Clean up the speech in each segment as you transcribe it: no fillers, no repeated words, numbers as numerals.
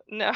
No.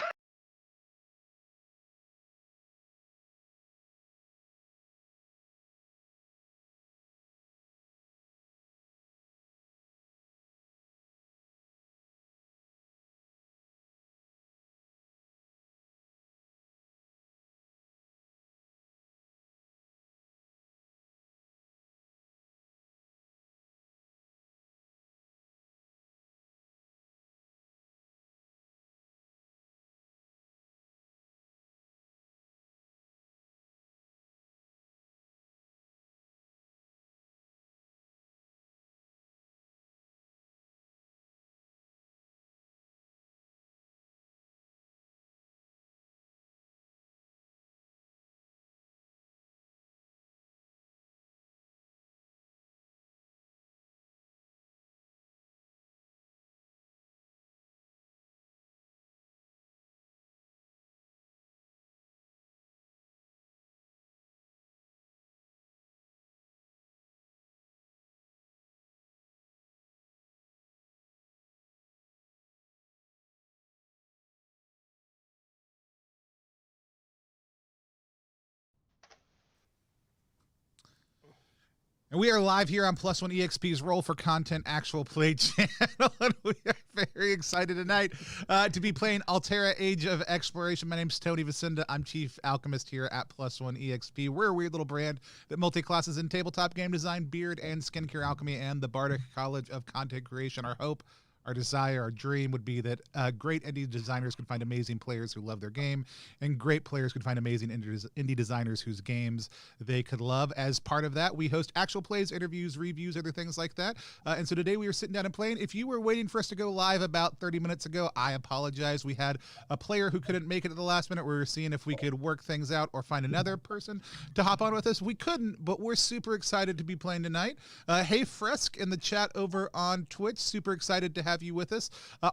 And we are live here on Plus One EXP's Roll for Content actual play channel. And we are very excited tonight to be playing Alterra Age of Exploration. My name's Tony Vicinda. I'm Chief Alchemist here at Plus One EXP. We're a weird little brand that multi-classes in tabletop game design, beard, and skincare alchemy, and the Bardic College of Content Creation. Our hope, our desire, our dream would be that great indie designers can find amazing players who love their game, and great players could find amazing indie designers whose games they could love. As part of that, we host actual plays, interviews, reviews, other things like that. And so today we are sitting down and playing. If you were waiting for us to go live about 30 minutes ago, I apologize. We had a player who couldn't make it at the last minute. We were seeing if we could work things out or find another person to hop on with us. We couldn't, but we're super excited to be playing tonight. Hey, Fresk in the chat over on Twitch, super excited to have you with us.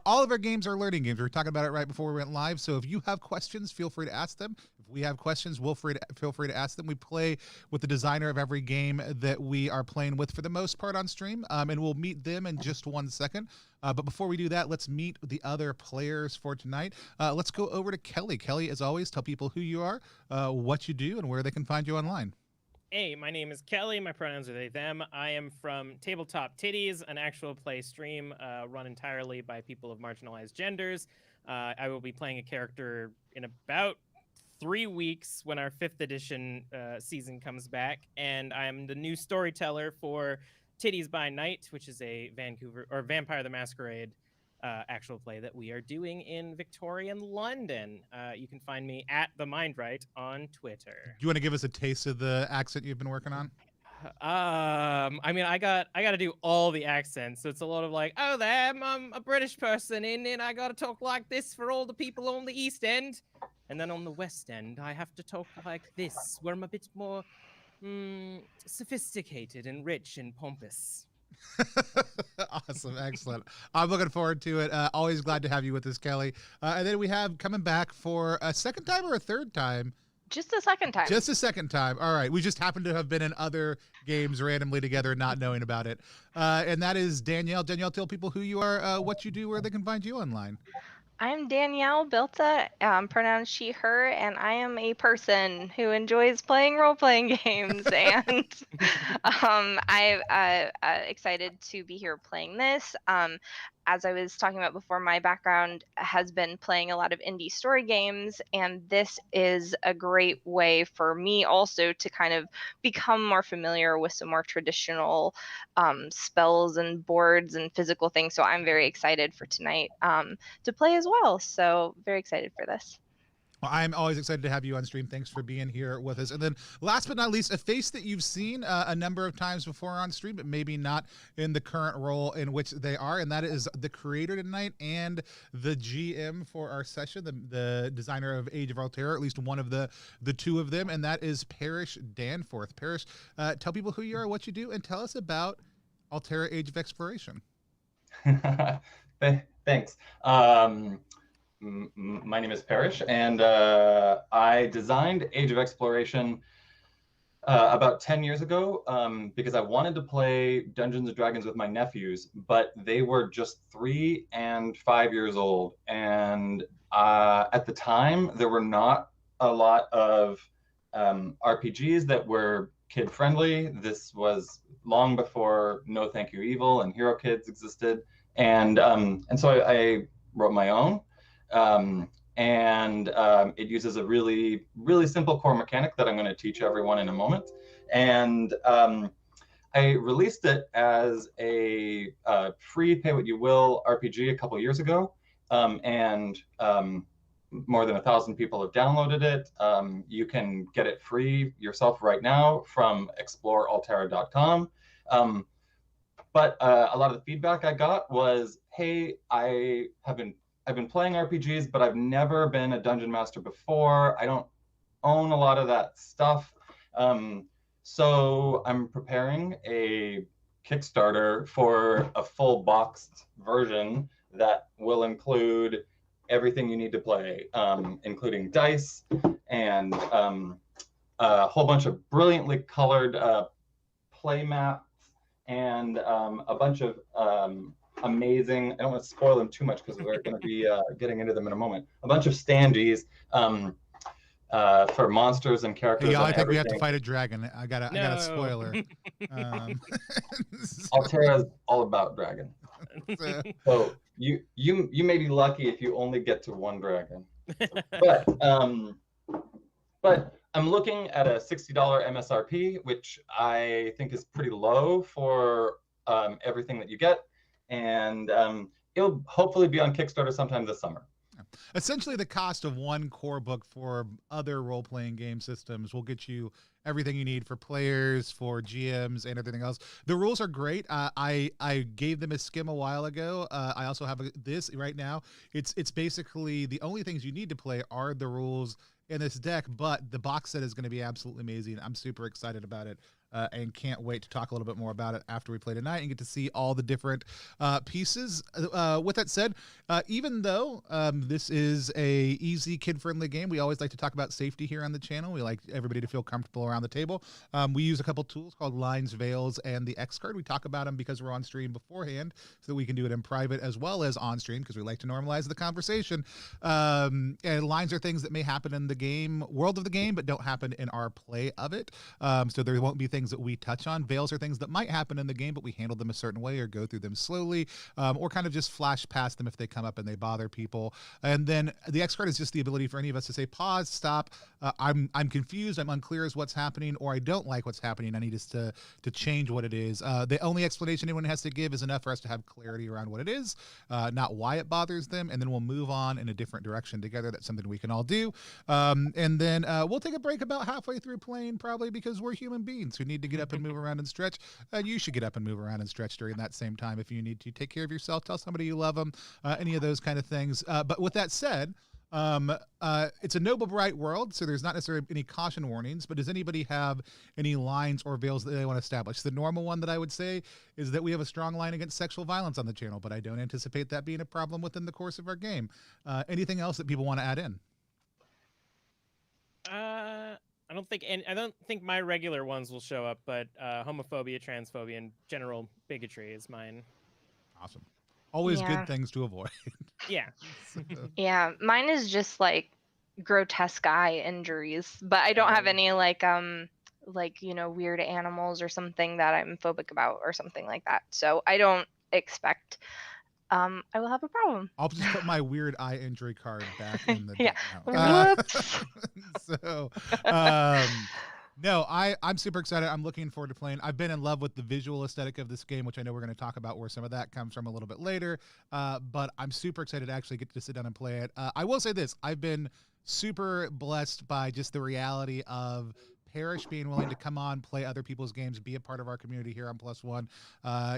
All of our games are learning games. We were talking about it right before we went live. So if you have questions, feel free to ask them. If we have questions, feel free to ask them. We play with the designer of every game that we are playing with for the most part on stream, and we'll meet them in just 1 second. But before we do that, let's meet the other players for tonight. Let's go over to Kelly. Kelly, as always, tell people who you are, what you do, and where they can find you online. Hey, my name is Kelly. My pronouns are they, them. I am from Tabletop Titties, an actual play stream run entirely by people of marginalized genders. I will be playing a character in about 3 weeks when our 5th edition season comes back, and I'm the new storyteller for Titties by Night, which is a Vampire the Masquerade actual play that we are doing in Victorian London. You can find me at The Mindright on Twitter. Do you want to give us a taste of the accent you've been working on? I mean, I got to do all the accents, so it's a lot of like, oh, there, I'm a British person, and I got to talk like this for all the people on the East End, and then on the West End, I have to talk like this, where I'm a bit more sophisticated and rich and pompous. Awesome, excellent. I'm looking forward to it. Always glad to have you with us, Kelly. And then we have coming back for a second time or a third time. Just the second time. Just a second time. All right. We just happen to have been in other games randomly together, not knowing about it. And that is Danielle. Danielle, tell people who you are, what you do, where they can find you online. I'm Danielle Bilta, pronouns she, her, and I am a person who enjoys playing role-playing games, and I'm excited to be here playing this. As I was talking about before, my background has been playing a lot of indie story games, and this is a great way for me also to kind of become more familiar with some more traditional spells and boards and physical things. So I'm very excited for tonight to play as well. So very excited for this. Well, I'm always excited to have you on stream. Thanks for being here with us. And then last but not least, a face that you've seen a number of times before on stream, but maybe not in the current role in which they are. And that is the creator tonight and the GM for our session, the designer of Age of Alterra, at least one of the two of them. And that is Parrish Danforth. Parrish, tell people who you are, what you do, and tell us about Alterra Age of Exploration. Thanks. My name is Parrish, and I designed Age of Exploration about 10 years ago, because I wanted to play Dungeons and Dragons with my nephews, but they were just 3 and 5 years old. And at the time, there were not a lot of RPGs that were kid friendly. This was long before No Thank You Evil and Hero Kids existed. And so I wrote my own. It uses a really, really simple core mechanic that I'm going to teach everyone in a moment. And I released it as a free pay what you will RPG a couple years ago. More than 1,000 people have downloaded it. You can get it free yourself right now from explorealterra.com. But a lot of the feedback I got was, hey, I've been playing RPGs, but I've never been a dungeon master before. I don't own a lot of that stuff. So I'm preparing a Kickstarter for a full boxed version that will include everything you need to play, including dice and a whole bunch of brilliantly colored play maps and a bunch of amazing, I don't want to spoil them too much because we're going to be getting into them in a moment, a bunch of standees for monsters and characters. Yeah, I think everything. we have to fight a dragon. I got a spoiler. Alterra is all about dragon. So you may be lucky if you only get to one dragon. But I'm looking at a $60 MSRP, which I think is pretty low for everything that you get. And it'll hopefully be on Kickstarter sometime this summer. Essentially, the cost of one core book for other role-playing game systems will get you everything you need for players, for GMs, and everything else. The rules are great. I gave them a skim a while ago. I also have this right now. It's basically the only things you need to play are the rules in this deck, but the box set is going to be absolutely amazing. I'm super excited about it. And can't wait to talk a little bit more about it after we play tonight and get to see all the different pieces. With that said, even though this is a easy kid-friendly game, we always like to talk about safety here on the channel. We like everybody to feel comfortable around the table. We use a couple tools called Lines, Veils, and the X card. We talk about them because we're on stream beforehand so that we can do it in private as well as on stream because we like to normalize the conversation. And lines are things that may happen in the game, world of the game, but don't happen in our play of it. So there won't be things that we touch on. Veils are things that might happen in the game, but we handle them a certain way or go through them slowly, or kind of just flash past them if they come up and they bother people. And then the X card is just the ability for any of us to say, pause, stop. I'm confused. I'm unclear as what's happening, or I don't like what's happening. I need us to change what it is. The only explanation anyone has to give is enough for us to have clarity around what it is, not why it bothers them, and then we'll move on in a different direction together. That's something we can all do. And then we'll take a break about halfway through playing, probably because we're human beings who need to get up and move around and stretch. You should get up and move around and stretch during that same time if you need to. Take care of yourself. Tell somebody you love them. Any of those kind of things. But with that said, it's a noble, bright world, so there's not necessarily any caution warnings, but does anybody have any lines or veils that they want to establish? The normal one that I would say is that we have a strong line against sexual violence on the channel, but I don't anticipate that being a problem within the course of our game. Anything else that people want to add in? I don't think my regular ones will show up, but homophobia, transphobia, and general bigotry is mine. Awesome. Always good things to avoid. Yeah. Yeah, mine is just like grotesque eye injuries, but I don't have any like weird animals or something that I'm phobic about or something like that. So I don't expect I will have a problem. I'll just put my weird eye injury card back in the yeah. Whoops. So no, I'm super excited. I'm looking forward to playing. I've been in love with the visual aesthetic of this game, which I know we're going to talk about where some of that comes from a little bit later. But I'm super excited to actually get to sit down and play it. I will say this. I've been super blessed by just the reality of Parrish being willing to come on, play other people's games, be a part of our community here on Plus One.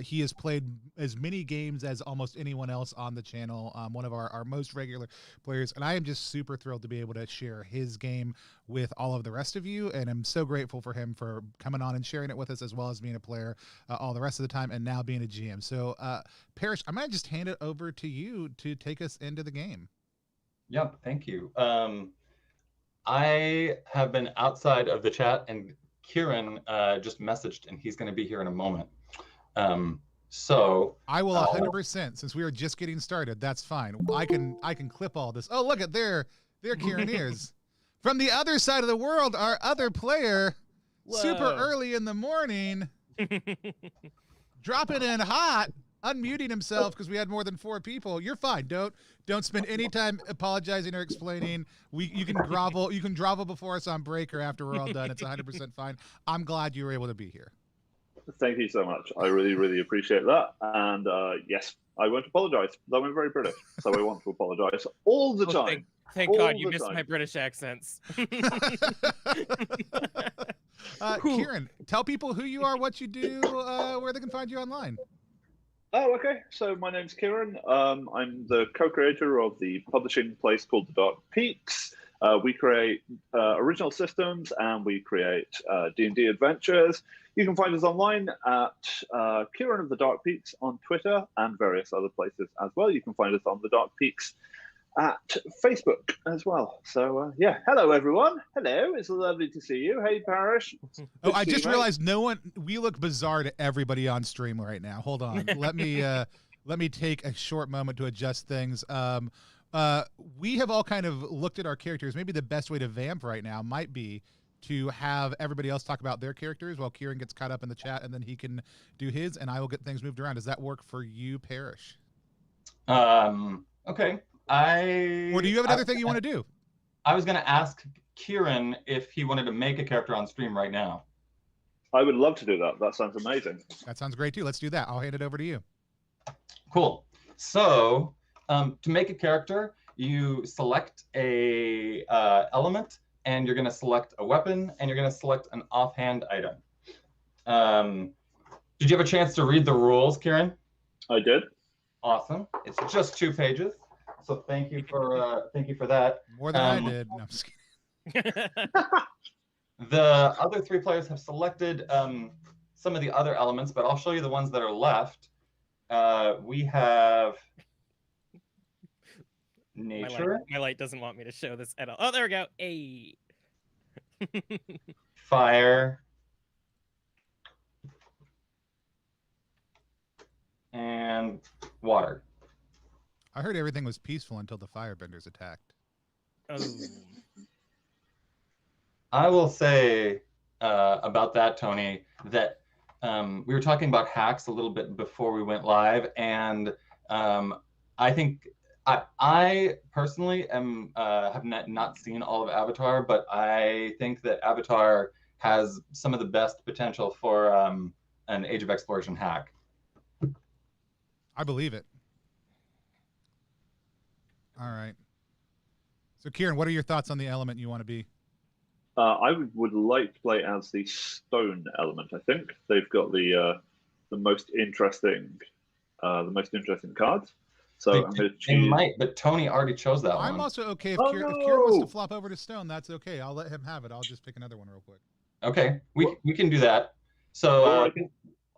He has played as many games as almost anyone else on the channel, one of our most regular players, and I am just super thrilled to be able to share his game with all of the rest of you, and I'm so grateful for him for coming on and sharing it with us, as well as being a player all the rest of the time, and now being a GM. So, Parrish, I might just hand it over to you to take us into the game. Yep, thank you. I have been outside of the chat and Kieran just messaged, and he's going to be here in a moment. So I will 100%. Since we are just getting started, that's fine. I can clip all this. Oh, look at there Kieran is. From the other side of the world, our other player, super early in the morning, dropping in hot, unmuting himself because we had more than 4 people. You're fine. Don't spend any time apologizing or explaining. You can grovel before us on break or after we're all done. It's 100% fine. I'm glad you were able to be here. Thank you so much. I really, really appreciate that. And yes, I won't apologize. I'm very British, so I want to apologize all the time. Thank God you missed my British accents. Kieran, tell people who you are, what you do, where they can find you online. Oh, okay. So my name's Kieran. I'm the co-creator of the publishing place called The Dark Peaks. We create original systems and we create D&D adventures. You can find us online at Kieran of The Dark Peaks on Twitter and various other places as well. You can find us on The Dark Peaks at Facebook as well. So yeah, hello everyone. Hello, it's lovely to see you. Hey Parrish. Oh, I just realized we look bizarre to everybody on stream right now. Hold on. let me take a short moment to adjust things. We have all kind of looked at our characters. Maybe the best way to vamp right now might be to have everybody else talk about their characters while Kieran gets caught up in the chat, and then he can do his, and I will get things moved around. Does that work for you, Parrish? Okay. Or do you have another thing you want to do? I was going to ask Kieran if he wanted to make a character on stream right now. I would love to do that. That sounds amazing. That sounds great too. Let's do that. I'll hand it over to you. Cool. So to make a character, you select a element, and you're going to select a weapon, and you're going to select an offhand item. Did you have a chance to read the rules, Kieran? I did. Awesome. It's just 2 pages. So thank you for that. More than I did. No, I'm just kidding. The other 3 players have selected some of the other elements, but I'll show you the ones that are left. We have nature. My light doesn't want me to show this at all. Oh, there we go. Hey. Fire. And water. I heard everything was peaceful until the firebenders attacked. Oh. I will say about that, Tony, that we were talking about hacks a little bit before we went live, and I think I personally have not seen all of Avatar, but I think that Avatar has some of the best potential for an Age of Exploration hack. I believe it. All right. So, Kieran, what are your thoughts on the element you want to be? I would like to play as the stone element. I think they've got the most interesting cards. So I'm going to choose. They might, but Tony already chose that one. I'm also okay if Kieran wants to flop over to stone. That's okay. I'll let him have it. I'll just pick another one real quick. Okay, we can do that. So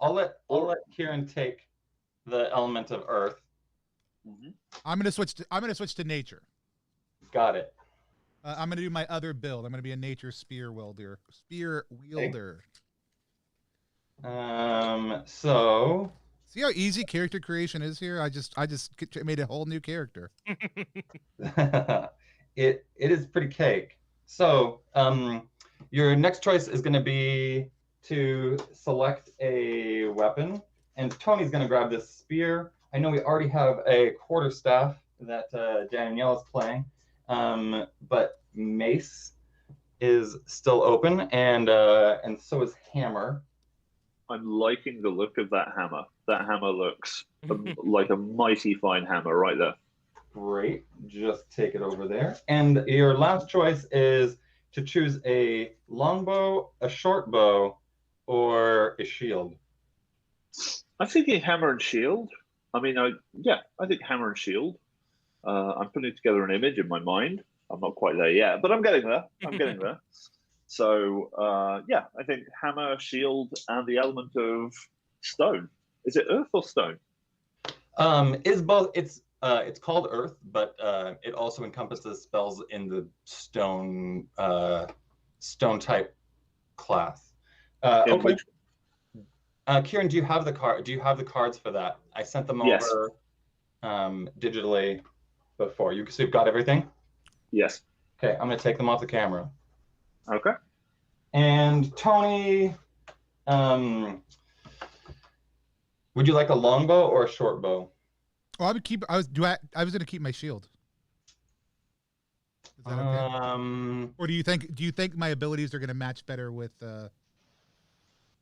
I'll let Kieran take the element of earth. Mm-hmm. I'm gonna switch to nature. Got it. I'm gonna do my other build. I'm gonna be a nature spear wielder. So see how easy character creation is here. I just made a whole new character. it is pretty cake. So your next choice is going to be to select a weapon, and Tony's going to grab this spear. I know we already have a quarterstaff that Danielle is playing, but mace is still open, and so is hammer. I'm liking the look of that hammer. That hammer looks like a mighty fine hammer right there. Great. Just take it over there. And your last choice is to choose a longbow, a short bow, or a shield. I'm thinking hammer and shield. I mean, I think hammer and shield. I'm putting together an image in my mind. I'm not quite there yet, but I'm getting there. So, I think hammer, shield, and the element of stone. Is it earth or stone? It's both. It's called earth, but it also encompasses spells in the stone type class. in Okay. my- Kieran, do you have the card? Do you have the cards for that? I sent them Yes. over digitally before. So you've got everything? Yes. Okay, I'm gonna take them off the camera. Okay. And Tony, would you like a long bow or a short bow? Oh, I was gonna keep my shield. Is that okay? Or do you think my abilities are gonna match better with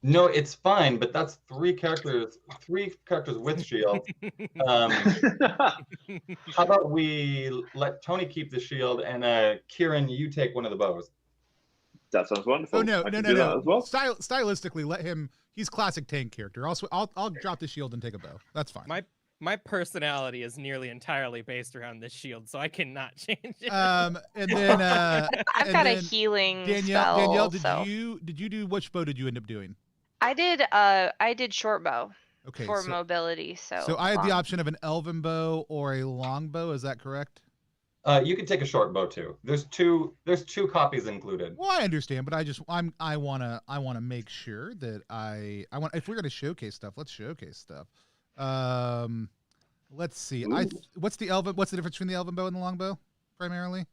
No, it's fine, but that's three characters with shield. How about we let Tony keep the shield and Kieran, you take one of the bows. That sounds wonderful. Oh no, I no, can no, do no. that as well. Stylistically, let him. He's classic tank character. Also, I'll drop the shield and take a bow. That's fine. My personality is nearly entirely based around this shield, so I cannot change it. And then I've got a healing spell. Danielle, so. did you do which bow did you end up doing? I did short bow for mobility. So I had the option of an elven bow or a long bow. Is that correct? You can take a short bow too. There's two copies included. Well, I understand, but I wanna make sure that I want, if we're gonna showcase stuff, let's showcase stuff. Let's see. What's the difference between the elven bow and the long bow primarily?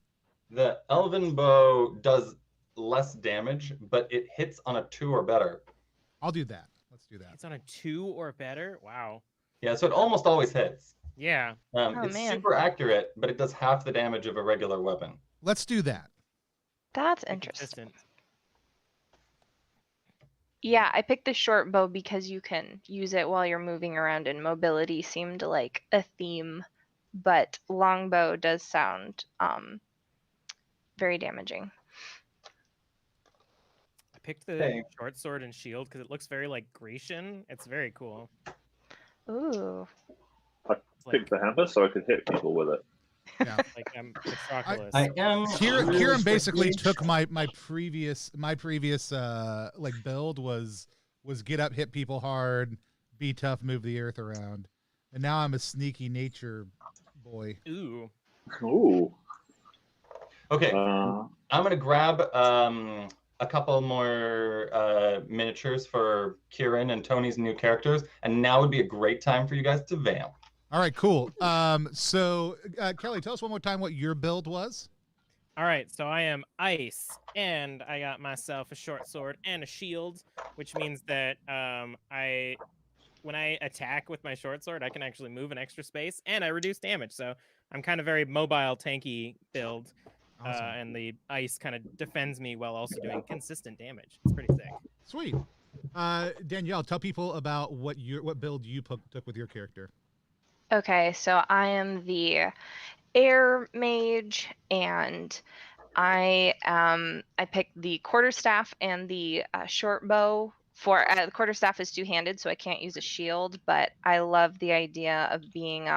The elven bow does less damage, but it hits on a 2 or better. I'll do that. Let's do that. It's on a 2 or better? Wow. Yeah, so it almost always hits. Yeah. It's super accurate, but it does half the damage of a regular weapon. Let's do that. That's interesting. Yeah, I picked the short bow because you can use it while you're moving around, and mobility seemed like a theme, but longbow does sound very damaging. I picked the short sword and shield because it looks very like Grecian. It's very cool. Ooh. I picked the hammer so I could hit people with it. Yeah. Like I'm Patroclus. I am. Kieran basically took my previous like build was get up, hit people hard, be tough, move the earth around, and now I'm a sneaky nature boy. Ooh. Ooh. Okay. I'm gonna grab a couple more miniatures for Kieran and Tony's new characters, and now would be a great time for you guys to vamp. All right, cool. So Kelly, tell us one more time what your build was. All right, so I am ice, and I got myself a short sword and a shield, which means that when I attack with my short sword, I can actually move an extra space, and I reduce damage. So I'm kind of very mobile, tanky build, Awesome. and the ice kind of defends me while also doing consistent damage. It's pretty sick. Sweet. Danielle, tell people about what build you took with your character. Okay, so I am the air mage, and I picked the quarterstaff and the short bow. For the quarterstaff is two-handed, so I can't use a shield, but I love the idea of being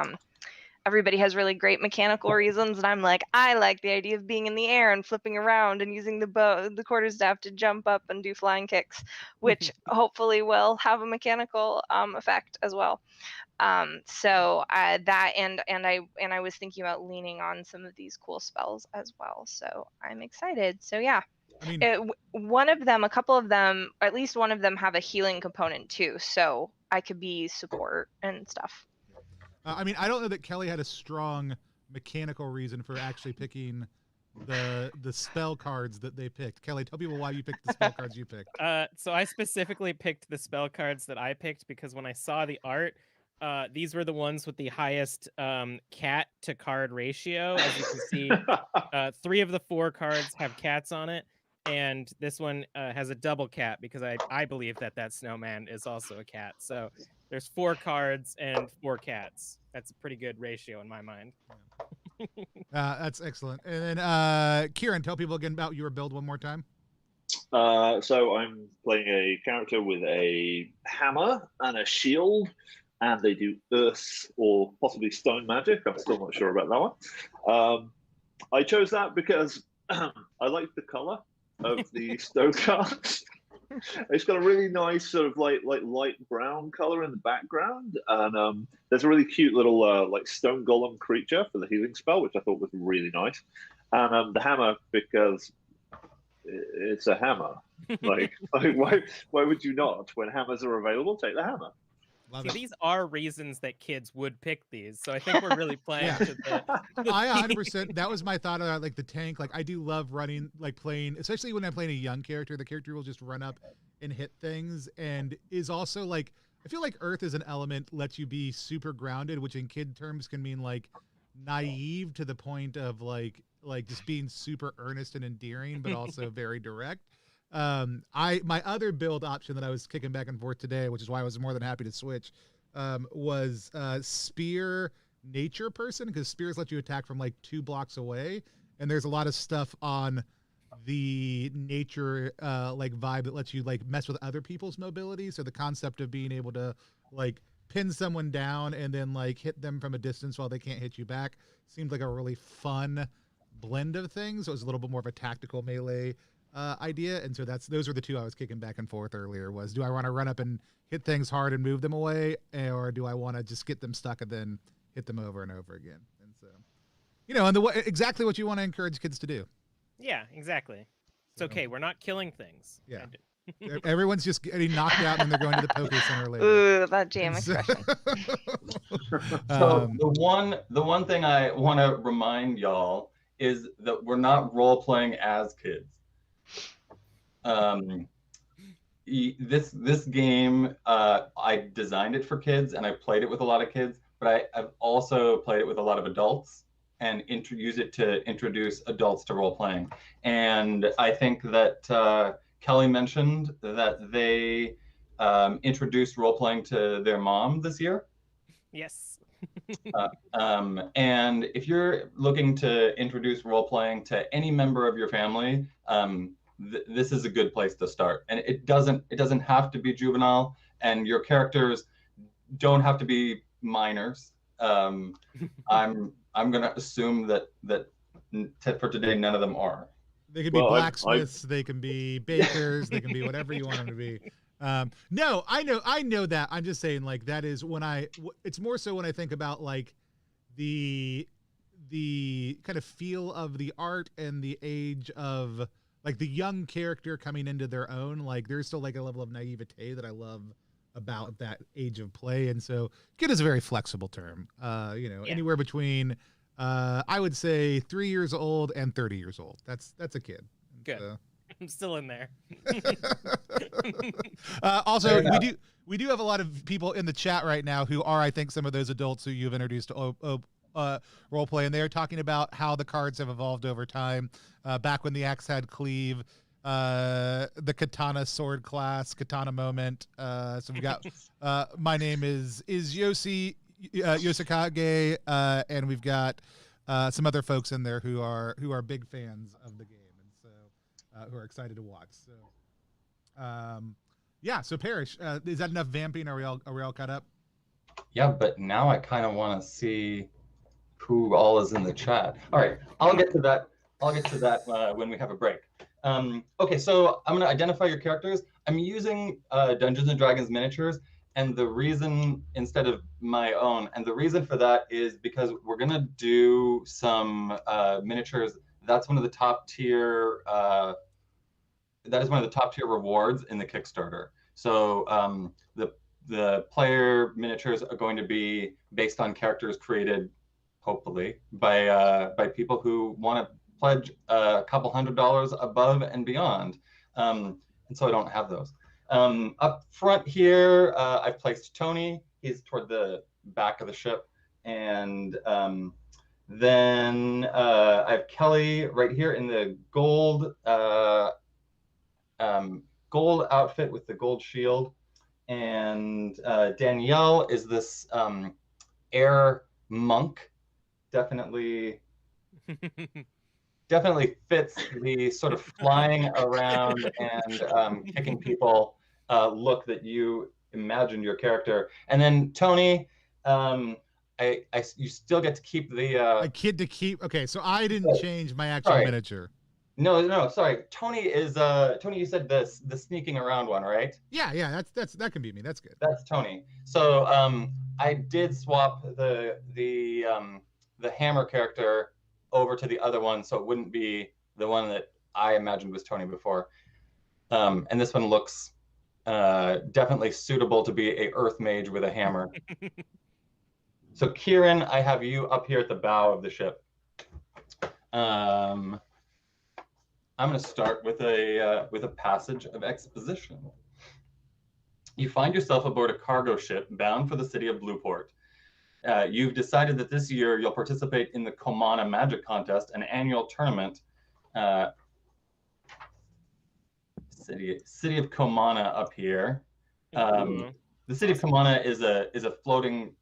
everybody has really great mechanical reasons, and I'm like, I like the idea of being in the air and flipping around and using the quarterstaff to jump up and do flying kicks, which hopefully will have a mechanical effect as well. So that and I was thinking about leaning on some of these cool spells as well. So I'm excited. So yeah, I mean, a couple of them, or at least one of them, have a healing component too. So I could be support and stuff. I mean, I don't know that Kelly had a strong mechanical reason for actually picking the spell cards that they picked. Kelly, tell people why you picked the spell cards you picked. So I specifically picked the spell cards that I picked because when I saw the art, these were the ones with the highest cat to card ratio. As you can see, 3 of the 4 cards have cats on it, and this one has a double cat because I believe that snowman is also a cat. So there's 4 cards and 4 cats. That's a pretty good ratio in my mind. That's excellent. And then Kieran, tell people again about your build one more time. So I'm playing a character with a hammer and a shield, and they do earth or possibly stone magic. I'm still not sure about that one. I chose that because I like the color of the stone cards. It's got a really nice sort of like light brown color in the background, and there's a really cute little like stone golem creature for the healing spell, which I thought was really nice. And the hammer because it's a hammer. Like why would you not? When hammers are available, take the hammer. Love See, it. these are reasons that kids would pick these, so I think we're really playing Yeah. to the I 100%. That was my thought about like the tank. Like I do love running, like playing, especially when I'm playing a young character. The character will just run up and hit things, and is also like I feel like Earth as an element lets you be super grounded, which in kid terms can mean like naive to the point of like just being super earnest and endearing, but also very direct. My other build option that I was kicking back and forth today, which is why I was more than happy to switch, was spear nature person, because spears let you attack from like 2 blocks away, and there's a lot of stuff on the nature like vibe that lets you like mess with other people's mobility. So the concept of being able to like pin someone down and then like hit them from a distance while they can't hit you back seemed like a really fun blend of things. So it was a little bit more of a tactical melee idea, and so those are the two I was kicking back and forth earlier. Was do I want to run up and hit things hard and move them away, or do I want to just get them stuck and then hit them over and over again? And so, and exactly what you want to encourage kids to do. Yeah, exactly. It's okay. We're not killing things. Yeah. Everyone's just getting knocked out and they're going to the poker center later. Ooh, that jam So- expression. So the one thing I want to remind y'all is that we're not role playing as kids. This game, I designed it for kids and I played it with a lot of kids, but I've also played it with a lot of adults and use it to introduce adults to role playing. And I think that Kelly mentioned that they introduced role playing to their mom this year. Yes. And if you're looking to introduce role playing to any member of your family, this is a good place to start. And it doesn't have to be juvenile, and your characters don't have to be minors. I'm gonna assume that for today none of them are. They can be blacksmiths, they can be bakers, they can be whatever you want them to be. No, I know that. I'm just saying, like, that is when it's more so when I think about like the kind of feel of the art and the age of like the young character coming into their own. Like there's still like a level of naivete that I love about that age of play. And so kid is a very flexible term, anywhere between I would say 3 years old and 30 years old. That's a kid. Good. I'm still in there. Also, we do have a lot of people in the chat right now who are, I think, some of those adults who you've introduced to role play, and they're talking about how the cards have evolved over time. Back when the axe had cleave, the katana sword class, katana moment. So we got my name is Yoshikage, and we've got some other folks in there who are big fans of the game, and so who are excited to watch. So, So Parrish, is that enough vamping? Are we all caught up? Yeah, but now I kind of want to see who all is in the chat. All right, I'll get to that when we have a break. Okay, so I'm going to identify your characters. I'm using Dungeons and Dragons miniatures, and the reason instead of my own, and the reason for that is because we're going to do some miniatures. That's one of the top tier. That is one of the top tier rewards in the Kickstarter. So the player miniatures are going to be based on characters created, hopefully, by people who want to pledge a couple $100 above and beyond. And so I don't have those. Up front here, I've placed Tony. He's toward the back of the ship. And then I have Kelly right here in the gold outfit with the gold shield. And Danielle is this air monk. Definitely fits the sort of flying around and kicking people look that you imagined your character. And then Tony, you still get to keep the a kid to keep. Okay, so I didn't change my actual miniature. No, sorry. Tony is Tony. You said the sneaking around one, right? Yeah. That can be me. That's good. That's Tony. So I did swap the hammer character over to the other one, so it wouldn't be the one that I imagined was Tony before. And this one looks definitely suitable to be a earth mage with a hammer. So Kieran, I have you up here at the bow of the ship. I'm going to start with a passage of exposition. You find yourself aboard a cargo ship bound for the city of Blueport. You've decided that this year you'll participate in the Komana Magic Contest, an annual tournament. City of Komana up here. The city of Komana is a floating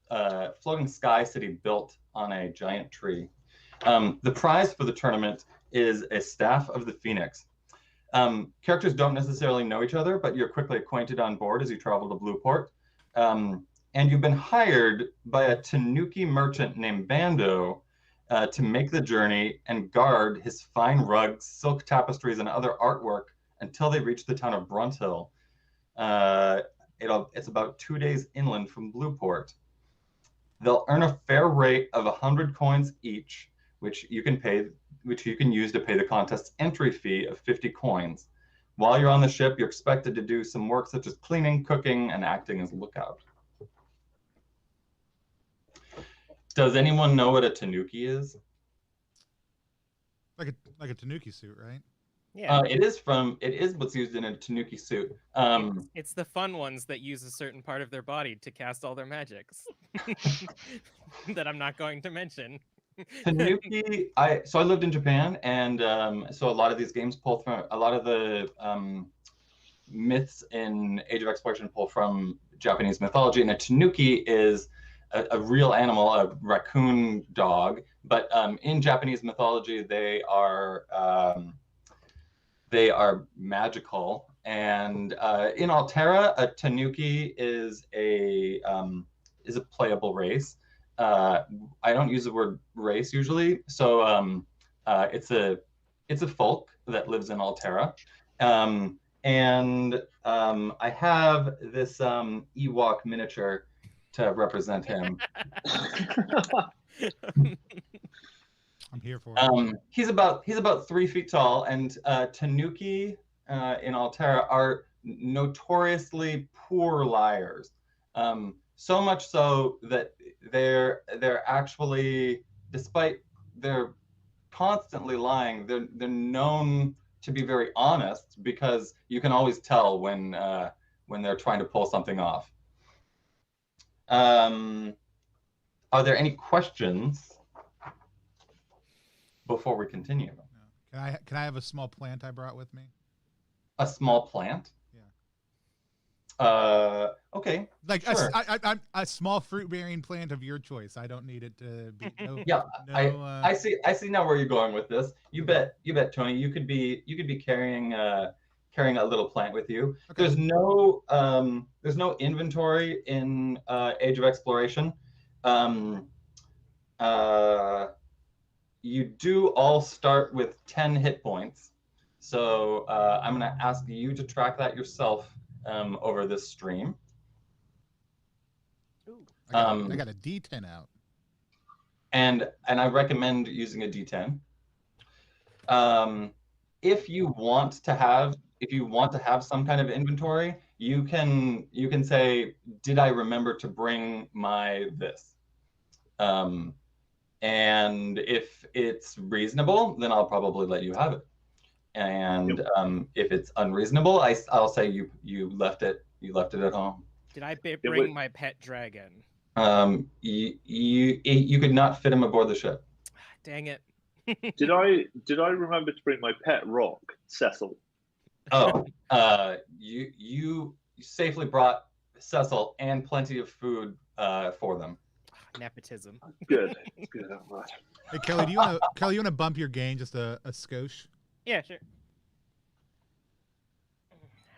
sky city built on a giant tree. The prize for the tournament is a staff of the Phoenix. Characters don't necessarily know each other, but you're quickly acquainted on board as you travel to Blueport. And you've been hired by a Tanuki merchant named Bando to make the journey and guard his fine rugs, silk tapestries, and other artwork until they reach the town of Brunthill. It's about 2 days inland from Blueport. They'll earn a fair rate of 100 coins each, which you can use to pay the contest's entry fee of 50 coins. While you're on the ship, you're expected to do some work such as cleaning, cooking, and acting as lookout. Does anyone know what a Tanuki is? Like a Tanuki suit, right? Yeah. It is what's used in a Tanuki suit. It's the fun ones that use a certain part of their body to cast all their magics that I'm not going to mention. Tanuki, I lived in Japan, and so a lot of these games pull from a lot of the myths in Age of Exploration pull from Japanese mythology, and a Tanuki is a real animal, a raccoon dog, but in Japanese mythology they are magical. And in Alterra, a Tanuki is a playable race. I don't use the word race usually, so it's a folk that lives in Alterra. And I have this Ewok miniature to represent him. I'm here for it. He's about 3 feet tall, and Tanuki in Alterra are notoriously poor liars. So much so that they're actually, despite they're constantly lying, they're known to be very honest, because you can always tell when they're trying to pull something off. Are there any questions before we continue? Can I have a small plant I brought with me? A small plant? Yeah. Okay. Like sure. a small fruit-bearing plant of your choice. I don't need it to be. Yeah, I see now where you're going with this. You bet, Tony. You could be carrying a little plant with you. Okay. There's no inventory in Age of Exploration. You do all start with 10 hit points. So I'm going to ask you to track that yourself over this stream. Ooh, I got a D10 out. And I recommend using a D10. If you want to have some kind of inventory, you can say, did I remember to bring my this? And if it's reasonable, then I'll probably let you have it. And if it's unreasonable, I'll say you left it at home. Did I bring my pet dragon? You could not fit him aboard the ship. Dang it. Did I remember to bring my pet rock, Cecil? Oh, you safely brought Cecil and plenty of food for them. Nepotism. Good. Right. Hey Kelly, do you want to bump your gain just a skosh? Yeah, sure.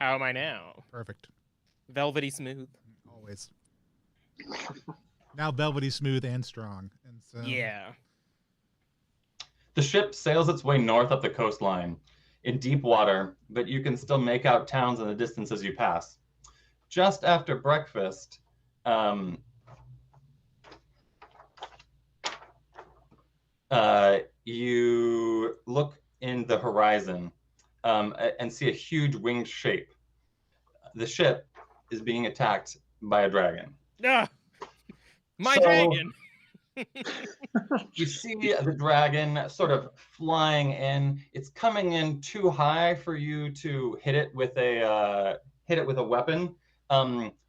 How am I now? Perfect. Velvety smooth. Always. Now velvety smooth and strong. And so... Yeah. The ship sails its way north up the coastline in deep water, but you can still make out towns in the distance as you pass. Just after breakfast, you look in the horizon and see a huge winged shape. The ship is being attacked by a dragon. Ah, my So- dragon. You see the dragon sort of flying in. It's coming in too high for you to hit it with a weapon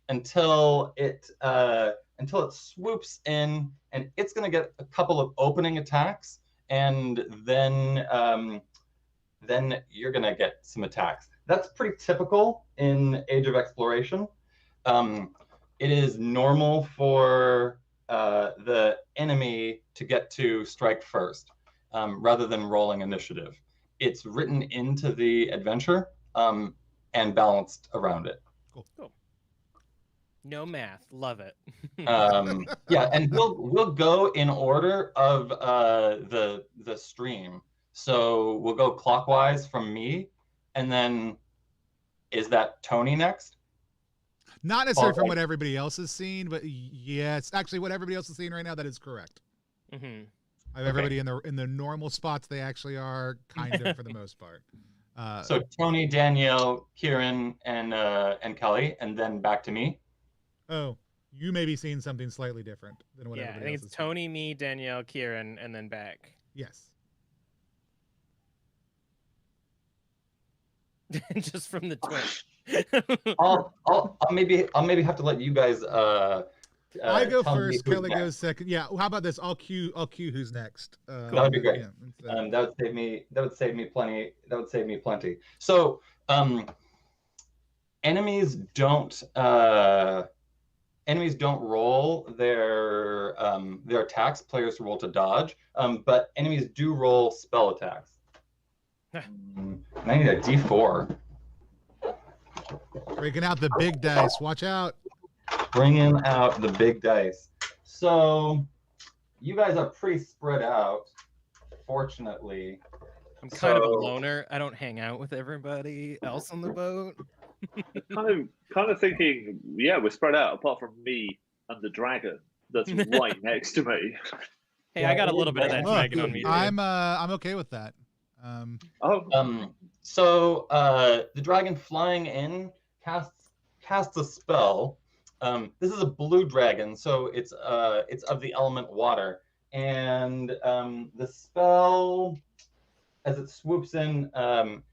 until it swoops in, and it's going to get a couple of opening attacks, and then you're going to get some attacks. That's pretty typical in Age of Exploration. It is normal for the enemy to get to strike first rather than rolling initiative. It's written into the adventure and balanced around it. Cool. No math, love it. Yeah, and we'll go in order of the stream. So we'll go clockwise from me, and then is that Tony next? Not necessarily from what everybody else is seeing, but yes, actually, what everybody else is seeing right now, that is correct. Mm-hmm. I have everybody in the normal spots they actually are, kind of, for the most part. So Tony, Danielle, Kieran, and Kelly, and then back to me. Oh, you may be seeing something slightly different than what Yeah, I everybody think else it's is seeing. Tony, me, Danielle, Kieran, and then back. Yes. Just from the twin. I'll maybe have to let you guys. I go tell me first. who's Kelly next. goes second. Yeah. How about this? I'll cue who's next. That would be great. Yeah, That would save me plenty. So enemies don't roll their attacks. Players roll to dodge, but enemies do roll spell attacks. And I need a D4. breaking out the big dice. Watch out. Bringing out the big dice. So you guys are pretty spread out, fortunately. I'm kind of a So- loner. I don't hang out with everybody else on the boat. kind of thinking, yeah, we're spread out apart from me and the dragon that's right next to me. Hey, Yeah, I got a it little is bit of that very dragon on me. too. I'm okay with that. Oh, So the dragon flying in casts a spell. This is a blue dragon, so it's of the element water, and the spell, as it swoops in,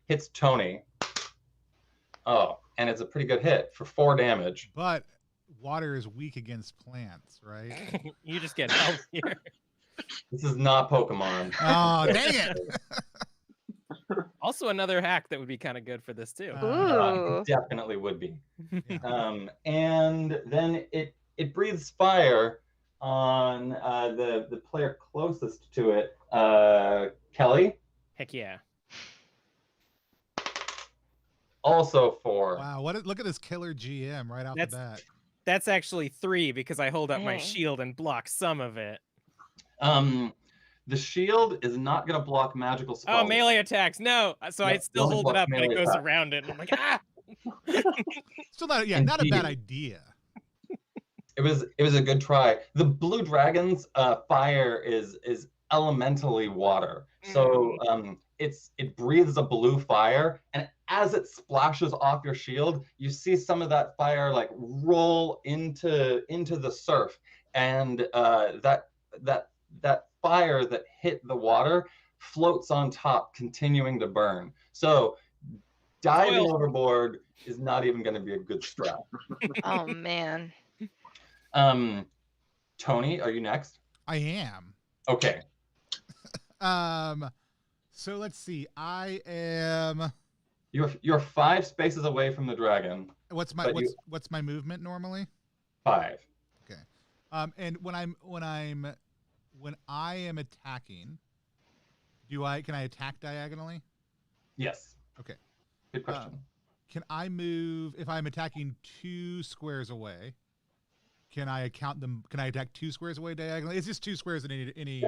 hits Tony. Oh, and it's a pretty good hit for 4 damage. But water is weak against plants, right? You just get help here. This is not Pokemon. Oh, dang it! Also, another hack that would be kind of good for this too. Ooh. It definitely would be. Yeah. And then it breathes fire on the player closest to it, Kelly. Heck yeah. Also 4. Wow, look at this killer GM right off the bat. That's actually 3 because I hold up my Dang. shield and block some of it. The shield is not going to block magical spells. Oh, melee attacks. No. So I Yep, still doesn't hold it block up, but it melee goes attacks. around it. And I'm like, ah! Still not, not a bad Indeed. idea. It was a good try. The blue dragon's fire is elementally water, so it breathes a blue fire, and as it splashes off your shield, you see some of that fire like roll into the surf, and that fire that hit the water floats on top, continuing to burn. So diving Oil. overboard is not even going to be a good strat. Oh man. Tony, are you next? I am. Okay. So let's see. I am. You're 5 spaces away from the dragon. What's my But what's my movement normally? 5. Okay. And when I am attacking, can I attack diagonally? Yes. Okay. Good question. Can I move if I'm attacking 2 squares away? Can I count them? Can I attack 2 squares away diagonally? It's just 2 squares in any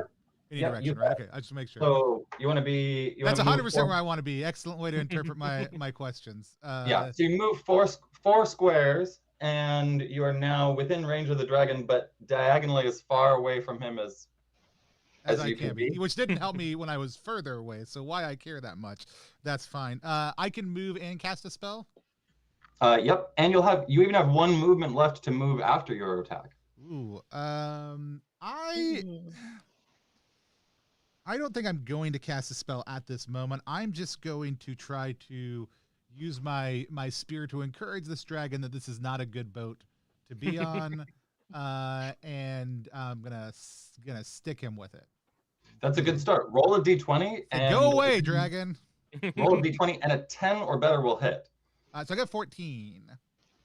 Yeah, direction, you right? bet. Okay, I just want to make sure. So you want to be? That's wanna 100% move where four- I want to be. Excellent way to interpret my questions. Yeah. So you move four squares, and you are now within range of the dragon, but diagonally as far away from him as as you I can be, which didn't help me when I was further away. So why I care that much? That's fine. I can move and cast a spell. Yep, and you even have 1 movement left to move after your attack. Ooh, I don't think I'm going to cast a spell at this moment. I'm just going to try to use my spear to encourage this dragon that this is not a good boat to be on, and I'm gonna stick him with it. That's a good start. Roll a d20 and go away, dragon. roll a d20, and a 10 or better will hit. So I got 14.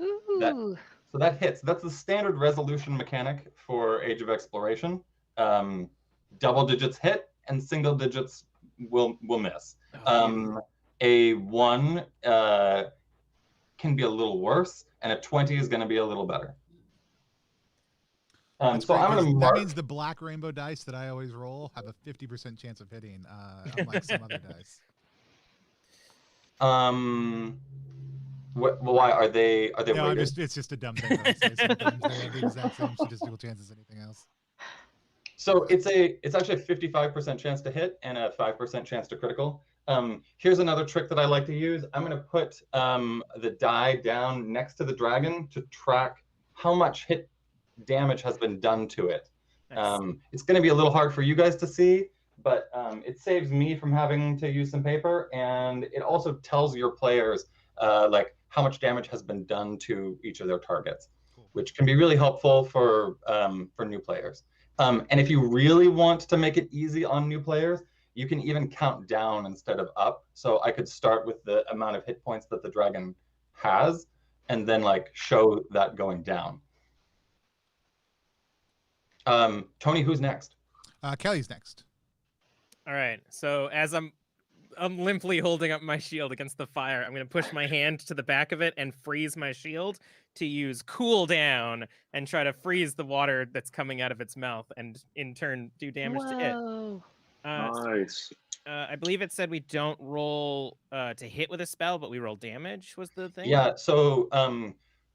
Ooh. So that hits. That's the standard resolution mechanic for Age of Exploration. Double digits hit and single digits will miss. A 1 can be a little worse, and a 20 is going to be a little better. So I'm going to mark. That means the black rainbow dice that I always roll have a 50% chance of hitting, unlike some other dice. Why are they? No, weighted? it's just a dumb thing. They have the exact same statistical chances as anything else. So it's actually a 55% chance to hit and a 5% chance to critical. Here's another trick that I like to use. I'm going to put the die down next to the dragon to track how much hit damage has been done to it. Nice. It's going to be a little hard for you guys to see, but it saves me from having to use some paper, and it also tells your players like how much damage has been done to each of their targets, which can be really helpful for new players. And if you really want to make it easy on new players, you can even count down instead of up. So I could start with the amount of hit points that the dragon has, and then like show that going down. Tony, who's next? Kelly's next. All right. So as I'm limply holding up my shield against the fire, I'm going to push my hand to the back of it and freeze my shield to use cool down and try to freeze the water that's coming out of its mouth and in turn do damage to it. Nice. I believe it said we don't roll to hit with a spell, but we roll damage was the thing? Yeah, so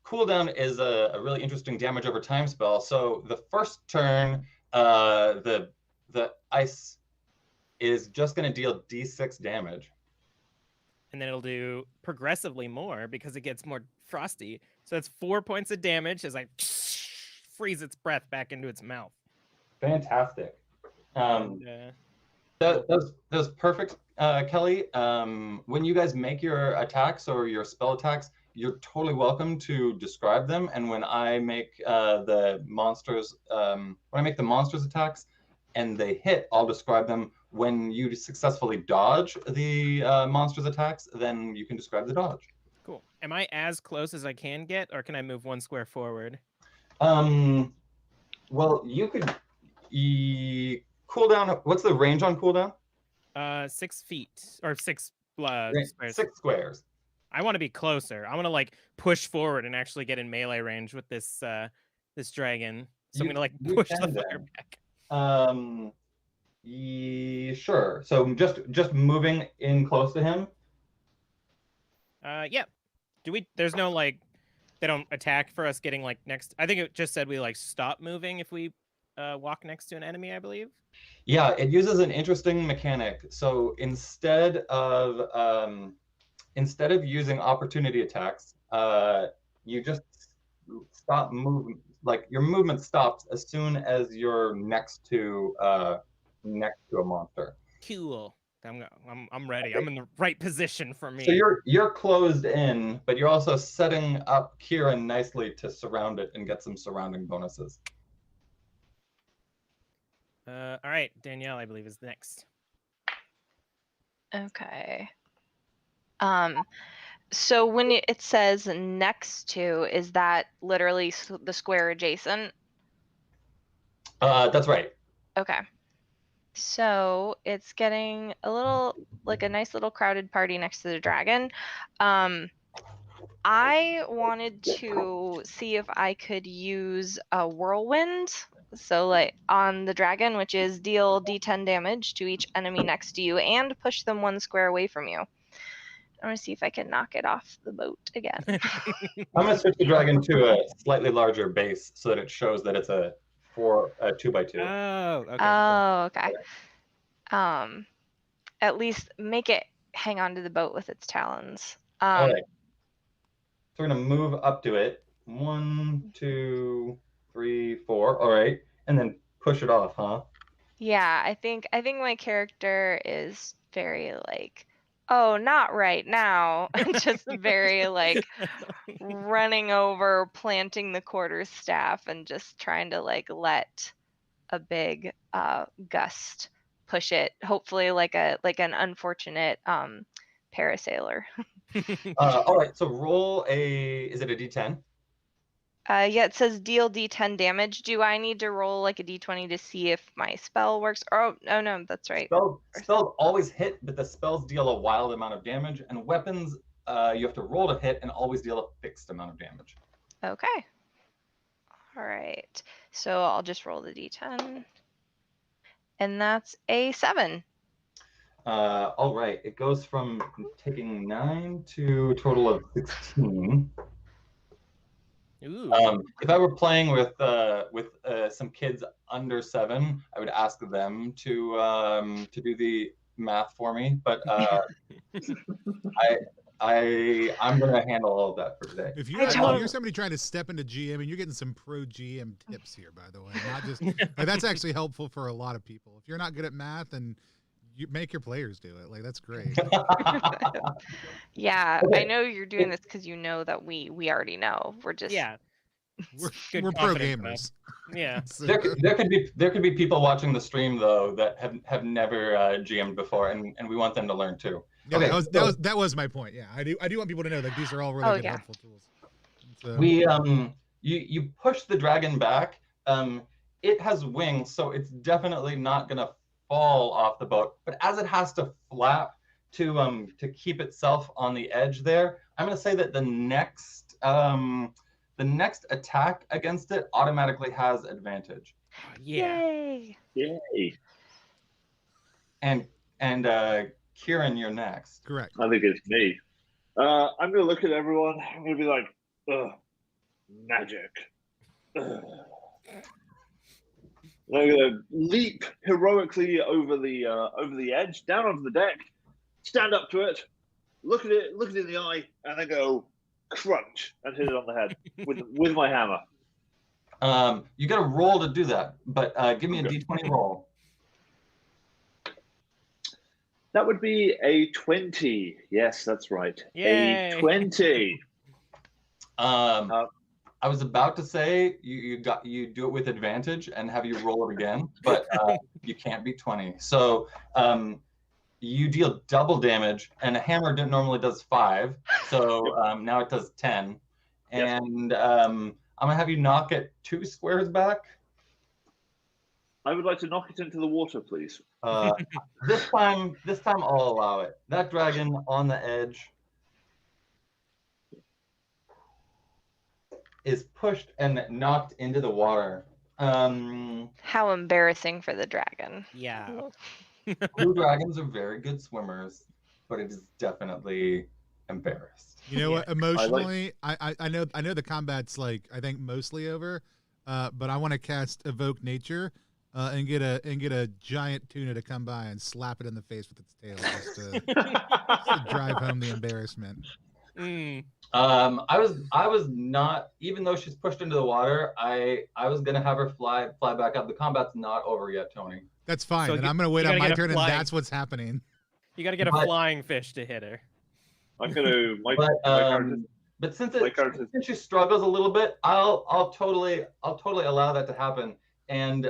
cooldown is a really interesting damage over time spell. So the first turn, the ice is just going to deal d6 damage. And then it'll do progressively more because it gets more frosty. So it's 4 points of damage as I freeze its breath back into its mouth. Fantastic. That's perfect, Kelly. When you guys make your attacks or your spell attacks, you're totally welcome to describe them. And when I make the monsters attacks and they hit, I'll describe them. When you successfully dodge the monster's attacks, then you can describe the dodge. Cool. Am I as close as I can get, or can I move 1 square forward? Well, you could cooldown. What's the range on cooldown? 6 feet or 6 squares. 6 squares. I want to be closer. I want to like push forward and actually get in melee range with this this dragon. So I'm gonna like push the fire back. Sure. So just moving in close to him. Yeah. There's no like, they don't attack for us getting like next. I think it just said we like stop moving if we walk next to an enemy, I believe. Yeah, it uses an interesting mechanic. So instead of using opportunity attacks, you just stop moving. Like your movement stops as soon as you're next to a monster. Cool. I'm ready. I'm in the right position for me. So you're closed in, but you're also setting up Kieran nicely to surround it and get some surrounding bonuses. All right, Danielle, I believe is next. Okay. So when it says next to, is that literally the square adjacent? That's right. Okay. So it's getting a little, like a nice little crowded party next to the dragon. I wanted to see if I could use a whirlwind. So like on the dragon, which is deal d10 damage to each enemy next to you and push them 1 square away from you. I want to see if I can knock it off the boat again. I'm going to switch the dragon to a slightly larger base so that it shows that it's a for 2x2. Oh, okay. Oh, okay. At least make it hang on to the boat with its talons. All right. So we're gonna move up to it. 1, 2, 3, 4. All right, and then push it off, huh? Yeah, I think my character is very like, oh, not right now. Just very like running over, planting the quarterstaff, and just trying to like let a big gust push it. Hopefully, like an unfortunate parasailer. All right. So roll a. Is it a D10? Yeah, it says deal D10 damage. Do I need to roll like a D20 to see if my spell works? Oh no, that's right. Spells always hit, but the spells deal a wild amount of damage, and weapons you have to roll to hit and always deal a fixed amount of damage. Okay. All right. So I'll just roll the D10. And that's a 7. All right. It goes from taking 9 to a total of 16. Ooh. If I were playing with some kids under 7, I would ask them to do the math for me. But I'm gonna handle all of that for today. If I totally- you're somebody trying to step into GMing, you're getting some pro GM tips here, by the way. Not just like, that's actually helpful for a lot of people. If you're not good at math, and you make your players do it, like that's great. Yeah, Okay. I know you're doing this because you know that we already know. We're just Yeah. Good We're pro confidence enough. gamers. Yeah. So- There could be people watching the stream though that have never GM'd before, and we want them to learn too. Yeah, Okay, that was my point. Yeah, I do want people to know that these are all really Oh, good, yeah. helpful tools. So, We you push the dragon back. It has wings, so it's definitely not gonna fall off the boat. But as it has to flap to keep itself on the edge there, I'm gonna say that the next attack against it automatically has advantage. Yeah. Yay! Yay. And Kieran, you're next. correct. I think it's me. I'm going to look at everyone. I'm going to be like, ugh, magic. Ugh. And I'm going to leap heroically over the edge, down onto the deck, stand up to it, look at it in the eye, and then go crunch and hit it on the head with my hammer. You got a roll to do that, but give me a Okay. D20 roll. That would be a 20. Yes, that's right. Yay. A 20. I was about to say you do it with advantage and have you roll it again, but you can't beat 20. So you deal double damage, and a hammer normally does 5, so now it does 10. And I'm gonna have you knock it 2 squares back. I would like to knock it into the water, please. This time I'll allow it. That dragon on the edge is pushed and knocked into the water. How embarrassing for the dragon. Yeah. Blue dragons are very good swimmers, but it is definitely embarrassed. You know what? Yeah. Emotionally, I know the combat's like I think mostly over, but I want to cast Evoke Nature. And get a giant tuna to come by and slap it in the face with its tail just to drive home the embarrassment. Mm. I was not, even though she's pushed into the water, I was gonna have her fly back up. The combat's not over yet, Tony. That's fine, So and you- I'm gonna wait you on gotta my get a turn, and flying- that's what's happening. You got to get a But- flying fish to hit her. I'm going to But since she struggles a little bit, I'll totally allow that to happen. And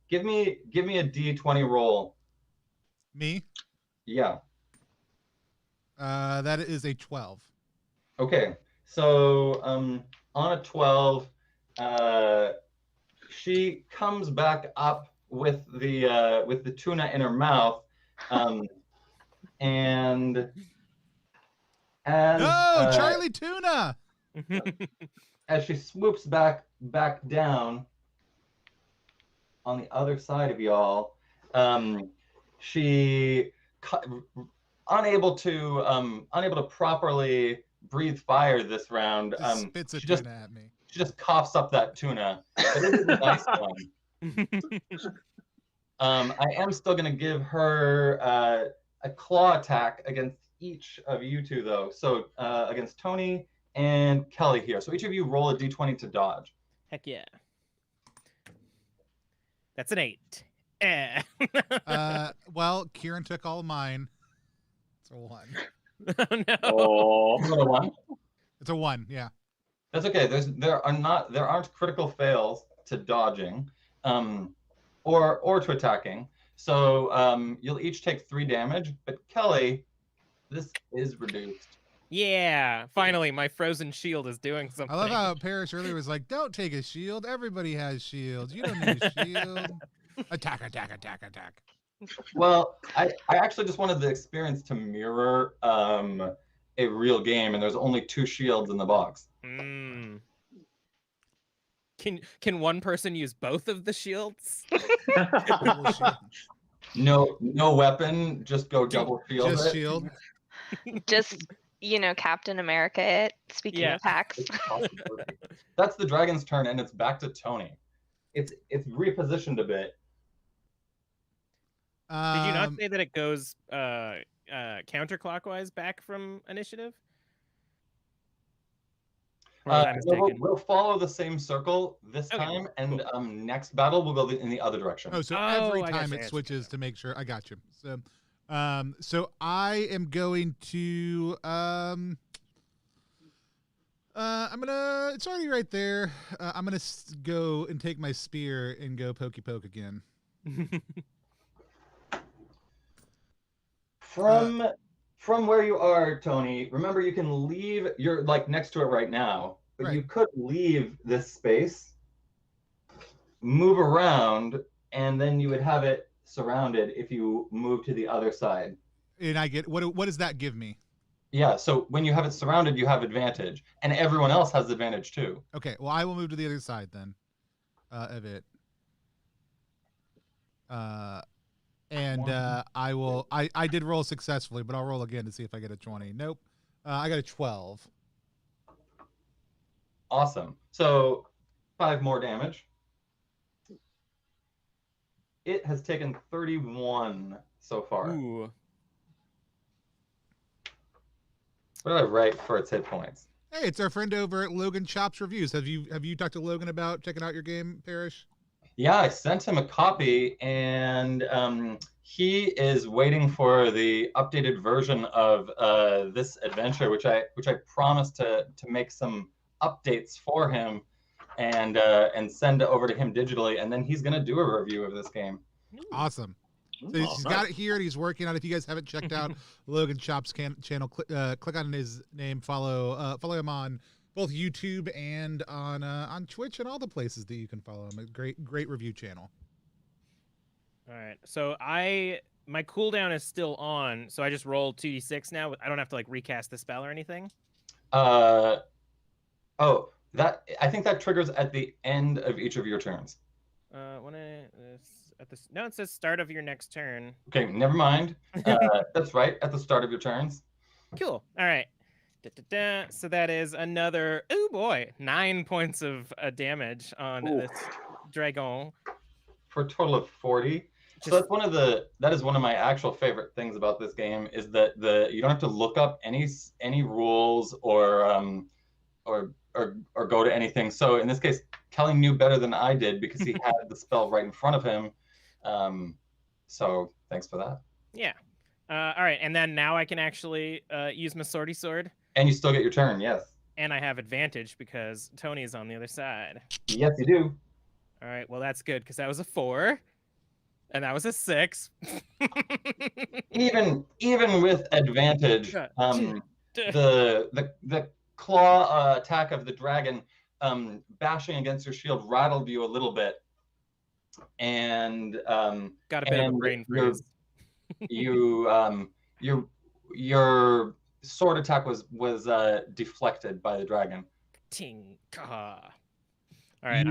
give me a D20 roll. Me? Yeah. That is a 12. Okay. So on a 12, she comes back up with the tuna in her mouth, and as No, Charlie Tuna! as she swoops back down on the other side of y'all, she unable to properly breathe fire this round. Just spits a she just tuna at me. She just coughs up that tuna. But this is a nice one. I am still going to give her a claw attack against each of you two, though. So against Tony and Kelly here. So each of you roll a d20 to dodge. Heck yeah. That's an 8. Eh. Well, Kieran took all of mine. It's a 1. Oh no. Oh, Another one. It's a 1, yeah. That's okay. There aren't critical fails to dodging, or to attacking. So you'll each take 3 damage. But Kelly, this is reduced. Yeah, finally, my frozen shield is doing something. I love how Parrish earlier was like, "Don't take a shield. Everybody has shields. You don't need a shield." Attack, attack, attack, attack. Well, I actually just wanted the experience to mirror a real game, and there's only 2 shields in the box. Mm. Can one person use both of the shields? Double shield. No weapon, just go double shield Just it. shield. Just, Captain America it. Speaking Yeah. of hacks. That's the dragon's turn, and it's back to Tony. It's repositioned a bit. Did you not say that it goes counterclockwise back from initiative? Or was I mistaken? We'll follow the same circle this Okay, time, and next battle we'll go in the other direction. Oh, so Oh, every I time gotcha, it gotcha. switches to make sure. I got you. So I am going to I'm gonna. It's already right there. I'm gonna go and take my spear and go pokey poke again. From where you are, Tony, remember you can leave. You're like next to it right now, but you Right. could leave this space, move around, and then you would have it surrounded if you move to the other side. And I get what does that give me? Yeah, so when you have it surrounded, you have advantage, and everyone else has advantage too. Okay, well I will move to the other side then of it. And I will. I did roll successfully, but I'll roll again to see if I get a 20. Nope, I got a 12. Awesome. So 5 more damage. It has taken 31 so far. Ooh. What did I write for its hit points? Hey, it's our friend over at Logan Chops Reviews. Have you talked to Logan about checking out your game, Parrish? Yeah, I sent him a copy, and he is waiting for the updated version of this adventure, which I promised to make some updates for him and send it over to him digitally, and then he's gonna do a review of this game. Awesome. So he's got it here and he's working on it. If you guys haven't checked out Logan Chops channel, click on his name, follow him on both YouTube and on Twitch and all the places that you can follow him. A great review channel. All right. So my cooldown is still on, so I just roll 2d6 now. I don't have to like recast the spell or anything. I think that triggers at the end of each of your turns. No, it says start of your next turn. Okay, never mind. That's right, at the start of your turns. Cool. All right. So that is another, oh boy, 9 points of damage on this dragon. For a total of 40. So that's that is one of my actual favorite things about this game is that you don't have to look up any rules or go to anything. So in this case, Kelly knew better than I did because he had the spell right in front of him. So thanks for that. Yeah. All right, and then now I can actually use my swordy sword. And you still get your turn, yes. And I have advantage because Tony is on the other side. Yes, you do. All right, well that's good because that was a 4, and that was a 6. Even with advantage, the claw attack of the dragon bashing against your shield rattled you a little bit, and got a bit of a brain freeze. Your sword attack was deflected by the dragon. Ting. All right,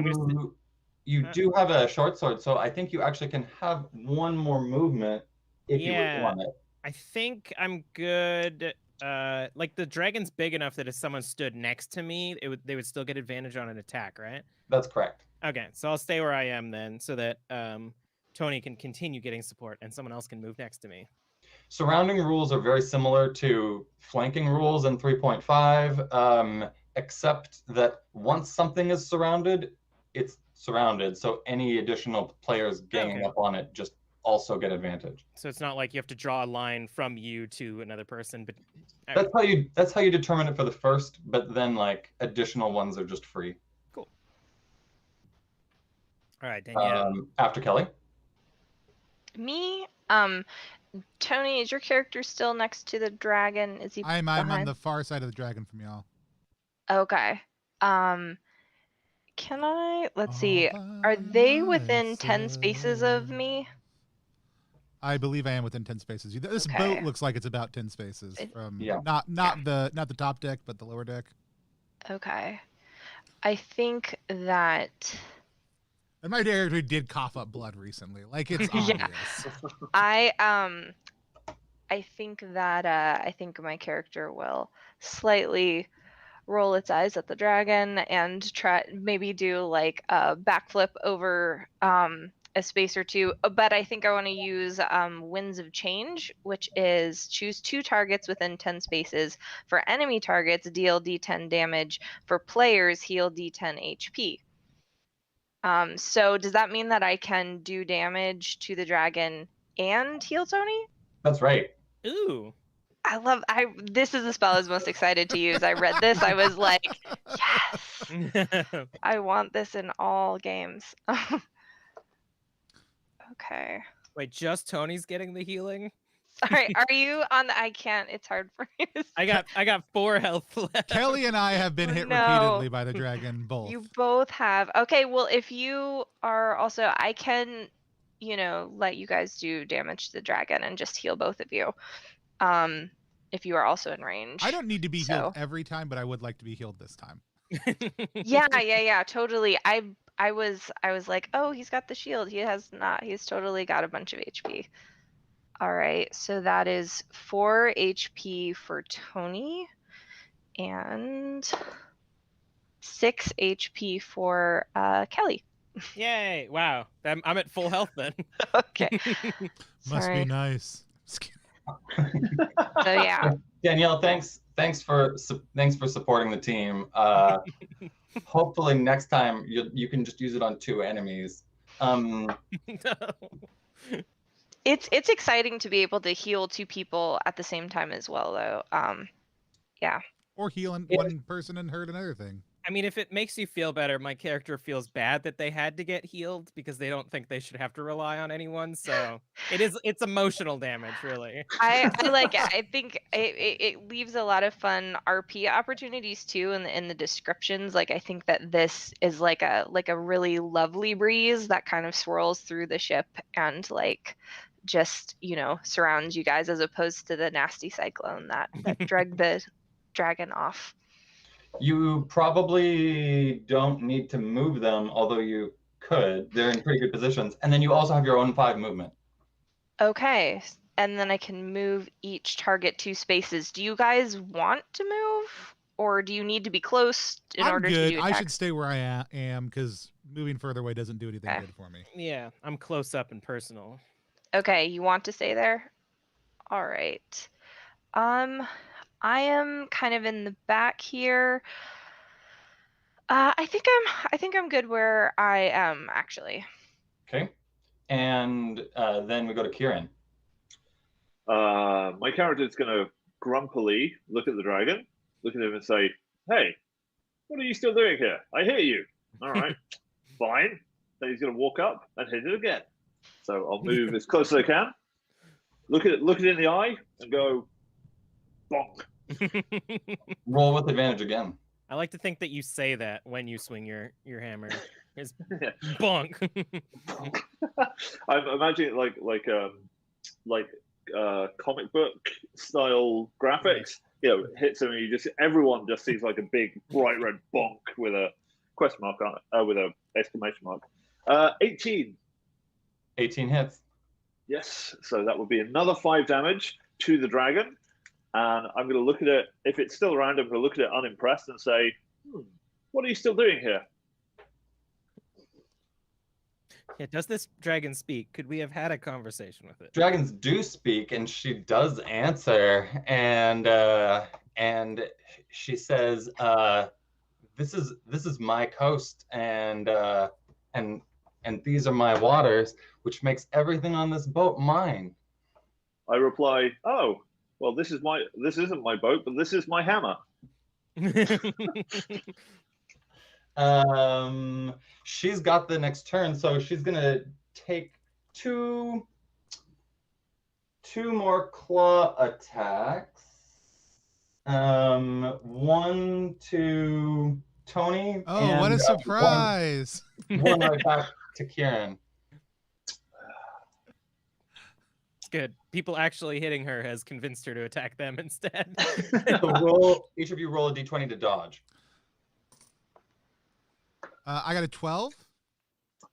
you do have a short sword, so I think you actually can have one more movement if you would want it. I think I'm good Like the dragon's big enough that if someone stood next to me, they would still get advantage on an attack, right? That's correct. Okay, so I'll stay where I am then, so that Tony can continue getting support and someone else can move next to me. Surrounding rules are very similar to flanking rules in 3.5, except that once something is surrounded, it's surrounded. So any additional players ganging up on it just also get advantage. So it's not like you have to draw a line from you to another person, but that's how you determine it for the first, but then like additional ones are just free. Cool. All right, Danielle. After Kelly. Me, Tony, is your character still next to the dragon? Is he? I'm on the far side of the dragon from y'all. Okay. Can I? Let's see. Are they within 10 spaces of me? I believe I am within 10 spaces. This boat looks like it's about 10 spaces from not the top deck, but the lower deck. Okay. I think that and my character did cough up blood recently. Like it's obvious. I think that I think my character will slightly roll its eyes at the dragon and try maybe do like a backflip over a space or two, but I think I want to use Winds of Change, which is choose 2 targets within 10 spaces. For enemy targets, deal d10 damage. For players, heal d10 HP. So does that mean that I can do damage to the dragon and heal Tony? That's right. Ooh. This is the spell I was most excited to use. I read this, I was like, yes! I want this in all games. Okay. Wait, just Tony's getting the healing? Sorry, are you on the... I can't, it's hard for me to say. I got 4 health left. Kelly and I have been hit repeatedly by the dragon, both. You both have. Okay, well, if you are also... I can, let you guys do damage to the dragon and just heal both of you. If you are also in range. I don't need to be healed every time, but I would like to be healed this time. Yeah, totally. I was like, oh, he's got the shield. He has not. He's totally got a bunch of HP. All right, so that is 4 HP for Tony and 6 HP for Kelly. Yay! Wow, I'm at full health then. Okay. Must be nice. So yeah. Danielle, thanks for supporting the team. Hopefully next time you can just use it on 2 enemies. No. It's exciting to be able to heal 2 people at the same time as well, though. Yeah. Or healing one person and hurt another thing. I mean, if it makes you feel better, my character feels bad that they had to get healed because they don't think they should have to rely on anyone. So it's emotional damage, really. I like it. I think it leaves a lot of fun RP opportunities too in the descriptions. Like I think that this is like a really lovely breeze that kind of swirls through the ship and like just surrounds you guys as opposed to the nasty cyclone that dragged the dragon off. You probably don't need to move them, although you could. They're in pretty good positions. And then you also have your own 5 movement. Okay. And then I can move each target 2 spaces. Do you guys want to move? Or do you need to be close in order to do attacks? I should stay where I am because moving further away doesn't do anything good for me. Yeah, I'm close up and personal. Okay, you want to stay there? All right. I am kind of in the back here. I think I'm good where I am actually. Okay, and then we go to Kieran. My character is going to grumpily look at the dragon, look at him, and say, "Hey, what are you still doing here? I hear you." All right, fine. Then he's going to walk up and hit it again. So I'll move as close as I can. Look it in the eye and go, bonk. Roll with advantage again. I like to think that you say that when you swing your hammer. It's bonk. I'm imagining like comic book style graphics. Hits him and everyone just sees like a big bright red bonk with a question mark on it, with a exclamation mark. 18. 18 hits. Yes, so that would be another 5 damage to the dragon. and I'm going to look at it. If it's still around, I'm going to look at it unimpressed and say, "What are you still doing here?" Yeah, does this dragon speak? Could we have had a conversation with it? Dragons do speak, and she does answer, and she says, "This is my coast, and these are my waters, which makes everything on this boat mine." I reply, "Oh, well, this isn't my boat, but this is my hammer." She's got the next turn, so she's gonna take two more claw attacks. One to Tony. Oh, what a surprise! One right back to Kieran. It's good. People actually hitting her has convinced her to attack them instead. So each of you roll a d20 to dodge. I got a 12.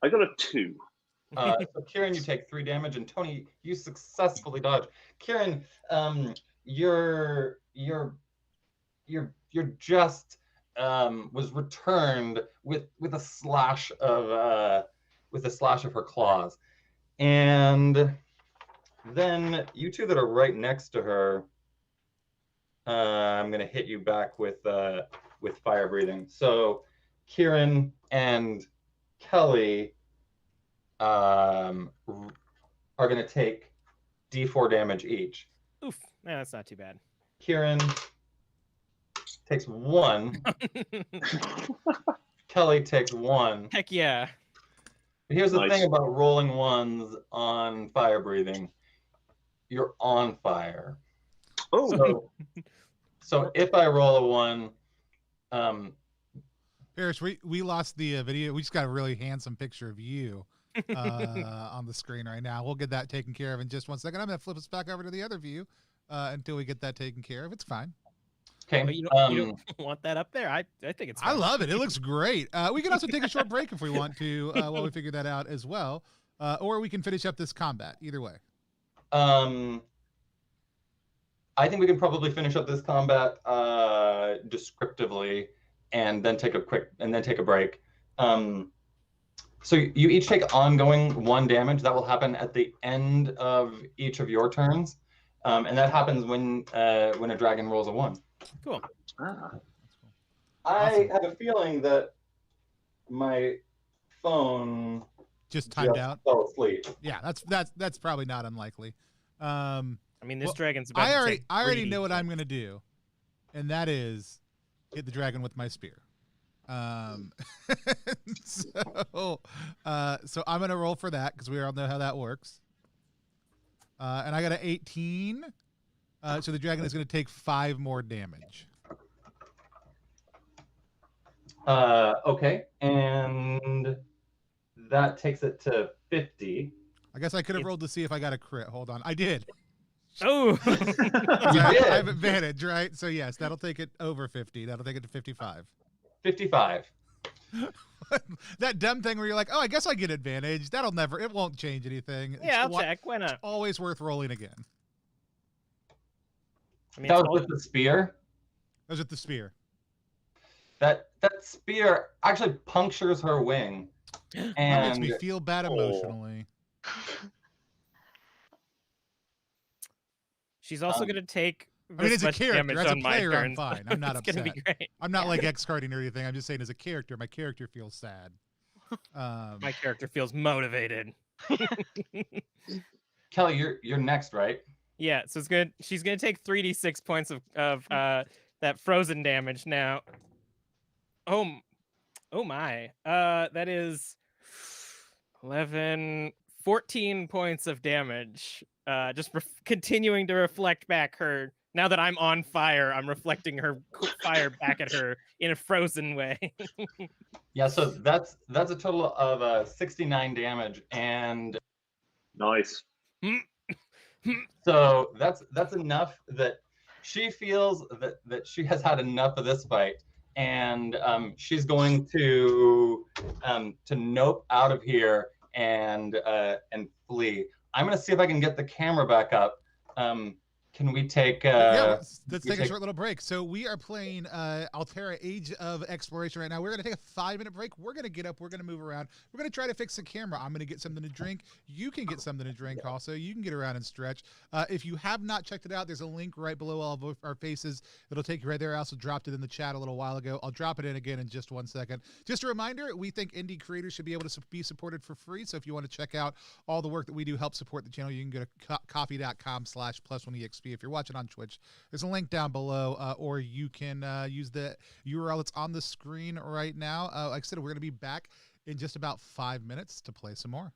I got a 2. So Kieran, you take 3 damage, and Tony, you successfully dodge. Kieran, you're just was returned with a slash of her claws, and then you two that are right next to her, I'm gonna hit you back with fire breathing. So Kieran and Kelly are gonna take D4 damage each. Oof, no, that's not too bad. Kieran takes 1. Kelly takes 1. Heck yeah. But here's the Nice. thing about rolling 1s on fire breathing. You're on fire. Oh, So if I roll a 1, Parrish, we lost the video. We just got a really handsome picture of you on the screen right now. We'll get that taken care of in just 1 second. I'm going to flip us back over to the other view until we get that taken care of. It's fine. okay. But you don't want that up there? I think it's fine. I love it. It looks great. We can also take a short break if we want to while we figure that out as well. Or we can finish up this combat. Either way. I think we can probably finish up this combat descriptively, and then take a break. So you each take ongoing 1 damage. That will happen at the end of each of your turns, and that happens when a dragon rolls a 1. Cool. I have a feeling that my phone Just timed out. fell asleep. Yeah, that's probably not unlikely. I mean, this Well, dragon's about I to already take already 3D. know what I'm gonna do, and that is hit the dragon with my spear. So I'm gonna roll for that because we all know how that works. And I got an 18. So the dragon is gonna take 5 more damage. Okay, and that takes it to 50. I guess I could have rolled to see if I got a crit. Hold on, I did. Oh! I have advantage, right? So yes, that'll take it over 50. That'll take it to 55. 55. That dumb thing where you're like, oh, I guess I get advantage. It won't change anything. Yeah, I'll check. Why not? Always worth rolling again. I mean, That it's was all- with the spear. That was with the spear. That spear actually punctures her wing, That and makes me feel bad emotionally. She's also going to take I mean, as a much character, damage as a on my player, I'm turn. fine. I'm not It's going to upset. be great. I'm not like X-carding or anything. I'm just saying as a character, my character feels sad. My character feels motivated. Kelly, you're next, right? Yeah, so it's good. She's gonna take 3d6 points of that frozen damage now. Oh my. That is 11, 14 points of damage. Just continuing to reflect back her. Now that I'm on fire, I'm reflecting her fire back at her in a frozen way. Yeah. So that's a total of 69 damage, and nice. so that's enough that she feels that she has had enough of this fight, and she's going to nope out of here and flee. I'm gonna see if I can get the camera back up. Can we take let's take a short little break. So we are playing Alterra Age of Exploration right now. We're going to take a 5-minute break. We're going to get up. We're going to move around. We're going to try to fix the camera. I'm going to get something to drink. You can get something to drink also. You can get around and stretch. If you have not checked it out, there's a link right below all of our faces. It'll take you right there. I also dropped it in the chat a little while ago. I'll drop it in again in just 1 second. Just a reminder, we think indie creators should be able to be supported for free. So if you want to check out all the work that we do, help support the channel, you can go to coffee.com/plus1exp. If you're watching on Twitch, there's a link down below, or you can use the URL that's on the screen right now. Like I said, we're going to be back in just about 5 minutes to play some more.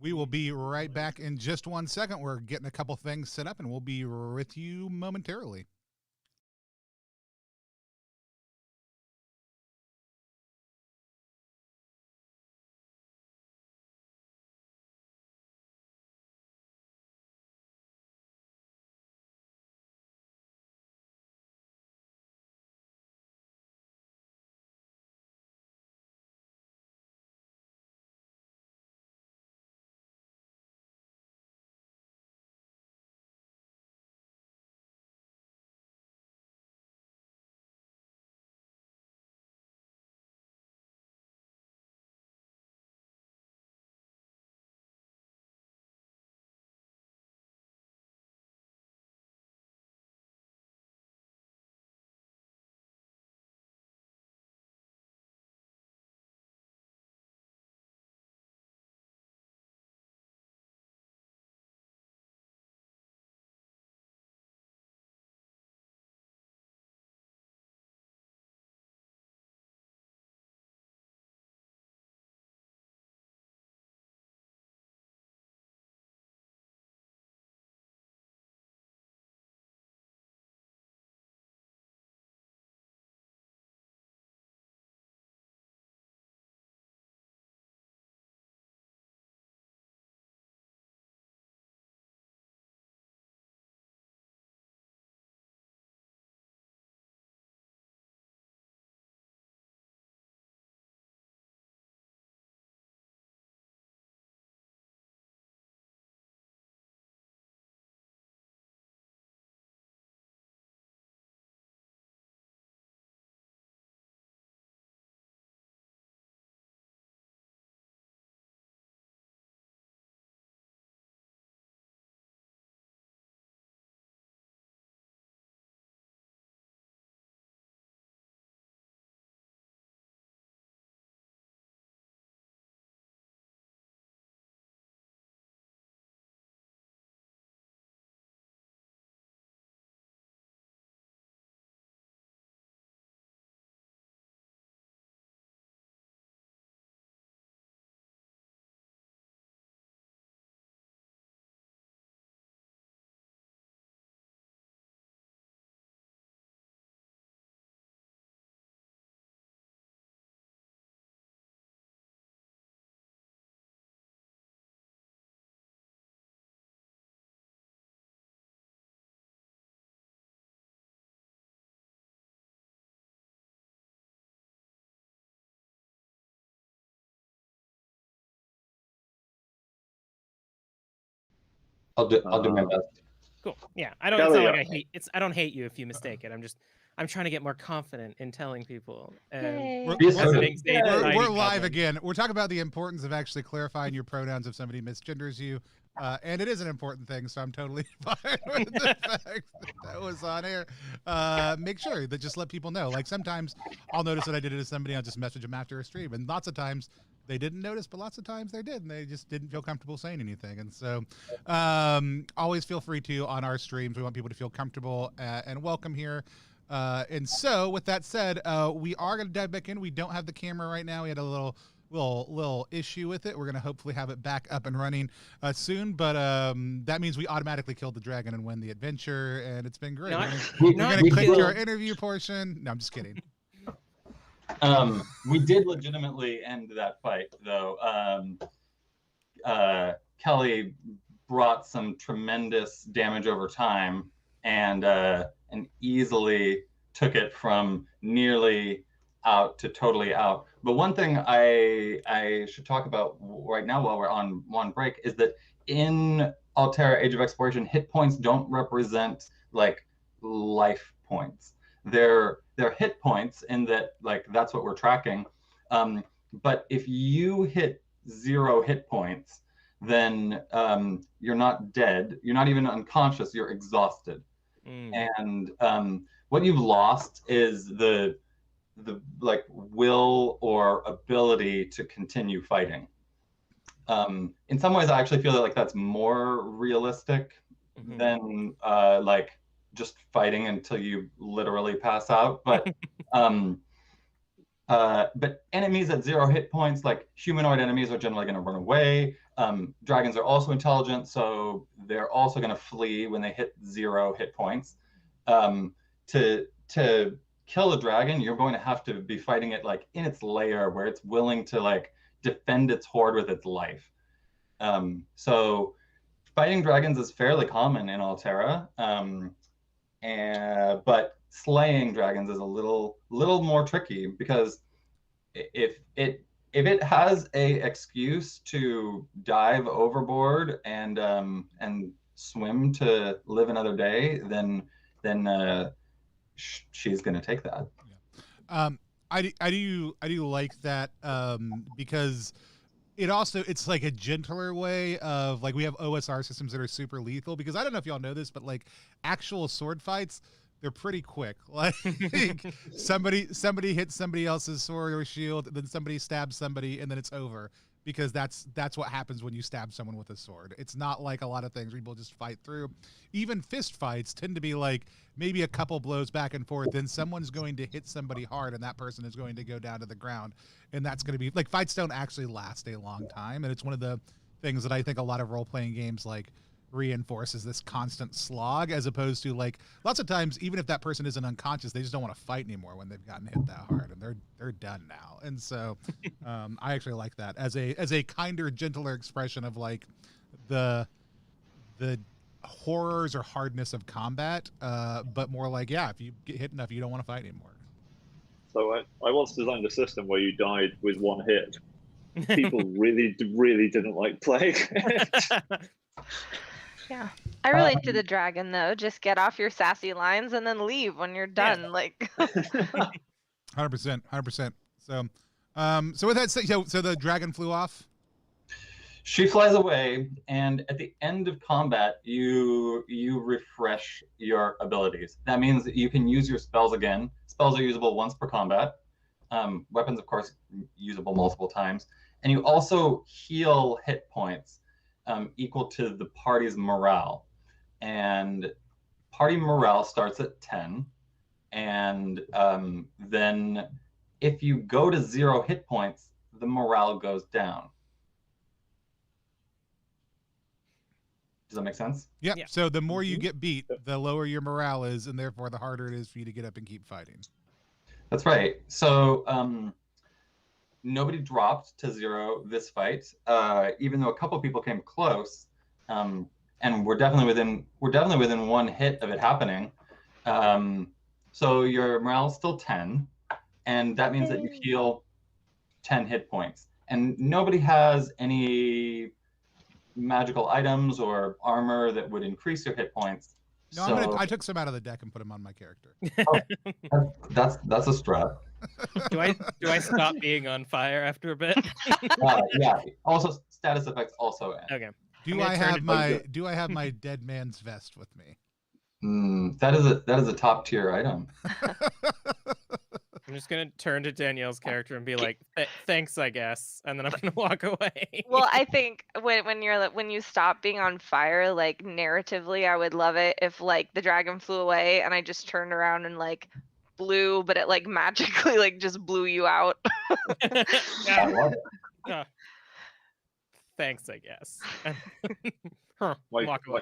We will be right back in just 1 second. We're getting a couple things set up, and we'll be with you momentarily. I'll do my best. Cool. Yeah, I don't. It's not like I hate. I don't hate you if you mistake it. I'm trying to get more confident in telling people. And we're live again. We're talking about the importance of actually clarifying your pronouns if somebody misgenders you. And it is an important thing, so I'm totally fine with the fact that was on air. Make sure that just let people know. Like sometimes I'll notice that I did it to somebody, I'll just message them after a stream. And lots of times they didn't notice, but lots of times they did, and they just didn't feel comfortable saying anything. And so always feel free to on our streams. We want people to feel comfortable and welcome here. And so with that said, we are going to dive back in. We don't have the camera right now. We had a little issue with it. We're going to hopefully have it back up and running soon, but that means we automatically killed the dragon and win the adventure, and it's been great. We're going to click to our interview portion. No, I'm just kidding. We did legitimately end that fight, though. Kelly brought some tremendous damage over time, and easily took it from nearly out to totally out. But one thing I should talk about right now while we're on one break is that in Alterra Age of Exploration, hit points don't represent like life points. They're hit points in that like that's what we're tracking. But if you hit 0 hit points, then you're not dead. You're not even unconscious. You're exhausted. And what you've lost is the like will or ability to continue fighting. In some ways, I actually feel like that's more realistic than like just fighting until you literally pass out. But But enemies at 0 hit points, like humanoid enemies, are generally going to run away. Dragons are also intelligent, so they're also going to flee when they hit 0 hit points. To kill a dragon, you're going to have to be fighting it like in its lair, where it's willing to like defend its hoard with its life. So fighting dragons is fairly common in Alterra, but slaying dragons is a little more tricky, because if it has a excuse to dive overboard and swim to live another day, then she's going to take that. Yeah. I do like that, because it's like a gentler way of, like, we have OSR systems that are super lethal, because I don't know if y'all know this, but like actual sword fights, they're pretty quick. Like somebody hits somebody else's sword or shield, then somebody stabs somebody, and then it's over, because that's what happens when you stab someone with a sword. It's not like a lot of things people just fight through. Even fist fights tend to be like maybe a couple blows back and forth, then someone's going to hit somebody hard, and that person is going to go down to the ground, and that's going to be like, fights don't actually last a long time, and it's one of the things that I think a lot of role-playing games like reinforces this constant slog, as opposed to, like, lots of times, even if that person isn't unconscious, they just don't want to fight anymore when they've gotten hit that hard, and they're done now. And so I actually like that as a kinder, gentler expression of like the horrors or hardness of combat, but more like, yeah, if you get hit enough, you don't want to fight anymore. So I once designed a system where you died with 1 hit. People really didn't like playing it. Yeah. I relate to the dragon, though. Just get off your sassy lines and then leave when you're done. Yeah. Like 100%. So with that said, so the dragon flew off. She flies away, and at the end of combat, you refresh your abilities. That means that you can use your spells again. Spells are usable once per combat. Weapons, of course, usable multiple times. And you also heal hit points equal to the party's morale. And party morale starts at 10. And then if you go to 0 hit points, the morale goes down. Does that make sense? Yep. Yeah. So the more you get beat, the lower your morale is, and therefore the harder it is for you to get up and keep fighting. That's right. So nobody dropped to 0 this fight, even though a couple people came close, and we're definitely within 1 hit of it happening. So your morale is still 10, and that means that you heal 10 hit points. And nobody has any magical items or armor that would increase your hit points. No, so I took some out of the deck and put them on my character. Oh, that's a strat. Do I stop being on fire after a bit? Yeah. Also, status effects also end. Okay. Do I have my dead man's vest with me? That is a top tier item. I'm just gonna turn to Danielle's character and be like, "Thanks, I guess," and then I'm gonna walk away. Well, I think when you stop being on fire, like narratively, I would love it if like the dragon flew away and I just turned around and like blew, but it like magically like just blew you out. I love it. Thanks, I guess. Walk away.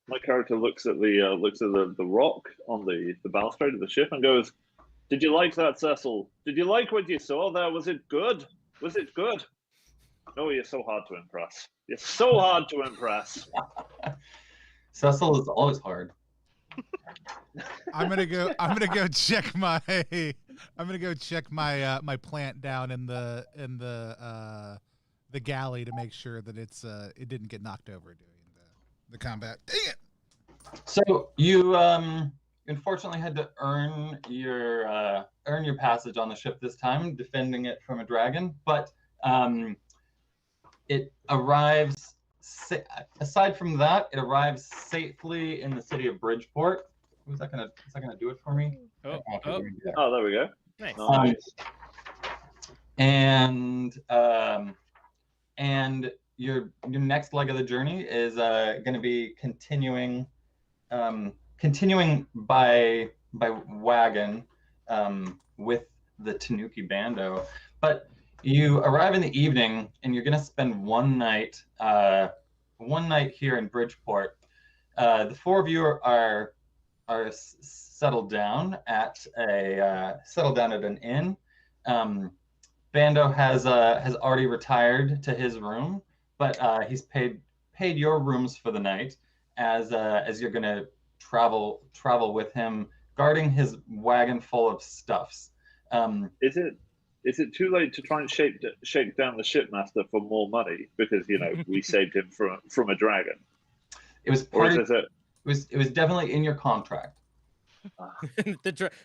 My character looks at the rock on the balustrade of the ship and goes, "Did you like that, Cecil? Did you like what you saw there? Was it good? Was it good? No, you're so hard to impress. You're so hard to impress." Cecil is always hard. I'm gonna go check my my plant down in the galley to make sure that it didn't get knocked over during the combat. Dang it! So you unfortunately had to earn your passage on the ship this time, defending it from a dragon. But it arrives. Aside from that, it arrives safely in the city of Bridgeport. Is that gonna do it for me? Oh, there we go. Nice. And your next leg of the journey is going to be continuing by wagon with Tanuki Bando. But you arrive in the evening, and you're going to spend one night here in Bridgeport. The four of you are settled down at an inn. Bando has already retired to his room, but he's paid your rooms for the night as you're gonna travel with him, guarding his wagon full of stuffs. Is it too late to try and shake down the shipmaster for more money because we saved him from a dragon? It was it was definitely in your contract.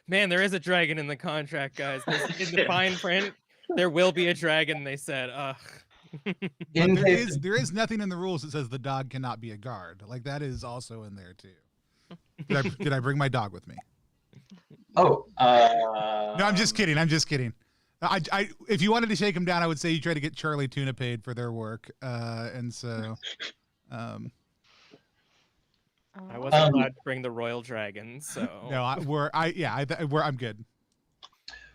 Man, there is a dragon in the contract, guys. In the fine print, there will be a dragon. They said, ugh. There is nothing in the rules that says the dog cannot be a guard. Like that is also in there too. Did I bring my dog with me? Oh, no, I'm just kidding. I if you wanted to shake him down, I would say you try to get Charlie Tuna paid for their work, and so. I wasn't allowed to bring the royal dragon, so no, I'm good.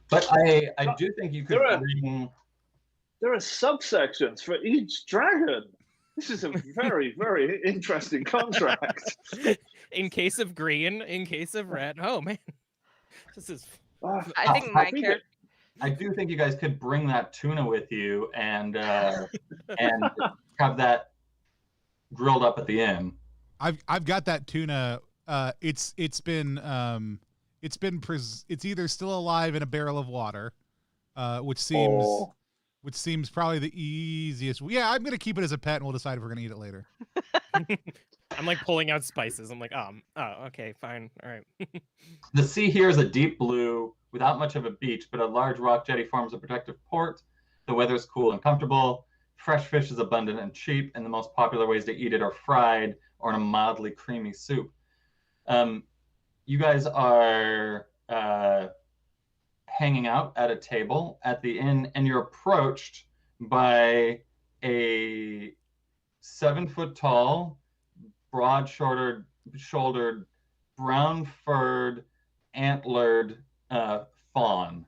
But I do think you could bring. There are subsections for each dragon. This is a very, very interesting contract. In case of green, in case of red. Oh man, this is. I think my character. I do think you guys could bring that tuna with you and have that grilled up at the inn. I've got that tuna. It's either still alive in a barrel of water, which seems probably the easiest. Yeah, I'm gonna keep it as a pet, and we'll decide if we're gonna eat it later. I'm like pulling out spices. I'm like, oh, okay, fine, all right. The sea here is a deep blue, without much of a beach, but a large rock jetty forms a protective port. The weather is cool and comfortable. Fresh fish is abundant and cheap, and the most popular ways to eat it are fried or in a mildly creamy soup. You guys are hanging out at a table at the inn, and you're approached by a 7-foot-tall, broad-shouldered, brown-furred, antlered fawn.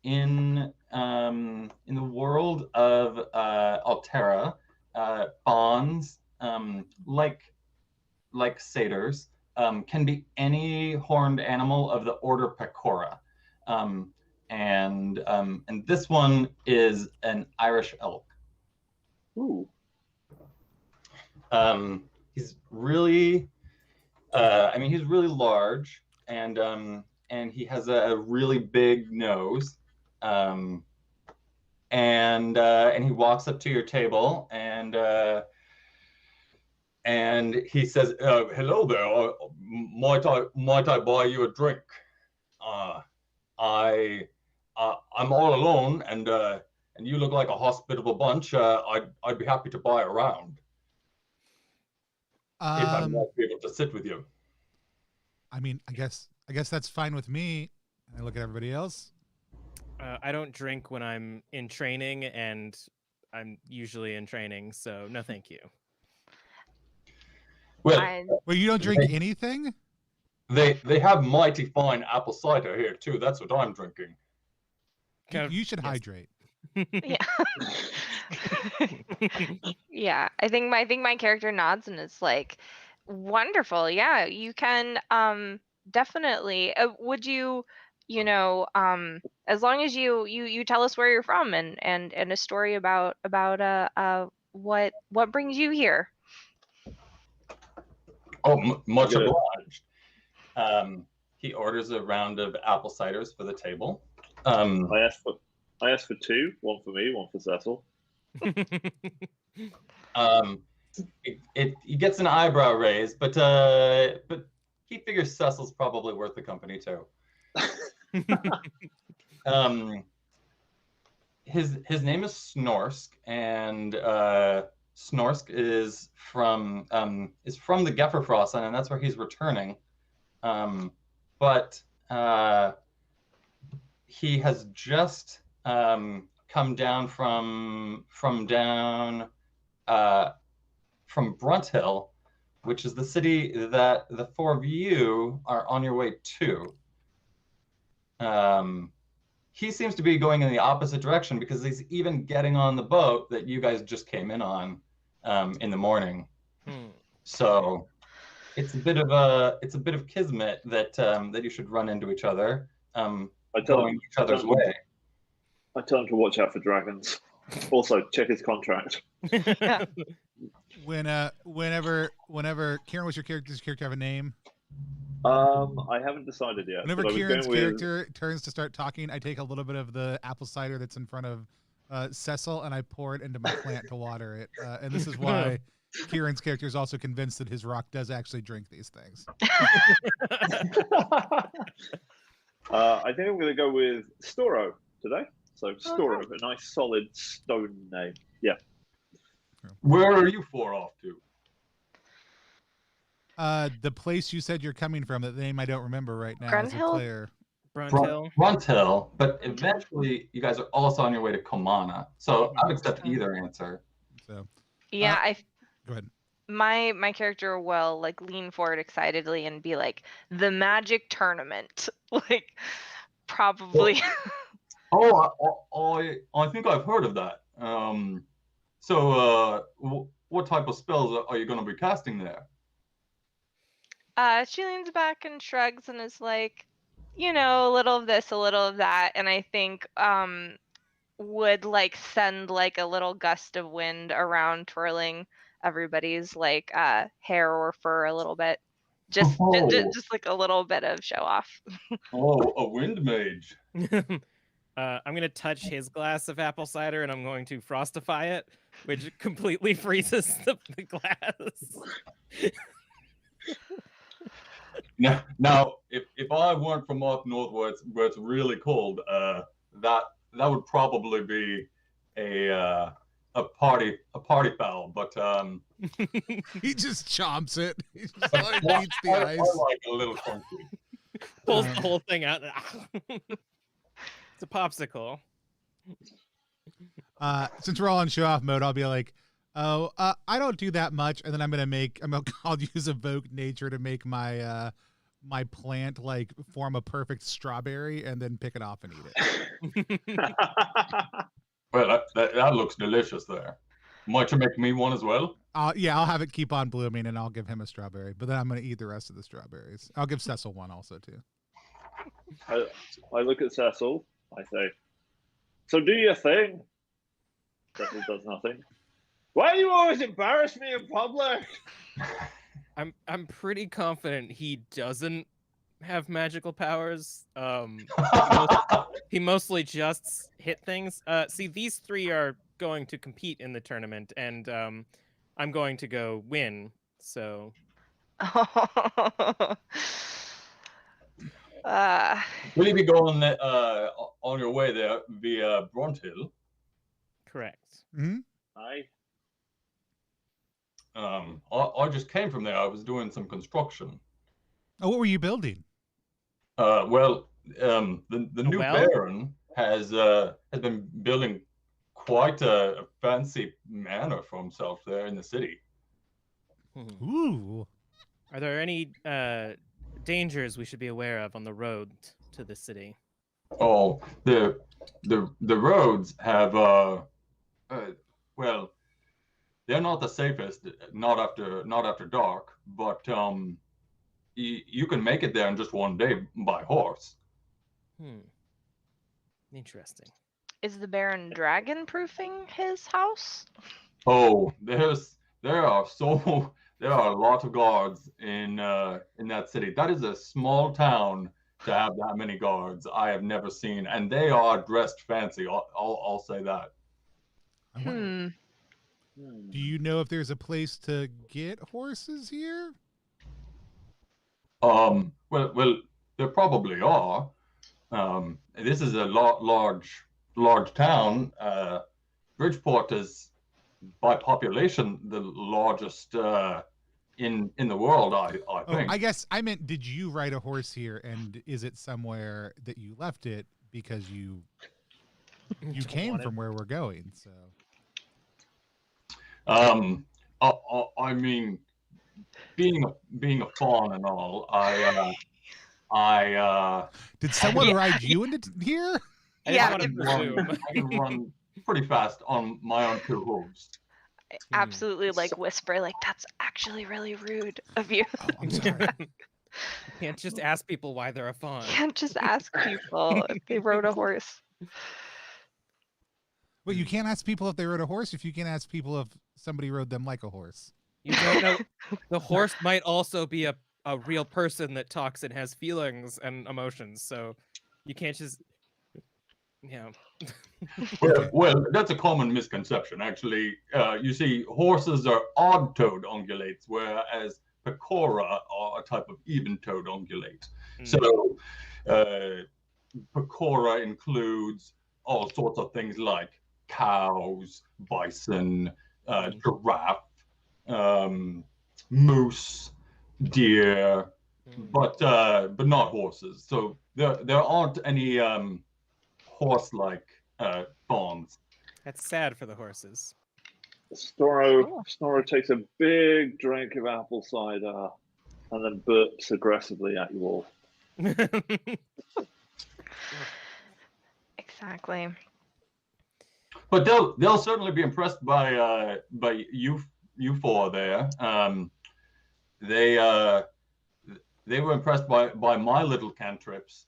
In the world of Alterra, fawns, like satyrs, can be any horned animal of the order Pecora. And this one is an Irish elk. Ooh. He's really, he's really large, and he has a really big nose. And he walks up to your table, and he says, "Hello there. Might I buy you a drink? I'm all alone, and you look like a hospitable bunch. I'd be happy to buy a round. If I might be able to sit with you." I mean, I guess that's fine with me. I look at everybody else. I don't drink when I'm in training, and I'm usually in training, so no thank you. Well, you don't drink anything? They have mighty fine apple cider here too. That's what I'm drinking. You should hydrate. Yeah. Yeah, I think my character nods and is like, wonderful. Yeah, you can definitely. Would you, as long as you tell us where you're from and a story about what brings you here. Oh, much obliged. He orders a round of apple ciders for the table. I asked for two, one for me, one for Cecil. He gets an eyebrow raise, but he figures Cecil's probably worth the company too. His name is Snorsk, and Snorsk is from the Gefferfrost, and that's where he's returning. But he has just come down from Brunthill, which is the city that the four of you are on your way to. he seems to be going in the opposite direction because he's even getting on the boat that you guys just came in on in the morning. So it's a bit of kismet that that you should run into each other, going each other's way. I tell him to watch out for dragons. Also, check his contract. Whenever Kieran, what's your character? Does your character have a name? I haven't decided yet. Whenever Kieran's character turns to start talking, I take a little bit of the apple cider that's in front of Cecil and I pour it into my plant to water it. And this is why Kieran's character is also convinced that his rock does actually drink these things. I think I'm going to go with Storo today. So Storo, a nice solid stone name. Yeah. Where are you four off to? The place you said you're coming from, that name I don't remember right now. Grunhill? Bruntill. But eventually you guys are also on your way to Komana. So I'd accept either answer. So Yeah, go ahead. my character will like lean forward excitedly and be like, the magic tournament. Like probably. I think I've heard of that. So what type of spells are you going to be casting there? She leans back and shrugs and is like, you know, a little of this, a little of that, and I think would like send like a little gust of wind around, twirling everybody's like hair or fur a little bit, just like a little bit of show off. Oh, a wind mage. I'm going to touch his glass of apple cider and I'm going to frostify it, which completely freezes the glass. Now, if I weren't from up north where it's really cold, that would probably be a party foul. But he just chomps it. He just beats the ice. I like a little funky. Pulls the whole thing out. It's a popsicle. Since we're all in show off mode, I'll be like, I don't do that much, and then I'll use evoke nature to make my my plant like form a perfect strawberry and then pick it off and eat it. Well, that looks delicious there. Might you make me one as well? Yeah, I'll have it keep on blooming and I'll give him a strawberry, but then I'm going to eat the rest of the strawberries. I'll give Cecil one also too. I look at Cecil. I say, so do your thing. Cecil does nothing. Why do you always embarrass me in public? I'm pretty confident he doesn't have magical powers. He mostly just hit things. See, these three are going to compete in the tournament, and I'm going to go win. So. Will you be going on your way there via Bruntill? Correct. Mm-hmm. I just came from there. I was doing some construction. Oh, what were you building? Well, the new Baron has been building quite a fancy manor for himself there in the city. Ooh. Are there any dangers we should be aware of on the road to the city? Oh, the roads have well, they're not the safest, not after dark, but you can make it there in just one day by horse. Interesting. Is the Baron dragon proofing his house? Oh, there are a lot of guards in that city. That is a small town to have that many guards. I have never seen, and they are dressed fancy. I'll say that. Do you know if there's a place to get horses here? Well, there probably are. This is a large town. Bridgeport is, by population, the largest in the world. I think. I guess I meant, did you ride a horse here, and is it somewhere that you left it because you came from where we're going? So. I mean, being a fawn and all, I did someone ride you into here? I just Yeah, want to presume. I can run pretty fast on my own two hooves. absolutely like whisper, like, that's actually really rude of you. Oh, I'm sorry. You can't just ask people why they're a fawn. Can't just ask people if they rode a horse. Well, you can't ask people if they rode a horse if you can't ask people if somebody rode them like a horse. You don't know. The horse might also be a real person that talks and has feelings and emotions. So you can't just, Well, that's a common misconception, actually. You see, horses are odd-toed ungulates, whereas pecora are a type of even-toed ungulate. So, pecora includes all sorts of things like cows, bison, giraffe, moose, deer, but not horses. So there aren't any horse-like fawns. That's sad for the horses. Snorro takes a big drink of apple cider and then burps aggressively at you all. Exactly. But they'll certainly be impressed by you four there. They were impressed by my little cantrips.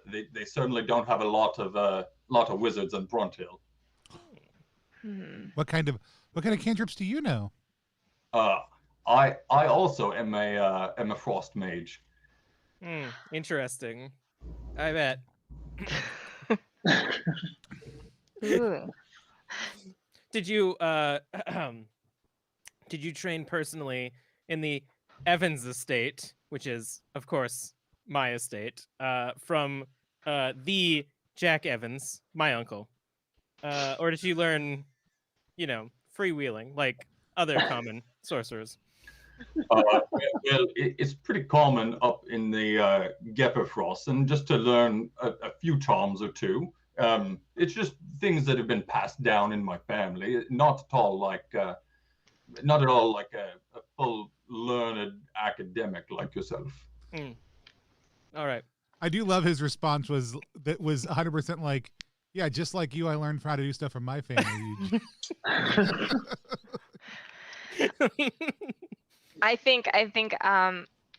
They certainly don't have a lot of wizards in Brunthill. What kind of cantrips do you know? I also am a frost mage. Interesting. I bet. Ooh. Did you train personally in the Evans estate, which is, of course, my estate, from the Jack Evans, my uncle? Or did you learn, freewheeling like other common sorcerers? Well, it's pretty common up in the Gefferfrost, and just to learn a few charms or two. It's just things that have been passed down in my family, not at all like a full learned academic like yourself. All right. I do love his response was 100% like, yeah, just like you, I learned how to do stuff from my family. I think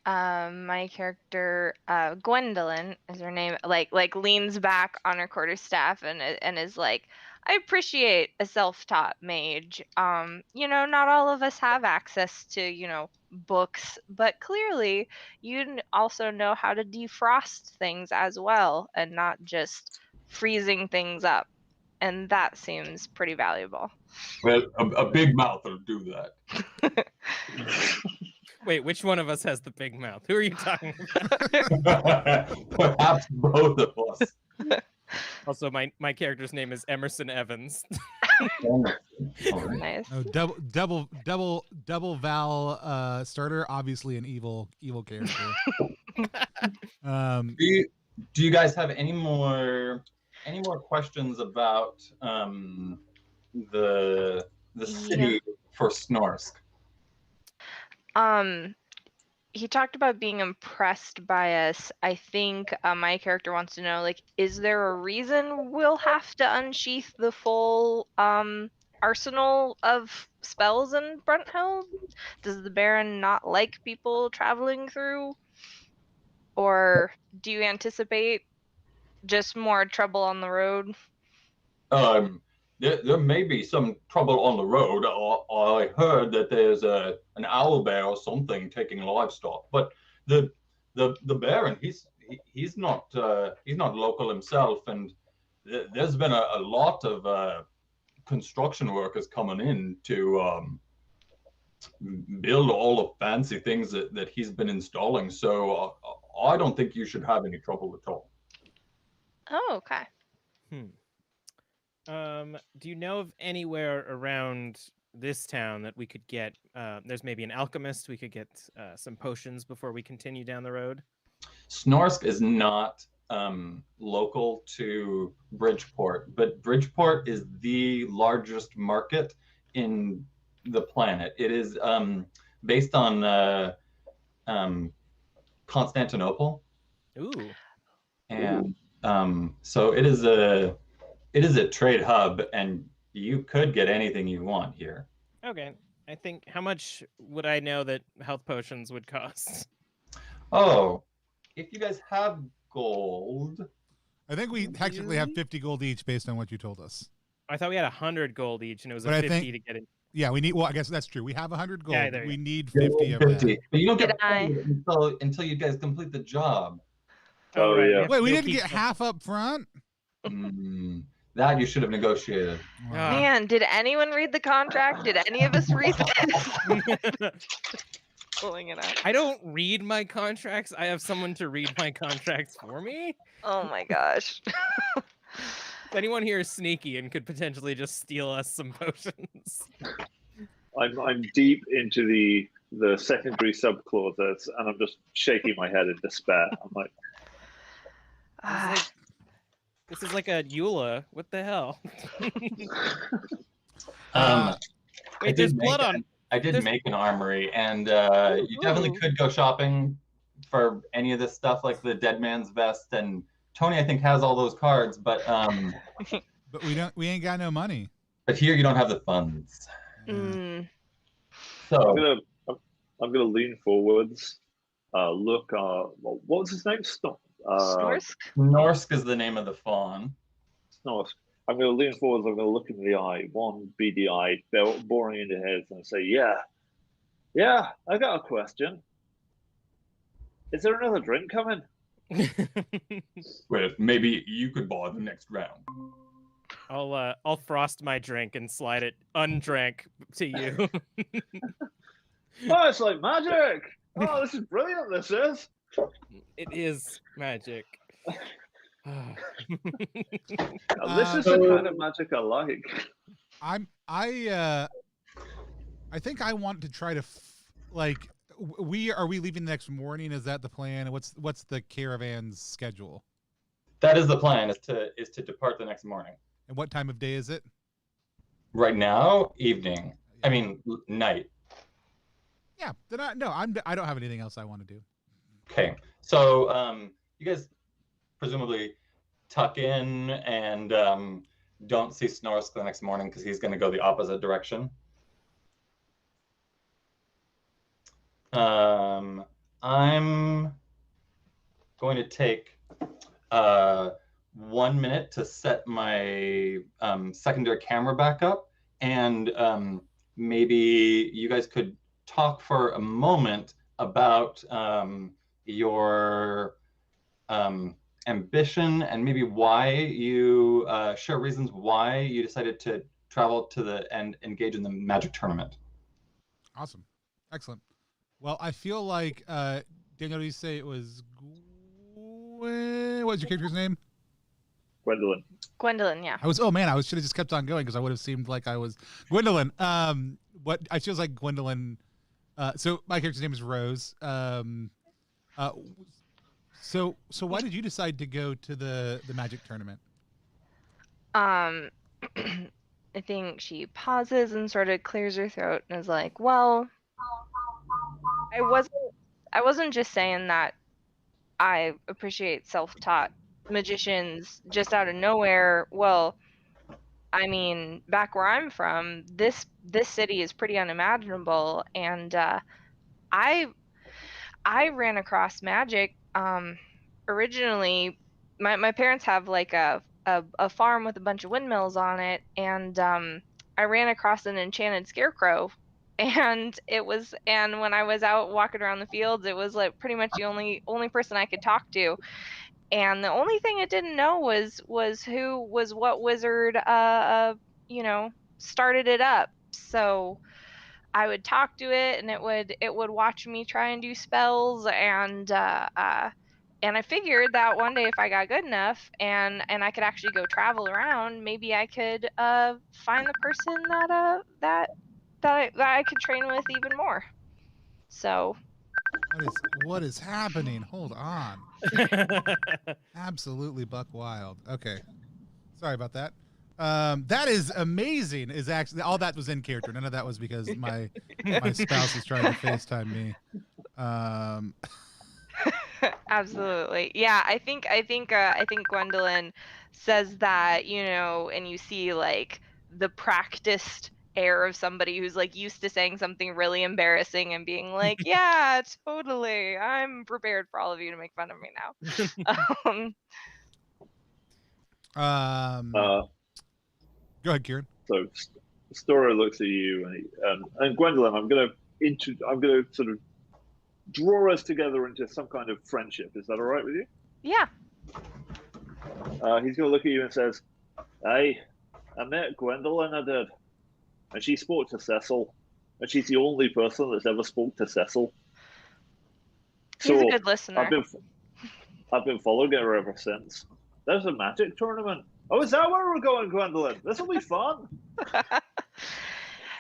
my character Gwendolyn is her name, like leans back on her quarterstaff and is like, I appreciate a self-taught mage. Not all of us have access to, books, but clearly you also know how to defrost things as well and not just freezing things up. And that seems pretty valuable. Well, a big mouth will do that. Wait, which one of us has the big mouth? Who are you talking about? Perhaps both of us. Also, my character's name is Emerson Evans. Nice. Oh, double Val starter, obviously an evil character. Do you guys have any more questions about the city for Snorsk? He talked about being impressed by us. I think my character wants to know, like, is there a reason we'll have to unsheath the full arsenal of spells in Brunthill? Does the Baron not like people traveling through? Or do you anticipate just more trouble on the road? There may be some trouble on the road. I heard that there's an owl bear or something taking livestock, but the Baron, he's not local himself, and there's been a lot of construction workers coming in to build all the fancy things that he's been installing. So I don't think you should have any trouble at all. Oh, okay. Do you know of anywhere around this town that we could get? There's maybe an alchemist. We could get some potions before we continue down the road. Snorsk is not local to Bridgeport, but Bridgeport is the largest market in the planet. It is based on Constantinople. Ooh. And So it is a trade hub, and you could get anything you want here. Okay. I think, how much would I know that health potions would cost? Oh, if you guys have gold. I think we technically have 50 gold each based on what you told us. I thought we had 100 gold each, and it was But a I 50 think- to get it. Yeah, we need. Well, I guess that's true. We have 100 gold. Yeah, there you we go. need 50 of that. But you don't get Did I- until you guys complete the job. Oh, right, yeah. have Wait, to we go didn't keep get half up front. That you should have negotiated. Wow. Man, did anyone read the contract? Did any of us read this? Pulling it up. I don't read my contracts. I have someone to read my contracts for me. Oh my gosh. If anyone here is sneaky and could potentially just steal us some potions. I'm deep into the secondary subclauses, and I'm just shaking my head in despair. I'm like, Ah, This is like a EULA. What the hell? I Wait, there's did blood on. I did there's- make an armory, and you definitely Ooh. could go shopping for any of this stuff, like the Dead Man's Vest, and Tony, I think, has all those cards, but But we ain't got no money. here you don't have the funds. mm, I'm So gonna lean forwards. Look. What was his name? Snorsk? Norsk is the name of the fawn. Snorsk. I'm going to lean forwards. I'm going to look in the eye, one beady eye, boring into his, and say, yeah, I got a question. Is there another drink coming? Well, maybe you could buy the next round. I'll frost my drink and slide it undrank to you. Oh, it's like magic. Oh, this is brilliant. This is. It is magic. This is the kind of magic I like. I think I want to try to are we leaving the next morning? Is that the plan? What's the caravan's schedule? That is the plan, is to depart the next morning. And what time of day is it? Right now, evening. I mean, night. Yeah, then I don't have anything else I want to do. Okay, so you guys presumably tuck in and don't see Snorsk the next morning because he's going to go the opposite direction. I'm going to take 1 minute to set my secondary camera back up, and maybe you guys could talk for a moment about your ambition and maybe why you share reasons why you decided to travel to and engage in the magic tournament. Awesome. Excellent. Well, I feel like Daniel, did you say it was what was your character's name? Gwendolyn. Gwendolyn, yeah. I should have just kept on going because I would have seemed like I was Gwendolyn. What I feels like Gwendolyn. So my character's name is Rose. So why did you decide to go to the magic tournament? I think she pauses and sort of clears her throat and is like, well, I wasn't just saying that I appreciate self-taught magicians just out of nowhere. Well, I mean, back where I'm from, this city is pretty unimaginable, and I ran across magic. Originally, my parents have like a farm with a bunch of windmills on it, and I ran across an enchanted scarecrow, and when I was out walking around the fields, it was like pretty much the only person I could talk to. And the only thing it didn't know was what wizard started it up. So I would talk to it, and it would watch me try and do spells, and I figured that one day if I got good enough and I could actually go travel around, maybe I could find the person that I could train with even more. So What is happening? Hold on. Absolutely buck wild. Okay. Sorry about that. That is amazing. Is actually all that was in character. None of that was because my spouse is trying to FaceTime me. Absolutely. Yeah, I think Gwendolyn says that, you know, and you see like the practiced air of somebody who's like used to saying something really embarrassing and being like, "Yeah, totally. I'm prepared for all of you to make fun of me now." Go ahead, Kieran. So Stora looks at you and Gwendolyn, I'm gonna sort of draw us together into some kind of friendship. Is that all right with you? Yeah. He's gonna look at you and says, "Hey, I met Gwendolyn, I did, and she spoke to Cecil, and she's the only person that's ever spoke to Cecil. He's So a good listener. I've been following her ever since. There's a magic tournament. Oh, is that where we're going, Gwendolyn? This will be fun."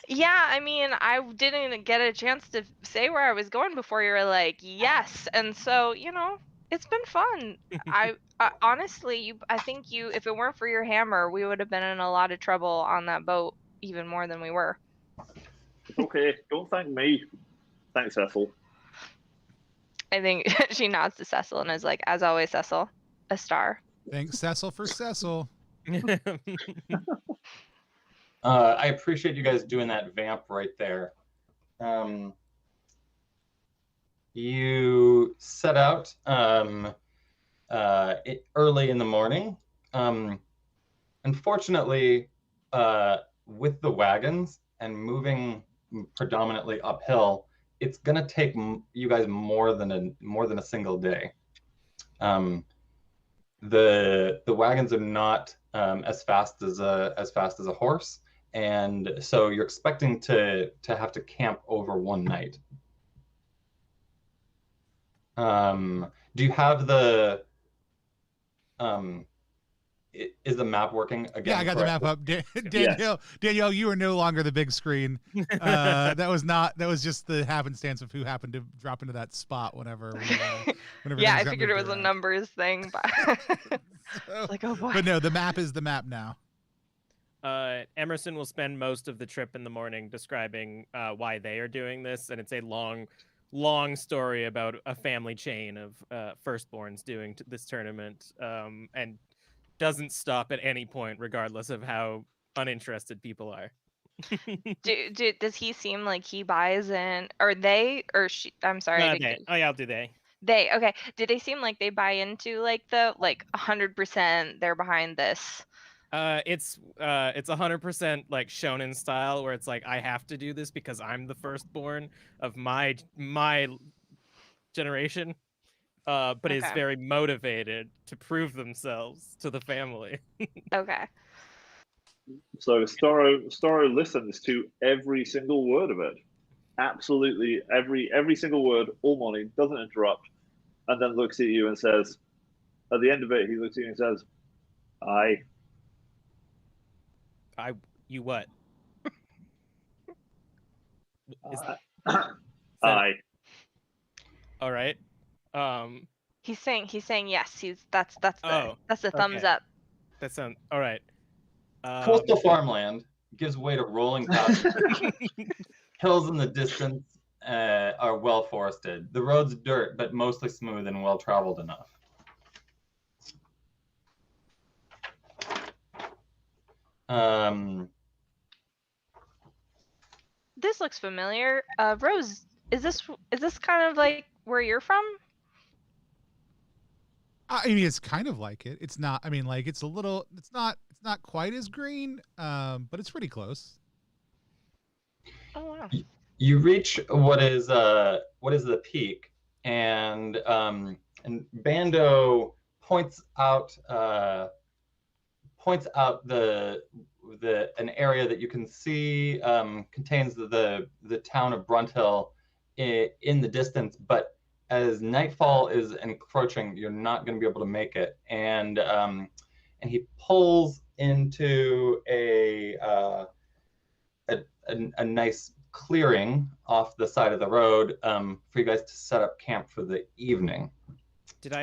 Yeah, I mean, I didn't get a chance to say where I was going before you were like, yes. And so, you know, it's been fun. I honestly, I think if it weren't for your hammer, we would have been in a lot of trouble on that boat, even more than we were. Okay, don't thank me. Thanks, Cecil. I think she nods to Cecil and is like, as always, Cecil, a star. Thanks, Cecil, for Cecil. I appreciate you guys doing that vamp right there. You set out early in the morning. Unfortunately, with the wagons and moving predominantly uphill, it's gonna take you guys more than a single day. The wagons are not as fast as a horse, and so you're expecting to have to camp over one night. Do you have the is the map working again? Yeah, I got correctly? the map up. Danielle, you are no longer the big screen. That was just the happenstance of who happened to drop into that spot whenever Yeah, I got figured it moved was a around. numbers thing, but So, like, oh boy. but no, the map is the map now. Emerson will spend most of the trip in the morning describing why they are doing this, and it's a long story about a family chain of firstborns doing this tournament, and doesn't stop at any point, regardless of how uninterested people are. Does he seem like he buys in, or they, or she? I'm sorry. I'll do they. They, okay. Did they seem like they buy into like 100%? They're behind this. It's 100% like shonen style, where it's like, I have to do this because I'm the firstborn of my generation. But is very motivated to prove themselves to the family. Okay. So Storo listens to every single word of it. Absolutely every single word all morning, doesn't interrupt, and then looks at you and says, at the end of it, he looks at you and says, You what? Aye. All right. He's saying yes. That's the thumbs up. That sounds all right. Coastal farmland gives way to rolling pastures. Hills in the distance are well forested. The road's dirt, but mostly smooth and well traveled enough. This looks familiar. Rose, is this kind of like where you're from? I mean, it's kind of like it. It's not. I mean, like it's not quite as green, but it's pretty close. Oh wow. You reach what is the peak, and Bando points out an area that you can see contains the town of Brunthill in the distance, but as nightfall is encroaching, you're not going to be able to make it. And he pulls into a nice clearing off the side of the road for you guys to set up camp for the evening. Did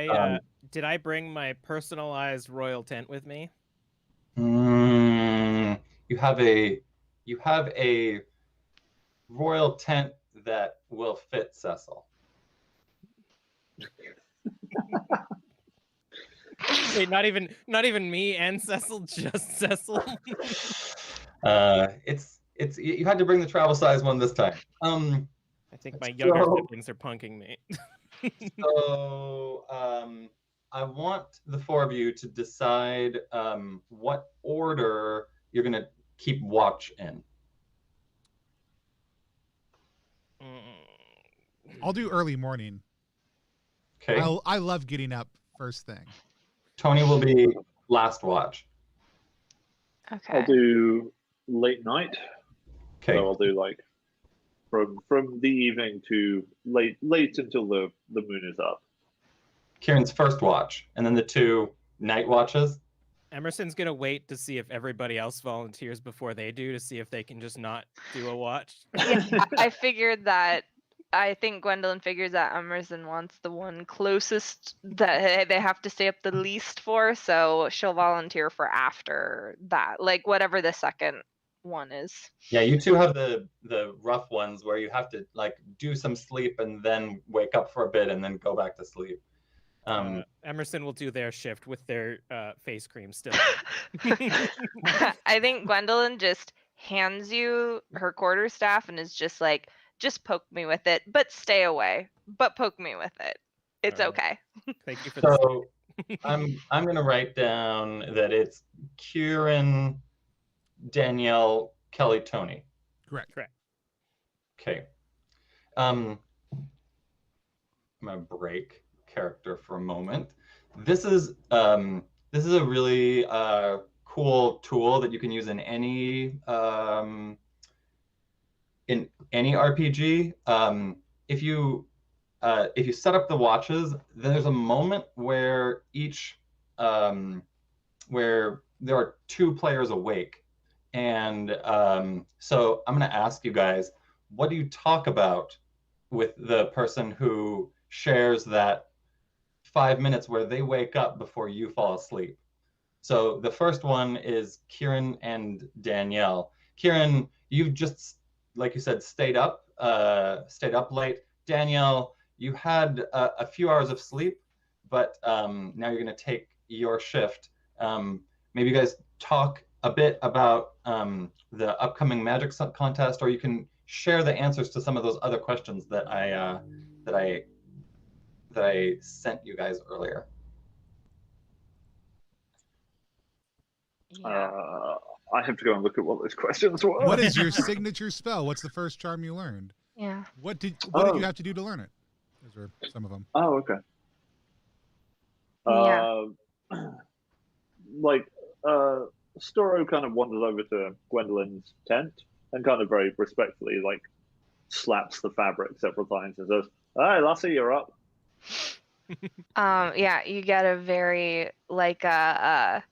I bring my personalized royal tent with me? You have a royal tent that will fit Cecil. Wait, not even me and Cecil, just Cecil. It's you had to bring the travel size one this time. I think my younger So- siblings are punking me. So I want the four of you to decide what order you're gonna keep watch in. I'll do early morning. Okay. I love getting up first thing. Tony will be last watch. Okay. I'll do late night. Okay. So I'll do like from the evening to late until the moon is up. Kieran's first watch, and then the two night watches. Emerson's gonna wait to see if everybody else volunteers before they do, to see if they can just not do a watch. Yeah, I figured that. I think Gwendolyn figures that Emerson wants the one closest that they have to stay up the least for, so she'll volunteer for after that, like whatever the second one is. Yeah, you two have the rough ones where you have to like do some sleep and then wake up for a bit and then go back to sleep. Emerson will do their shift with their face cream still. I think Gwendolyn just hands you her quarterstaff and is just like, just poke me with it, but stay away. But poke me with it. It's okay. Thank you for the So I'm gonna write down that it's Kieran, Danielle, Kelly, Tony. Correct. Okay. I'm gonna break character for a moment. This is a really cool tool that you can use in any RPG. If you set up the watches, there's a moment where where there are two players awake, and so I'm going to ask you guys, what do you talk about with the person who shares that 5 minutes where they wake up before you fall asleep? So the first one is Kieran and Danielle. Kieran, you've just, like you said, stayed up late. Danielle, you had a few hours of sleep, but now you're going to take your shift. Maybe you guys talk a bit about the upcoming magic contest, or you can share the answers to some of those other questions that I sent you guys earlier. Yeah. I have to go and look at what those questions were. What is your signature spell? What's the first charm you learned? Yeah. What did Oh. you have to do to learn it? Those are some of them. Oh, okay. Yeah. Storo kind of wanders over to Gwendolyn's tent and kind of very respectfully like slaps the fabric several times and says, "Hey, lassie, you're up." Yeah, you get a very like a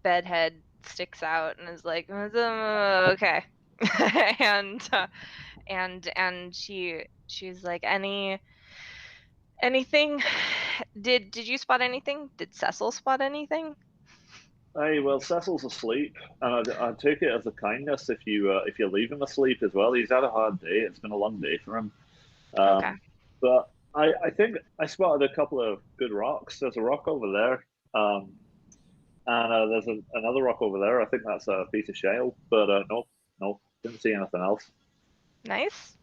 bedhead sticks out and is like, okay. and she's like, anything? Did you spot anything? Did Cecil spot anything? Hey, well, Cecil's asleep, and I take it as a kindness if you leave him asleep as well. He's had a hard day. It's been a long day for him. Okay. But I think I spotted a couple of good rocks. There's a rock over there, and there's another rock over there. I think that's a piece of shale. But no, didn't see anything else. Nice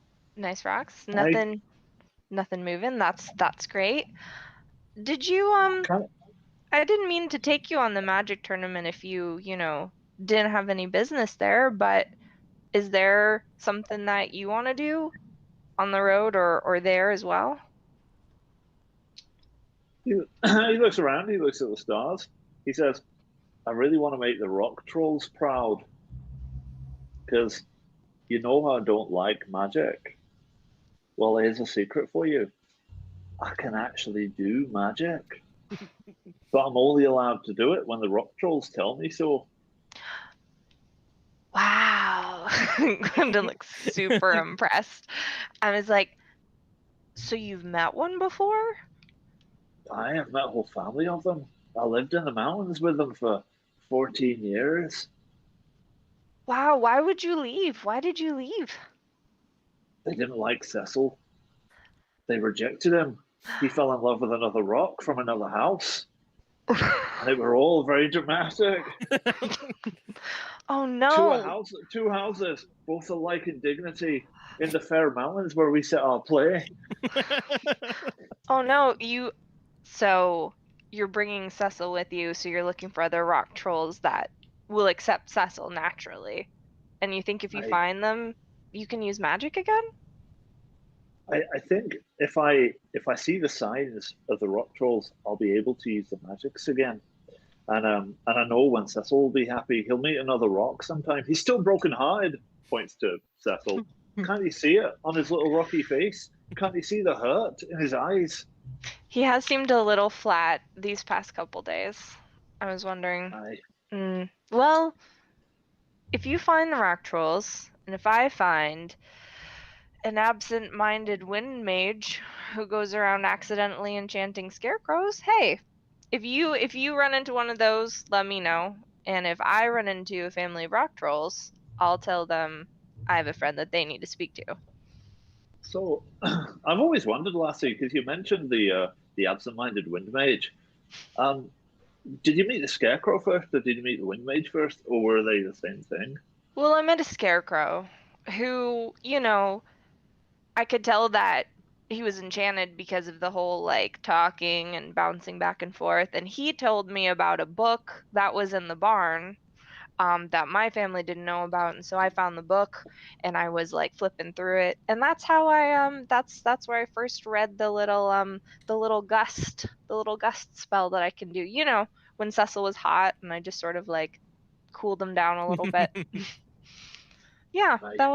rocks. Hey. Nothing moving. That's great. Did you I didn't mean to take you on the magic tournament if you didn't have any business there, but is there something that you want to do on the road or there as well? He looks around. He looks at the stars. He says, "I really want to make the rock trolls proud, because you know I don't like magic. Well, here's a secret for you. I can actually do magic, but I'm only allowed to do it when the rock trolls tell me so." Wow. Gwendolyn looks super impressed. I was like, so you've met one before? I have met a whole family of them. I lived in the mountains with them for 14 years. Wow, why would you leave? Why did you leave? They didn't like Cecil. They rejected him. he fell in love with another rock from another house. And they were all very dramatic. Oh no. Two houses, both alike in dignity, in the Fair Mountains where we set our play. Oh no, so you're bringing Cecil with you, so you're looking for other rock trolls that will accept Cecil naturally. And you think if you find them, you can use magic again? I think if I see the signs of the rock trolls, I'll be able to use the magics again. And I know when Cecil will be happy, he'll meet another rock sometime. He's still broken-hearted, points to Cecil. Can't you see it on his little rocky face? Can't you see the hurt in his eyes? He has seemed a little flat these past couple days. I was wondering. Well, if you find the rock trolls, and if I find an absent-minded wind mage who goes around accidentally enchanting scarecrows, hey, if you run into one of those, let me know. And if I run into a family of rock trolls, I'll tell them I have a friend that they need to speak to. So, I've always wondered, Lassie, because you mentioned the absent-minded wind mage. Did you meet the scarecrow first, or did you meet the wind mage first, or were they the same thing? Well, I met a scarecrow who, I could tell that he was enchanted because of the whole like talking and bouncing back and forth, and he told me about a book that was in the barn that my family didn't know about, and so I found the book and I was like flipping through it, and that's how I that's where I first read the little gust spell that I can do, when Cecil was hot and I just sort of like cooled him down a little bit. Yeah, that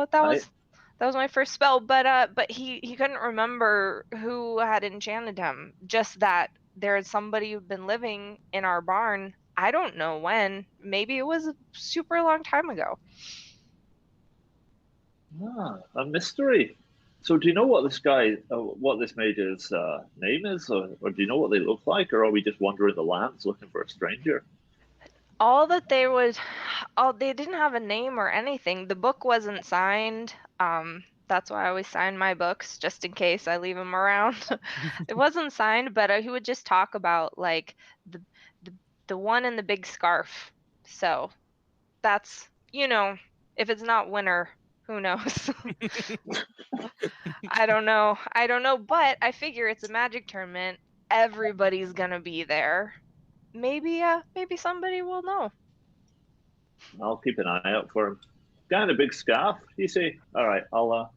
was my first spell, but he couldn't remember who had enchanted him. Just that there's somebody who'd been living in our barn. I don't know when. Maybe it was a super long time ago. A mystery. So do you know what this mage's name is, or do you know what they look like, or are we just wandering the lands looking for a stranger? They didn't have a name or anything. The book wasn't signed. That's why I always sign my books, just in case I leave them around. It wasn't signed, but he would just talk about like the one in the big scarf. So that's, if it's not winter, who knows? I don't know, but I figure it's a magic tournament. Everybody's gonna be there. Maybe somebody will know. I'll keep an eye out for him. Guy in a big scarf, you see? All right, I'll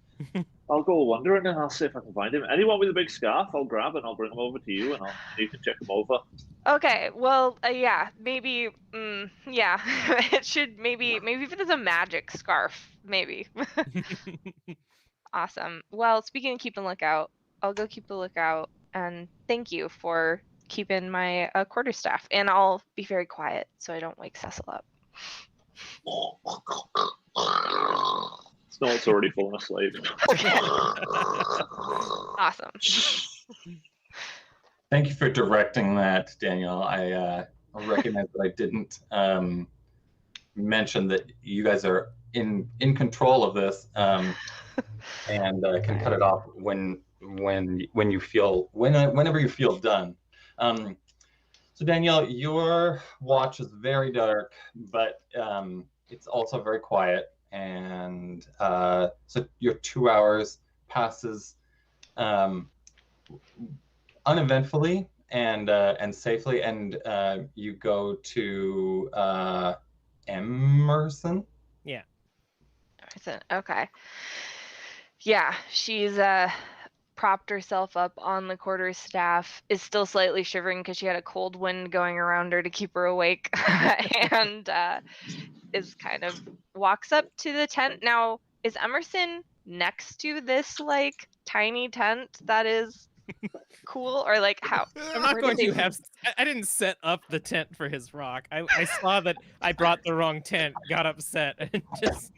go wandering and I'll see if I can find him. Anyone with a big scarf, I'll grab and I'll bring him over to you, and you can check him over. Okay, well, yeah, maybe, yeah, it should, maybe if it is a magic scarf, maybe. Awesome. Well, speaking of keeping lookout, I'll go keep the lookout, and thank you for keeping my quarterstaff, and I'll be very quiet so I don't wake Cecil up. Snort's already fallen asleep. Awesome. Thank you for directing that, Daniel. I recognize that I didn't mention that you guys are in control of this, and can cut it off whenever you feel done. So Danielle, your watch is very dark, but it's also very quiet, and so your 2 hours passes uneventfully and safely, and you go to Emerson. Yeah. Emerson. Okay. Yeah, she's propped herself up on the quarterstaff, is still slightly shivering because she had a cold wind going around her to keep her awake, and is kind of walks up to the tent. Now, is Emerson next to this like tiny tent that is cool, or like how? I'm not going to have. I didn't set up the tent for his rock. I saw that I brought the wrong tent, got upset, and just.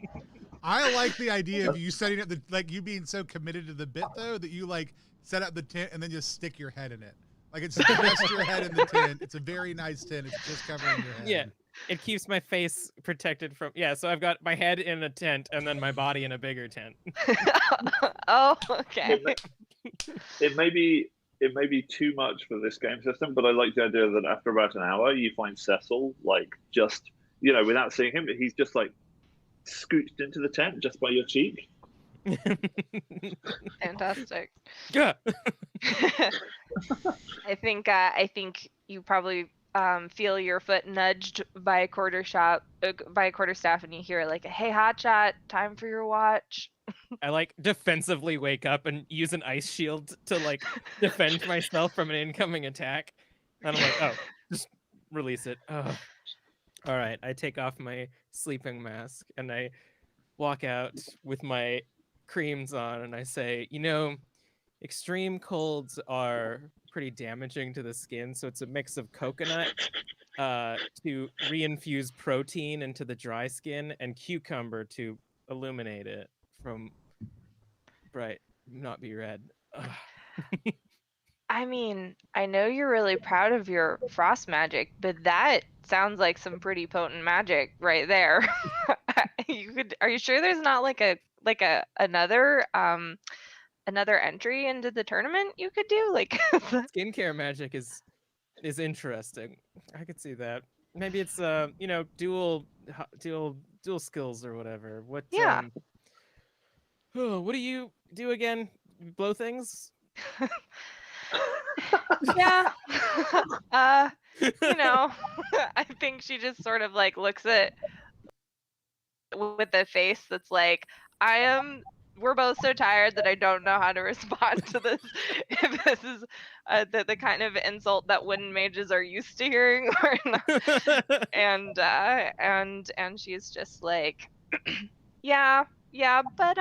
I like the idea of you setting up you being so committed to the bit though that you like set up the tent and then just stick your head in it. Like it's just your head in the tent. It's a very nice tent. It's just covering your head. Yeah, it keeps my face protected from. Yeah, so I've got my head in a tent and then my body in a bigger tent. Oh, okay. It may be it may be too much for this game system, but I like the idea that after about an hour, you find Cecil, like, just, without seeing him, he's just, like, scooched into the tent just by your cheek. Fantastic. Yeah. I think you probably feel your foot nudged by a quarterstaff, and you hear like, "Hey, hotshot, time for your watch." I like defensively wake up and use an ice shield to like defend myself from an incoming attack. And I'm like, oh, just release it. Oh. All right, I take off my sleeping mask and I walk out with my creams on and I say, extreme colds are pretty damaging to the skin, so it's a mix of coconut to reinfuse protein into the dry skin and cucumber to illuminate it from bright, not be red. I mean, I know you're really proud of your frost magic, but that sounds like some pretty potent magic right there. Are you sure there's not another entry into the tournament you could do? Like Skincare magic is interesting. I could see that. Maybe it's dual skills or whatever. What Yeah. What do you do again? Blow things? Yeah. I think she just sort of like looks at with a face that's like, we're both so tired that I don't know how to respond to this. If this is the kind of insult that wooden mages are used to hearing or not. And she's just like, yeah, but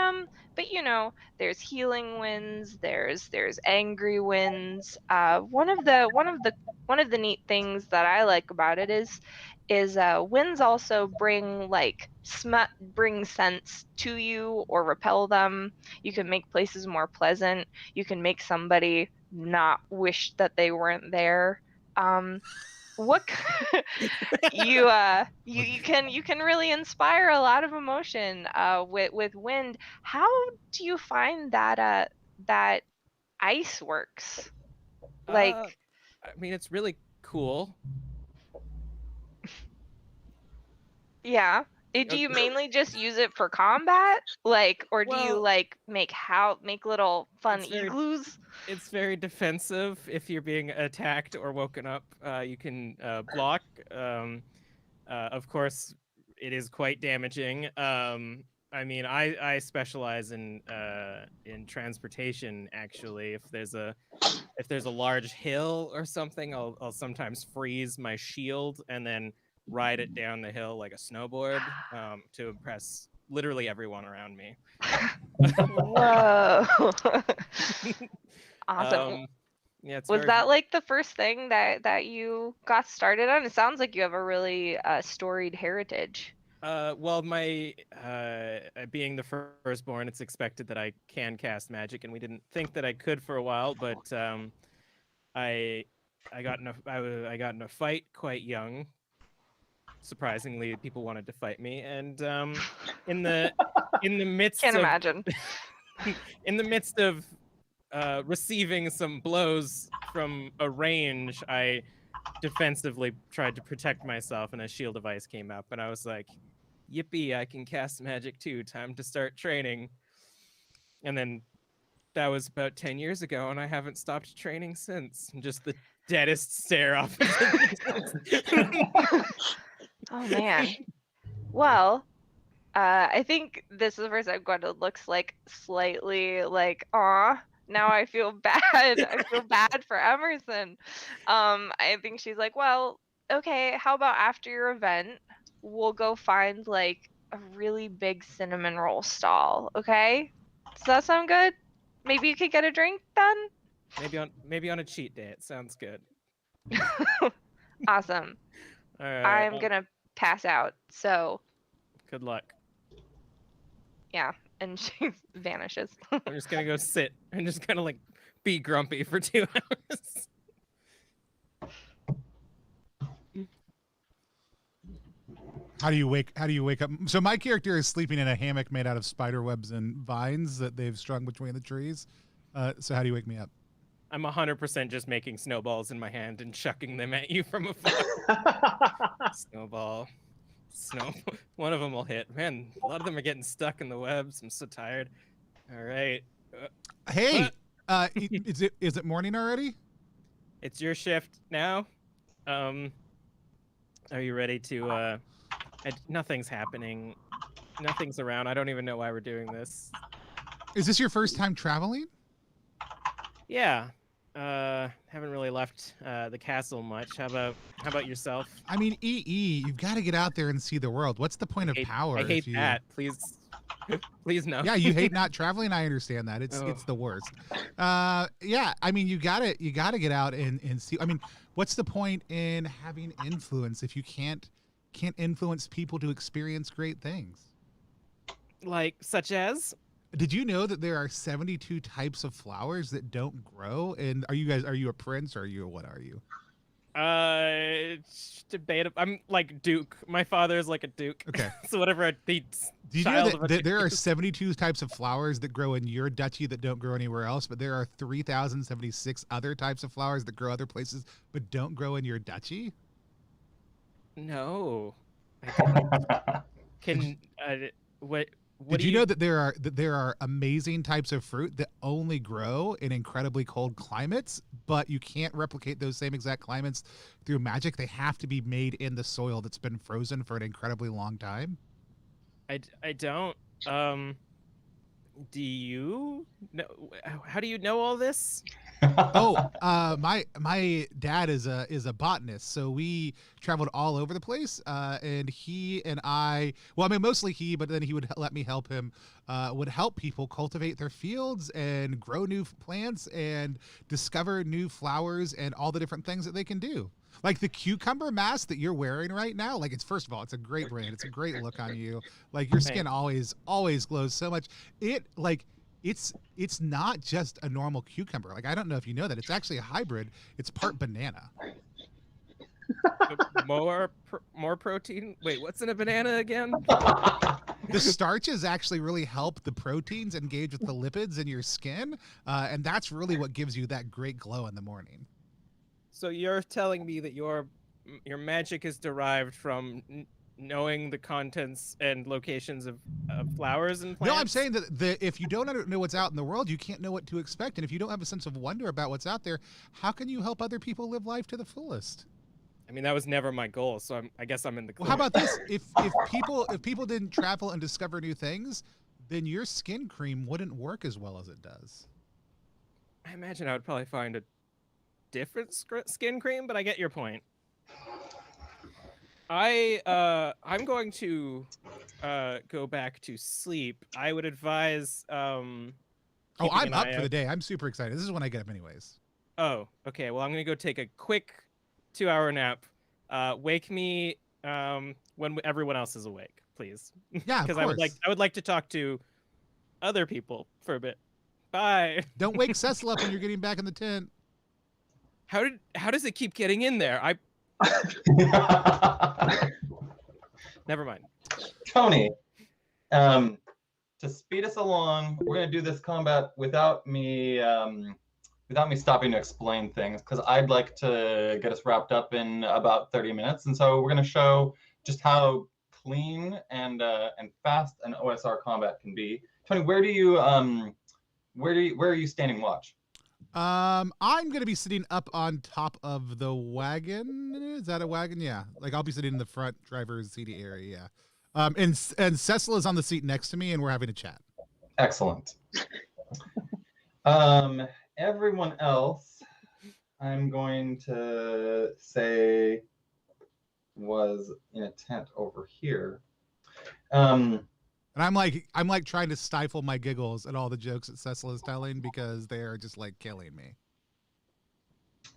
there's healing winds, there's angry winds. One of the neat things that I like about it is winds also bring bring scents to you or repel them. You can make places more pleasant. You can make somebody not wish that they weren't there. What you can really inspire a lot of emotion with wind. How do you find that that ice works? Like, I mean, it's really cool. Yeah. Do you mainly just use it for combat? Or do you make little fun igloos? It's very defensive. If you're being attacked or woken up, you can block. Of course, it is quite damaging. I mean, I specialize in transportation. Actually, if there's a large hill or something, I'll sometimes freeze my shield and then ride it down the hill like a snowboard to impress literally everyone around me. Whoa. Awesome. Yeah, was that like the first thing that you got started on? It sounds like you have a really storied heritage. Well, my being the firstborn, it's expected that I can cast magic, and we didn't think that I could for a while, but I got in a fight quite young. Surprisingly, people wanted to fight me, and in the midst Can't imagine. In the midst of receiving some blows from a range, I defensively tried to protect myself, and a shield of ice came up, and I was like, yippee, I can cast magic too, time to start training. And then that was about 10 years ago, and I haven't stopped training since. Just the deadest stare off. Oh man. Well, I think this is the first time Gwenda looks like slightly like, aw, now I feel bad. I feel bad for Emerson. I think she's like, well, okay, how about after your event, we'll go find like a really big cinnamon roll stall, okay? Does that sound good? Maybe you could get a drink then? Maybe on a cheat day. It sounds good. Awesome. All right, I'm gonna pass out, so good luck. Yeah, and she vanishes. I'm just gonna go sit and just kind of like be grumpy for 2 hours. How do you wake up? So my character is sleeping in a hammock made out of spider webs and vines that they've strung between the trees. So how do you wake me up? I'm 100% just making snowballs in my hand and chucking them at you from afar. Snowball. One of them will hit. Man, a lot of them are getting stuck in the webs. I'm so tired. All right. Hey, is it morning already? It's your shift now. Are you ready to? Nothing's happening. Nothing's around. I don't even know why we're doing this. Is this your first time traveling? Yeah. Haven't really left the castle much. How about yourself? I mean, you've got to get out there and see the world. What's the point of power? I hate that. Please, please no. Yeah, you hate not traveling. I understand that. It's the worst. Yeah, I mean, you gotta get out and see. I mean, what's the point in having influence if you can't influence people to experience great things? Like such as? Did you know that there are 72 types of flowers that don't grow? And are you a prince or what are you? It's debatable. I'm like Duke. My father is like a Duke. Okay. So whatever. Do you know that there are 72 types of flowers that grow in your duchy that don't grow anywhere else, but there are 3,076 other types of flowers that grow other places but don't grow in your duchy? No. What? Did you know that there are amazing types of fruit that only grow in incredibly cold climates, but you can't replicate those same exact climates through magic? They have to be made in the soil that's been frozen for an incredibly long time. I don't. Do you know? How do you know all this? My dad is a botanist, so we traveled all over the place. And he and I, well, I mean, mostly he, but then he would let me help him. Would help people cultivate their fields and grow new plants and discover new flowers and all the different things that they can do. Like the cucumber mask that you're wearing right now, like first of all, it's a great brand. It's a great look on you. Like your skin always glows so much. It's not just a normal cucumber. Like I don't know if you know that. It's actually a hybrid. It's part banana. More protein? Wait, what's in a banana again? The starches actually really help the proteins engage with the lipids in your skin, and that's really what gives you that great glow in the morning. So you're telling me that your magic is derived from knowing the contents and locations of flowers and plants? No, I'm saying that if you don't know what's out in the world, you can't know what to expect. And if you don't have a sense of wonder about what's out there, how can you help other people live life to the fullest? I mean, that was never my goal, so I guess I'm in the clear. Well, how about this? If people didn't travel and discover new things, then your skin cream wouldn't work as well as it does. I imagine I would probably find a different skin cream, but I get your point. I'm going to go back to sleep. I would advise I'm up for the day. I'm super excited. This is when I get up anyways. Oh, okay. Well, I'm going to go take a quick 2-hour nap. Wake me when everyone else is awake, please. Yeah, because I would like to talk to other people for a bit. Bye. Don't wake Cecil up when you're getting back in the tent. How does it keep getting in there? Never mind. Tony, to speed us along, we're gonna do this combat without me stopping to explain things, because I'd like to get us wrapped up in about 30 minutes, and so we're gonna show just how clean and fast an OSR combat can be. Tony, where are you standing watch? I'm gonna be sitting up on top of the wagon. Is that a wagon? Yeah. Like I'll be sitting in the front driver's seat area. Yeah. And Cecil is on the seat next to me, and we're having a chat. Excellent. Everyone else, I'm going to say was in a tent over here. And I'm like trying to stifle my giggles at all the jokes that Cecil is telling, because they are just like killing me.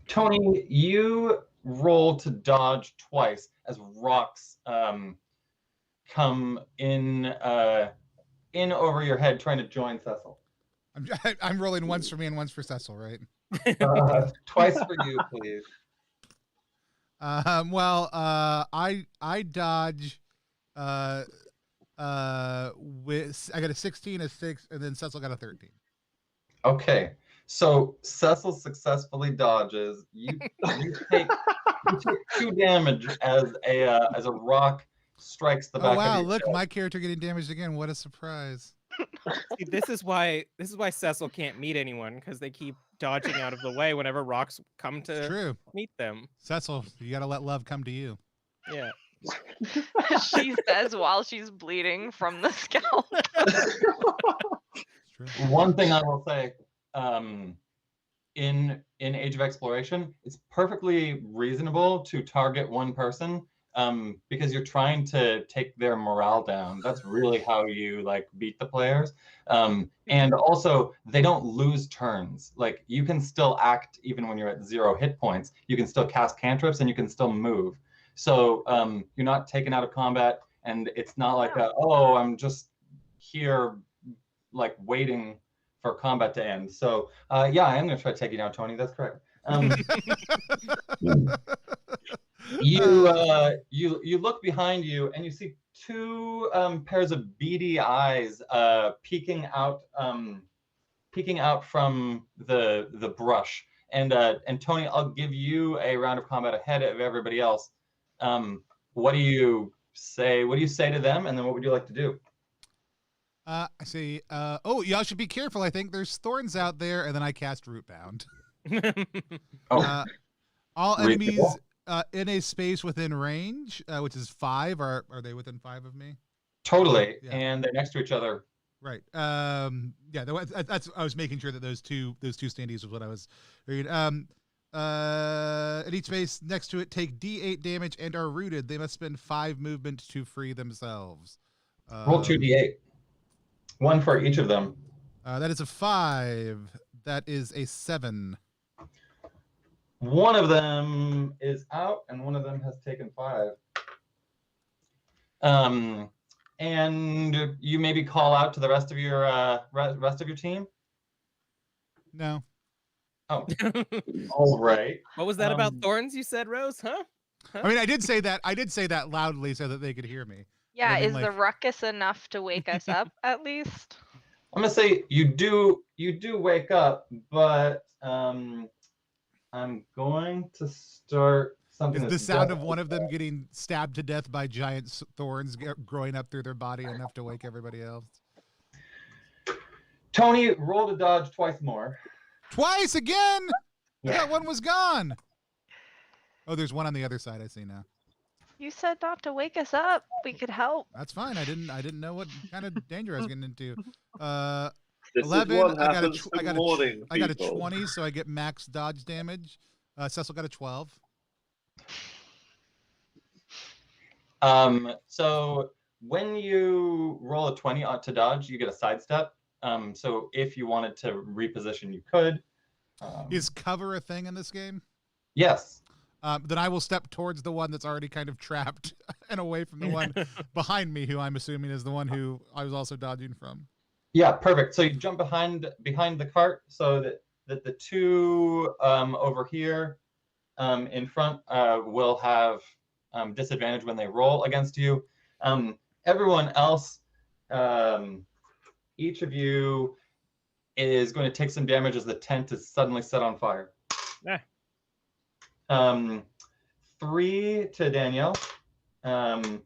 Tony, you roll to dodge twice as rocks come in over your head, trying to join Cecil. I'm rolling once for me and once for Cecil, right? Twice for you, please. I dodge. I got a 16, a 6, and then Cecil got a 13. Okay, So Cecil successfully dodges. You take 2 damage as a rock strikes the back Oh wow! of your Look, chest. my character getting damaged again. What a surprise! See, this is why Cecil can't meet anyone, because they keep dodging out of the way whenever rocks come It's to true. meet them. Cecil, you gotta let love come to you. Yeah. She says while she's bleeding from the scalp. It's true. One thing I will say, in Age of Exploration, it's perfectly reasonable to target one person, because you're trying to take their morale down. That's really how you like beat the players. And also, they don't lose turns. Like, you can still act even when you're at 0 hit points. You can still cast cantrips and you can still move. So you're not taken out of combat, and it's not like oh, I'm just here like waiting for combat to end. So yeah, I am gonna try to take you down, Tony. That's correct. You look behind you and you see 2 pairs of beady eyes peeking out from the brush. And Tony, I'll give you a round of combat ahead of everybody else. What do you say? What do you say to them? And then what would you like to do? I say, oh, y'all should be careful. I think there's thorns out there, and then I cast Rootbound. Oh, All enemies reasonable. in a space within range, which is 5. Are they within 5 of me? Totally. Yeah. And they're next to each other. Right. Yeah. That's. I was making sure that those two standees was what I was reading. At each space next to it, take D8 damage and are rooted. They must spend 5 movement to free themselves. Roll 2d8. 1 for each of them. That is a 5. That is a 7. One of them is out, and one of them has taken 5. And you maybe call out to the rest of your team. No. Oh, all right. What was that about thorns you said, Rose? Huh? I mean, I did say that loudly so that they could hear me. Yeah, I mean, is the ruckus enough to wake us up at least? I'm gonna say you do wake up, but I'm going to start something. Is the sound of one of them getting stabbed to death by giant thorns growing up through their body enough to wake everybody else? Tony, roll to dodge twice more. Twice again? Yeah. That one was gone. Oh, there's one on the other side. I see now. You said not to wake us up. We could help. That's fine. I didn't know what kind of danger I was getting into. This 11. is what I got happens a in morning, I got a people. 20, so I get max dodge damage. Cecil got a 12. So when you roll a 20 to dodge, you get a sidestep. So if you wanted to reposition, you could. Is cover a thing in this game? Yes. Then I will step towards the one that's already kind of trapped and away from the one behind me, who I'm assuming is the one who I was also dodging from. Yeah, perfect. So you jump behind the cart so that the 2 over here in front will have disadvantage when they roll against you. Everyone else, each of you is going to take some damage as the tent is suddenly set on fire. 3 to Danielle, 1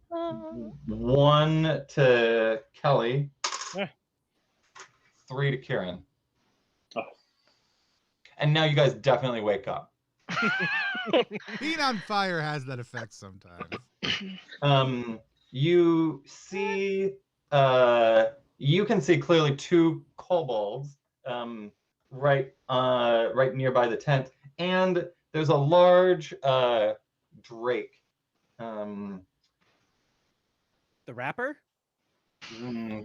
to Kelly, 3 to Kieran. Oh. And now you guys definitely wake up. Being on fire has that effect sometimes. You see, you can see clearly 2 kobolds right nearby the tent, and there's a large drake. The rapper?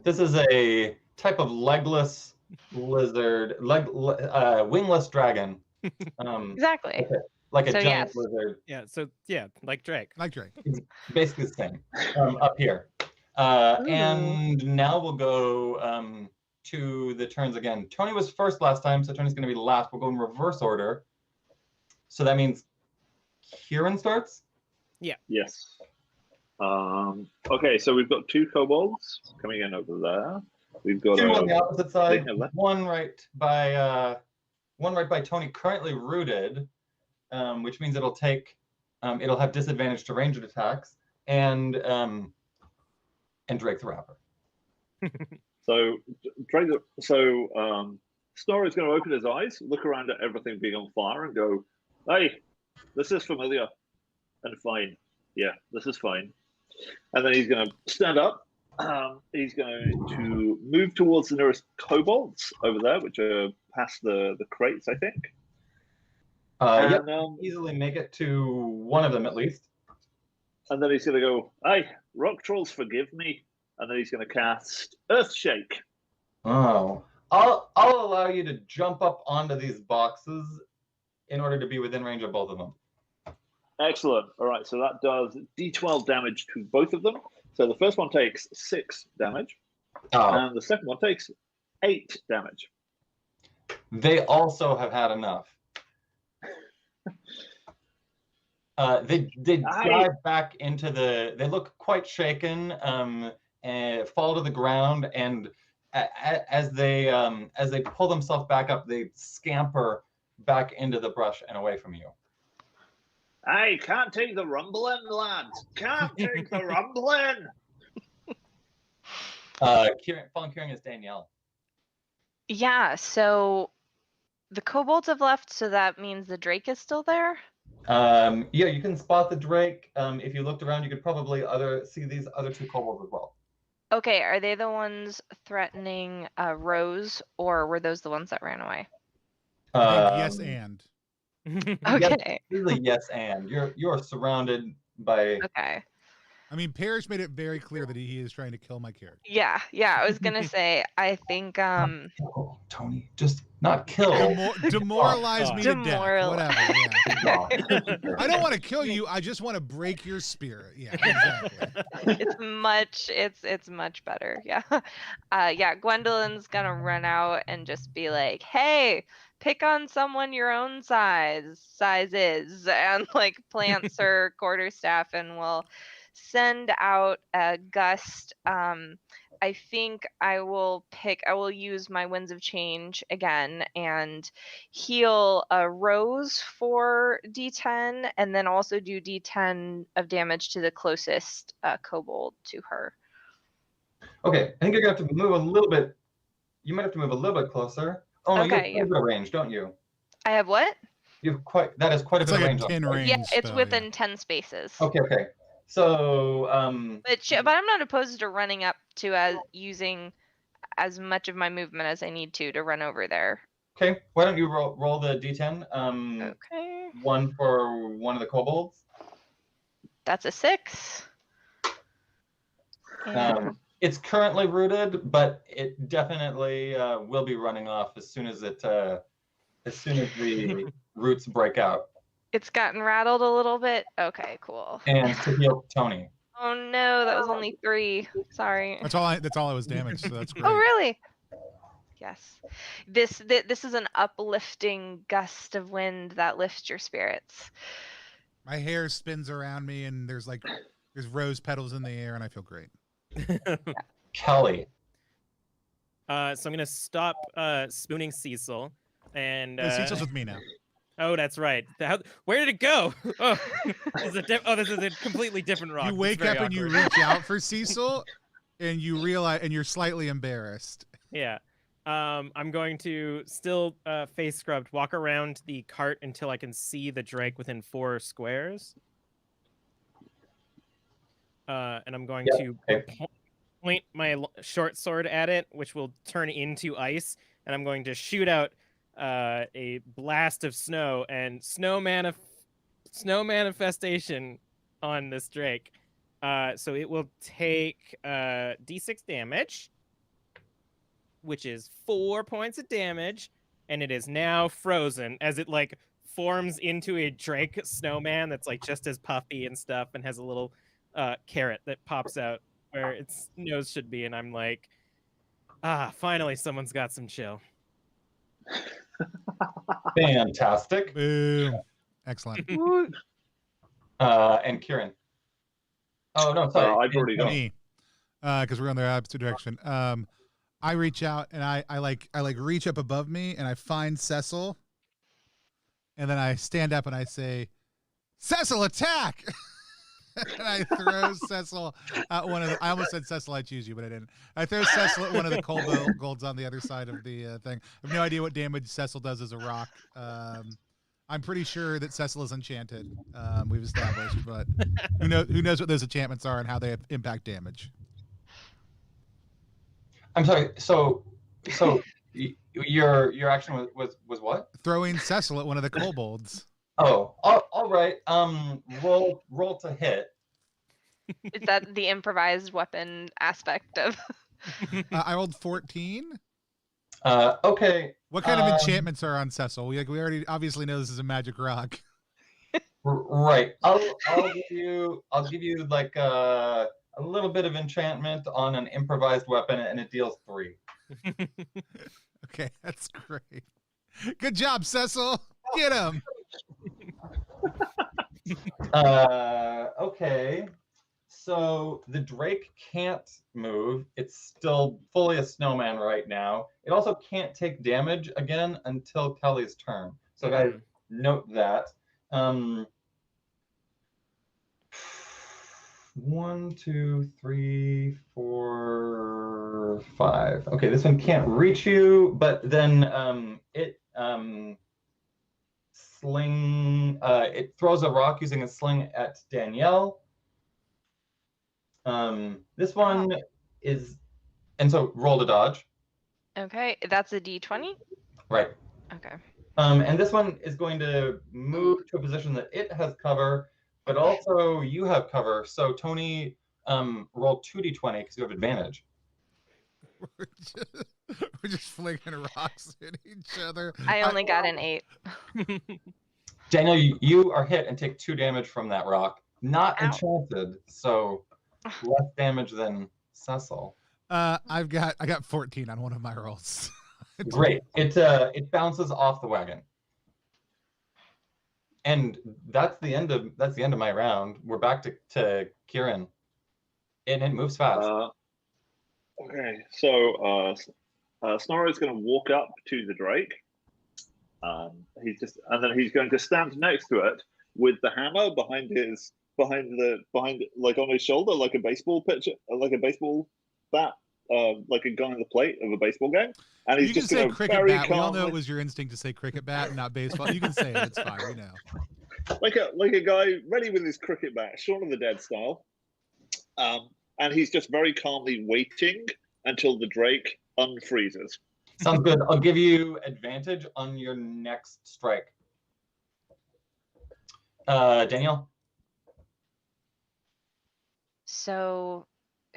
This is a type of legless lizard, wingless dragon. Exactly. Like a So, giant yes. lizard. Yeah, so yeah, like Drake. Like Drake. Basically the same. Up here. And now we'll go to the turns again. Tony was first last time, so Tony's going to be last. We'll go in reverse order. So that means Kieran starts? Yes. Okay, so we've got 2 kobolds coming in over there. We've got 2 on the opposite side, thing left. 1 right by one right by Tony currently rooted, which means it'll take, it'll have disadvantage to ranged attacks, and Drake the Rapper. So Snorri's going to open his eyes, look around at everything being on fire, and go, "Hey, this is familiar and fine. Yeah, this is fine." And then he's going to stand up. He's going to move towards the nearest kobolds over there, which are past the crates, I think. Yep, easily make it to one of them at least. And then he's going to go, "Hey, rock trolls, forgive me." And then he's going to cast Earthshake. Oh, I'll allow you to jump up onto these boxes in order to be within range of both of them. Excellent. All right, so that does D12 damage to both of them. So the first one takes 6 damage, and the second one takes 8 damage. They also have had enough. They dive back into the. They look quite shaken, and fall to the ground. And as they pull themselves back up, they scamper back into the brush and away from you. I can't take the rumbling, lads. Can't take the rumbling. Fallen Kieran is Danielle. Yeah, so the kobolds have left, so that means the Drake is still there? Yeah, you can spot the Drake. If you looked around, you could probably see these other 2 kobolds as well. Okay, are they the ones threatening Rose, or were those the ones that ran away? Yes, and. Okay. Really, yes, and you're surrounded by. Okay. I mean, Parrish made it very clear that he is trying to kill my character. Yeah, I was gonna say, I think Tony, just not kill. Demoralize me to death. Whatever. Yeah. I don't want to kill you. I just want to break your spirit. Yeah, exactly. It's much better. Yeah. Yeah, Gwendolyn's gonna run out and just be like, "Hey, pick on someone your own sizes," and like plants her quarterstaff and will send out a gust. I think I will use my Winds of Change again and heal a Rose for D10, and then also do D10 of damage to the closest kobold to her. Okay, I think you're gonna have to move a little bit. You might have to move a little bit closer. Oh no, Okay, you have a range, don't you? I have what? That is quite a bit of range. 10 range. Yeah, it's within 10 spaces. Okay. So, but I'm not opposed to running up to using as much of my movement as I need to run over there. Okay, why don't you roll the D10? Okay. One for one of the kobolds. That's a 6. It's currently rooted, but it definitely will be running off as soon as the roots break out. It's gotten rattled a little bit. Okay, cool. And to heal Tony. Oh no, that was only 3. Sorry. That's all I was damaged, so that's great. Oh really? Yes. This is an uplifting gust of wind that lifts your spirits. My hair spins around me, and there's rose petals in the air, and I feel great. Kelly. So I'm gonna stop spooning Cecil, and Cecil's with me now. Oh, that's right. Where did it go? Oh, this is a completely different rock. You wake up and you reach out for Cecil, and you realize, and you're slightly embarrassed. Yeah. I'm going to still face scrubbed, walk around the cart until I can see the Drake within 4 squares. And I'm going to point my short sword at it, which will turn into ice, and I'm going to shoot out a blast of snow and snow manifestation on this Drake. So it will take D6 damage, which is 4 points of damage, and it is now frozen as it like forms into a Drake snowman that's like just as puffy and stuff and has a little carrot that pops out where its nose should be, and I'm like, finally someone's got some chill. Fantastic. Boom. Excellent. And Kieran. Oh no, sorry. I've already gone. Me. Because we're on the opposite direction. I reach out and I reach up above me and I find Cecil and then I stand up and I say, Cecil, attack! And I throw Cecil at one of the, I almost said Cecil, I choose you, but I didn't. I throw Cecil at one of the kobolds on the other side of the thing. I have no idea what damage Cecil does as a rock. I'm pretty sure that Cecil is enchanted. We've established, but who knows what those enchantments are and how they impact damage. I'm sorry. So your action was what? Throwing Cecil at one of the kobolds. Oh, all right. Roll to hit. Is that the improvised weapon aspect of? I rolled 14. Okay. What kind of enchantments are on Cecil? We already obviously know this is a magic rock. Right. I'll give you like a little bit of enchantment on an improvised weapon, and it deals 3. Okay, that's great. Good job, Cecil. Get him. Okay. So the Drake can't move. It's still fully a snowman right now. It also can't take damage again until Kelly's turn. So guys, note that. 1, 2, 3, 4, 5. Okay, this one can't reach you, but then it throws a rock using a sling at Danielle. This one is, and so roll to dodge. Okay, that's a D20. Right. Okay. And this one is going to move to a position that it has cover, but also you have cover. So Tony, roll 2d20 because you have advantage. We're just flinging rocks at each other. I only got an 8. Daniel, you are hit and take 2 damage from that rock. Not Ow. enchanted, so less damage than Cecil. I got 14 on one of my rolls. Great. It bounces off the wagon. And that's the end of my round. We're back to Kieran. And it moves fast. Okay, so Snorro is going to walk up to the Drake. He's going to stand next to it with the hammer behind like on his shoulder, like a baseball pitcher, like a baseball bat, like a gun on the plate of a baseball game. And he's you can just say going to cricket very bat. calmly, We all know it was your instinct to say cricket bat and not baseball. You can say it. It's fine. We know. Like a guy ready with his cricket bat, Shaun of the Dead style. And he's just very calmly waiting until the Drake unfreezes. Sounds good. I'll give you advantage on your next strike. Daniel? So,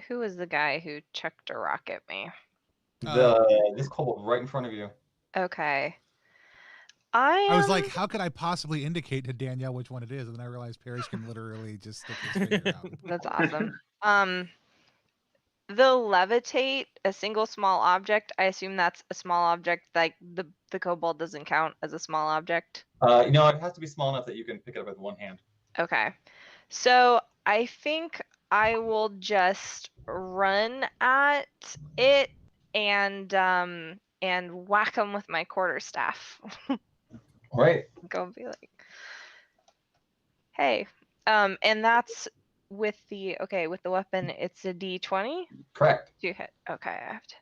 who was the guy who chucked a rock at me? This kobold right in front of you. Okay. I was like, how could I possibly indicate to Danielle which one it is? And then I realized Parrish can literally just stick his finger out. That's awesome. The levitate, a single small object, I assume that's a small object, like the kobold doesn't count as a small object. It has to be small enough that you can pick it up with one hand. Okay. So I think I will just run at it and whack him with my quarterstaff. Right. Go and be like, hey. And that's with the weapon, it's a D20? Correct. To hit. Okay, I have to.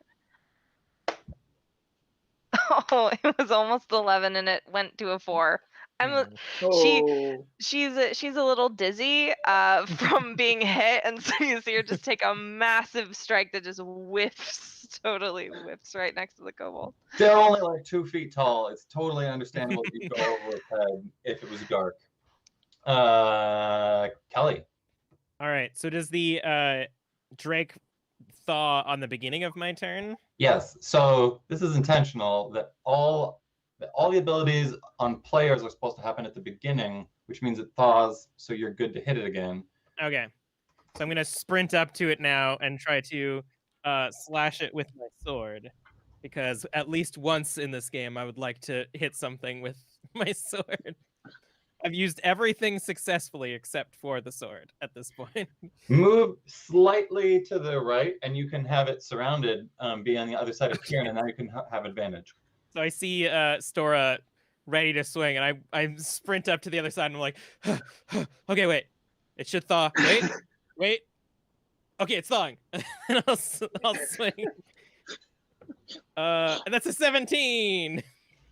Oh, it was almost 11 and it went to a 4. She's a little dizzy from being hit, and so you see her just take a massive strike that just totally whiffs right next to the kobold. They're only like 2 feet tall. It's totally understandable if you go over its head if it was dark. Kelly. All right. So does the Drake thaw on the beginning of my turn? Yes. So this is intentional that all the abilities on players are supposed to happen at the beginning, which means it thaws, so you're good to hit it again. Okay. So I'm going to sprint up to it now and try to slash it with my sword, because at least once in this game, I would like to hit something with my sword. I've used everything successfully except for the sword at this point. Move slightly to the right, and you can have it surrounded, be on the other side of Kieran, and now you can have advantage. So I see Stora ready to swing, and I sprint up to the other side, and I'm like, okay, wait, it should thaw. Wait. Okay, it's thawing. And I'll swing. And that's a 17.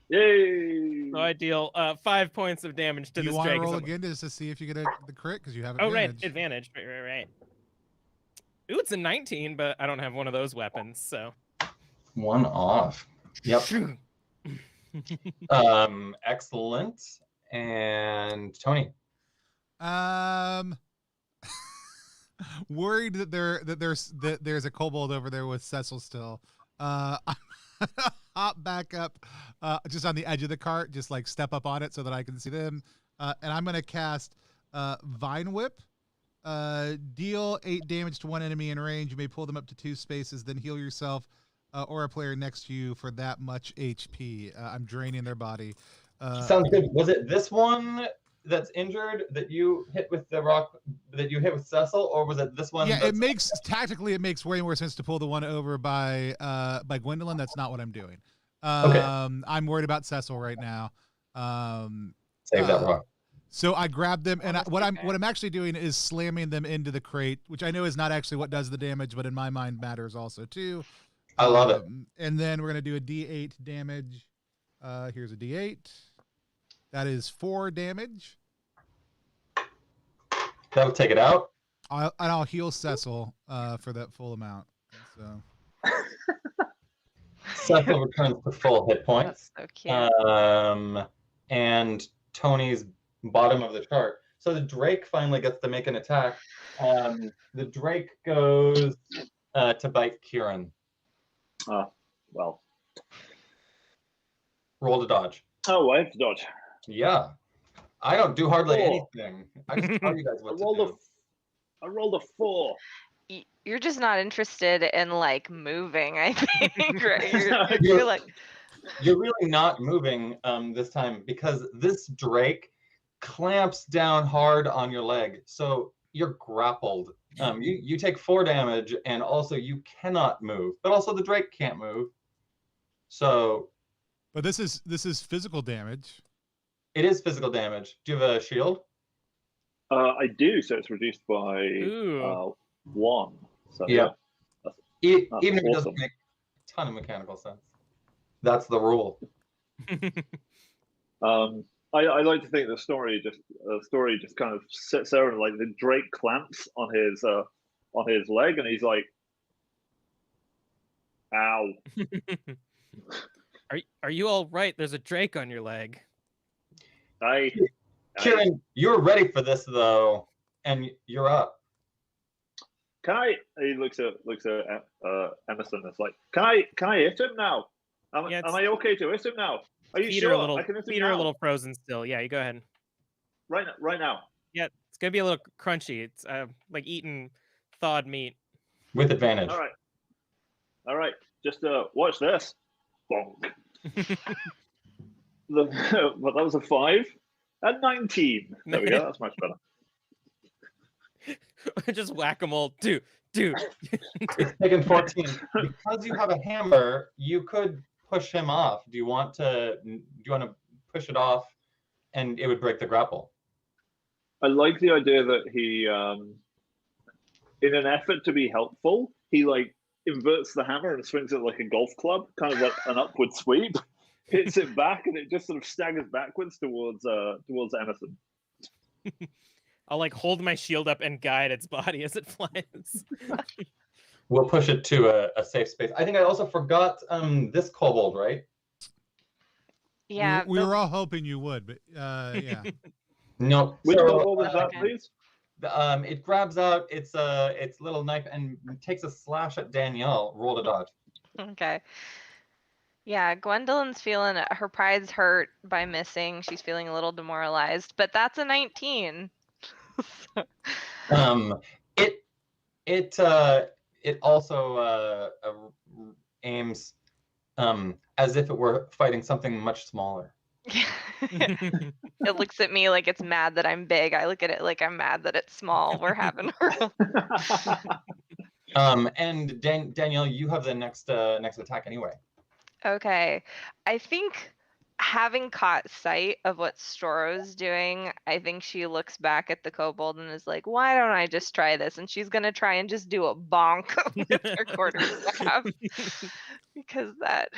Yay! So I deal 5 points of damage to Do you this want to drake. roll again just to see if you get the crit? Because you have Oh, advantage. right, advantage. Right. Ooh, it's a 19, but I don't have one of those weapons, so. 1 off. Yep. Excellent. And Tony. Worried that there's a kobold over there with Cecil still. I'm gonna hop back up just on the edge of the cart, just like step up on it so that I can see them. And I'm gonna cast Vine Whip. Deal 8 damage to one enemy in range. You may pull them up to 2 spaces, then heal yourself or a player next to you for that much HP. I'm draining their body. Sounds good. Was it this one that's injured that you hit with the rock that you hit with Cecil, or was it this one? Yeah, it makes way more sense to pull the one over by Gwendolyn. That's not what I'm doing. Okay. I'm worried about Cecil right now. Save that rock. So I grabbed them, and what I'm actually doing is slamming them into the crate, which I know is not actually what does the damage, but in my mind matters also too. I love it. And then we're gonna do a D8 damage. Here's a D8. That is 4 damage. That'll take it out. I'll heal Cecil for that full amount. So Cecil returns to full hit points. That's so cute. And Tony's bottom of the chart. So the Drake finally gets to make an attack. The Drake goes to bite Kieran. Well. Roll to dodge. Oh, I have to dodge. Yeah. I don't do hardly 4. anything. I just tell you guys what to do. I rolled a 4. You're just not interested in like moving, I think, right? You're like you're really not moving this time because this Drake clamps down hard on your leg, so you're grappled. You take 4 damage, and also you cannot move, but also the Drake can't move. So, but this is physical damage. It is physical damage. Do you have a shield? I do, so it's reduced by 1. So yeah. Even if it awesome. doesn't make a ton of mechanical sense, that's the rule. I like to think the story just kind of sits there and like the Drake clamps on his leg, and he's like, "Ow." Are you all right? There's a Drake on your leg. Kieran, you're ready for this though, and you're up. Can I? He looks at Emerson. It's like, can I hit him now? Am I okay to hit him now? Are you sure? I can hit him feet are a little frozen still. Yeah, you go ahead. Right now. Yeah, it's gonna be a little crunchy. It's like eating thawed meat. With advantage. All right. Just watch this. Bonk. Well, that was a 5 and 19. There we go. That's much better. Just whack-a-mole. Two. It's taken 14. Because you have a hammer, you could push him off. Do you want to push it off, and it would break the grapple? I like the idea that he, in an effort to be helpful, he like inverts the hammer and swings it like a golf club, kind of like an upward sweep, hits it back, and it just sort of staggers backwards towards Emerson. I'll like hold my shield up and guide its body as it flies. We'll push it to a safe space. I think I also forgot this kobold, right? Yeah. We were all hoping you would, but yeah. No. Which kobold is that, please? It grabs out its little knife and takes a slash at Danielle. Roll to dodge. Okay. Yeah, Gwendolyn's feeling her pride's hurt by missing. She's feeling a little demoralized, but that's a 19. It also aims as if it were fighting something much smaller. It looks at me like it's mad that I'm big. I look at it like I'm mad that it's small. We're having and Danielle, you have the next attack anyway. Okay. I think having caught sight of what Storo's doing, I think she looks back at the kobold and is like, why don't I just try this? And she's going to try and just do a bonk with her quarterstaff. Because that...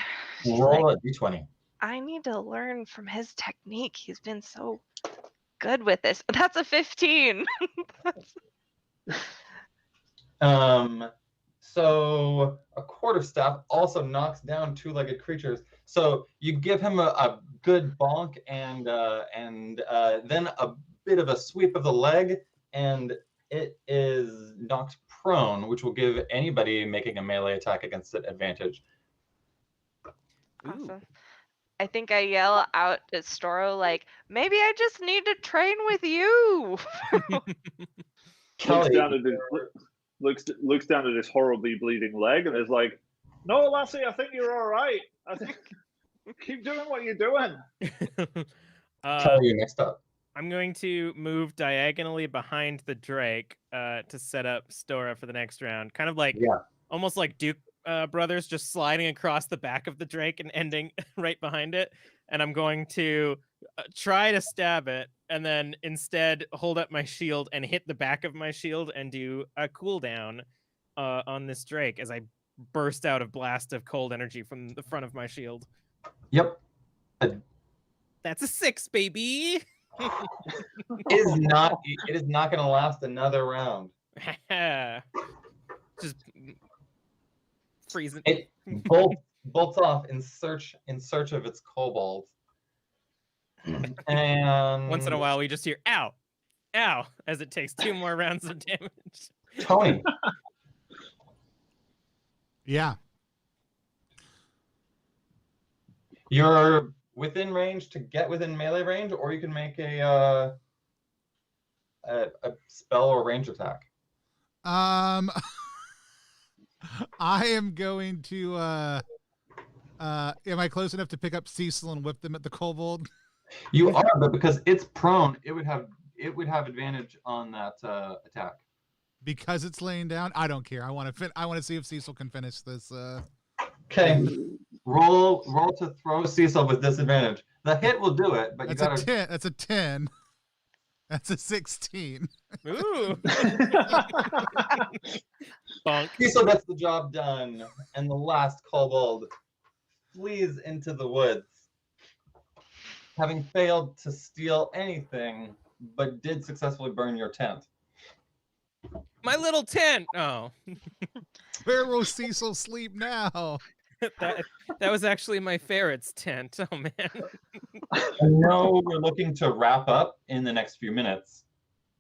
she's Roll like, a d20. I need to learn from his technique. He's been so good with this. That's a 15. So a quarterstaff also knocks down two-legged creatures. So you give him a good bonk and then a bit of a sweep of the leg, and it is knocked prone, which will give anybody making a melee attack against it advantage. Awesome. I think I yell out at Storo, like, maybe I just need to train with you. Looks Kelly, down at looks down at this horribly bleeding leg and is like, "No, Lassie, I think you're all right. I think keep doing what you're doing." Kelly, you're next up. I'm going to move diagonally behind the Drake to set up Stora for the next round. Kind of like, almost like Duke Brothers, just sliding across the back of the Drake and ending right behind it. And I'm going to try to stab it, and then instead hold up my shield and hit the back of my shield and do a cooldown on this Drake as I burst out a blast of cold energy from the front of my shield. Yep. That's a 6, baby. It is not going to last another round. Just freezing. It bolts off in search of its kobold. And Once in a while, we just hear "ow, ow" as it takes 2 more rounds of damage. Tony. Yeah. You're within range to get within melee range, or you can make a spell or range attack. I am going to am I close enough to pick up Cecil and whip them at the kobold? You are, but because it's prone, it would have advantage on that attack. Because it's laying down? I don't care. I want to see if Cecil can finish this. Okay. Roll to throw Cecil with disadvantage. The hit will do it, but That's you gotta... a 10. That's a 10. That's a 16. Ooh. Bonk. Cecil gets the job done, and the last kobold flees into the woods, having failed to steal anything, but did successfully burn your tent. My little tent. Oh. Where will Cecil sleep now? that was actually my ferret's tent. Oh man. I know we're looking to wrap up in the next few minutes.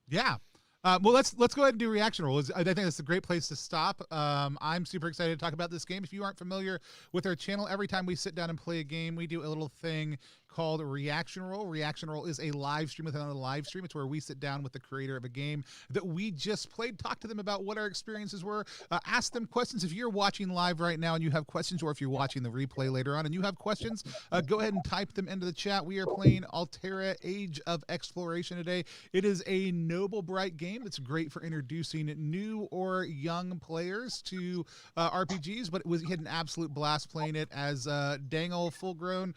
Yeah. Well, let's go ahead and do reaction rolls. I think that's a great place to stop. I'm super excited to talk about this game. If you aren't familiar with our channel, every time we sit down and play a game, we do a little thing called a reaction roll. Reaction roll is a live stream within a live stream. It's where we sit down with the creator of a game that we just played, talk to them about what our experiences were, ask them questions. If you're watching live right now and you have questions, or if you're watching the replay later on and you have questions, go ahead and type them into the chat. We are playing Alterra Age of Exploration today. It is a noble, bright game that's great for introducing new or young players to RPGs, but we had an absolute blast playing it as dang old full-grown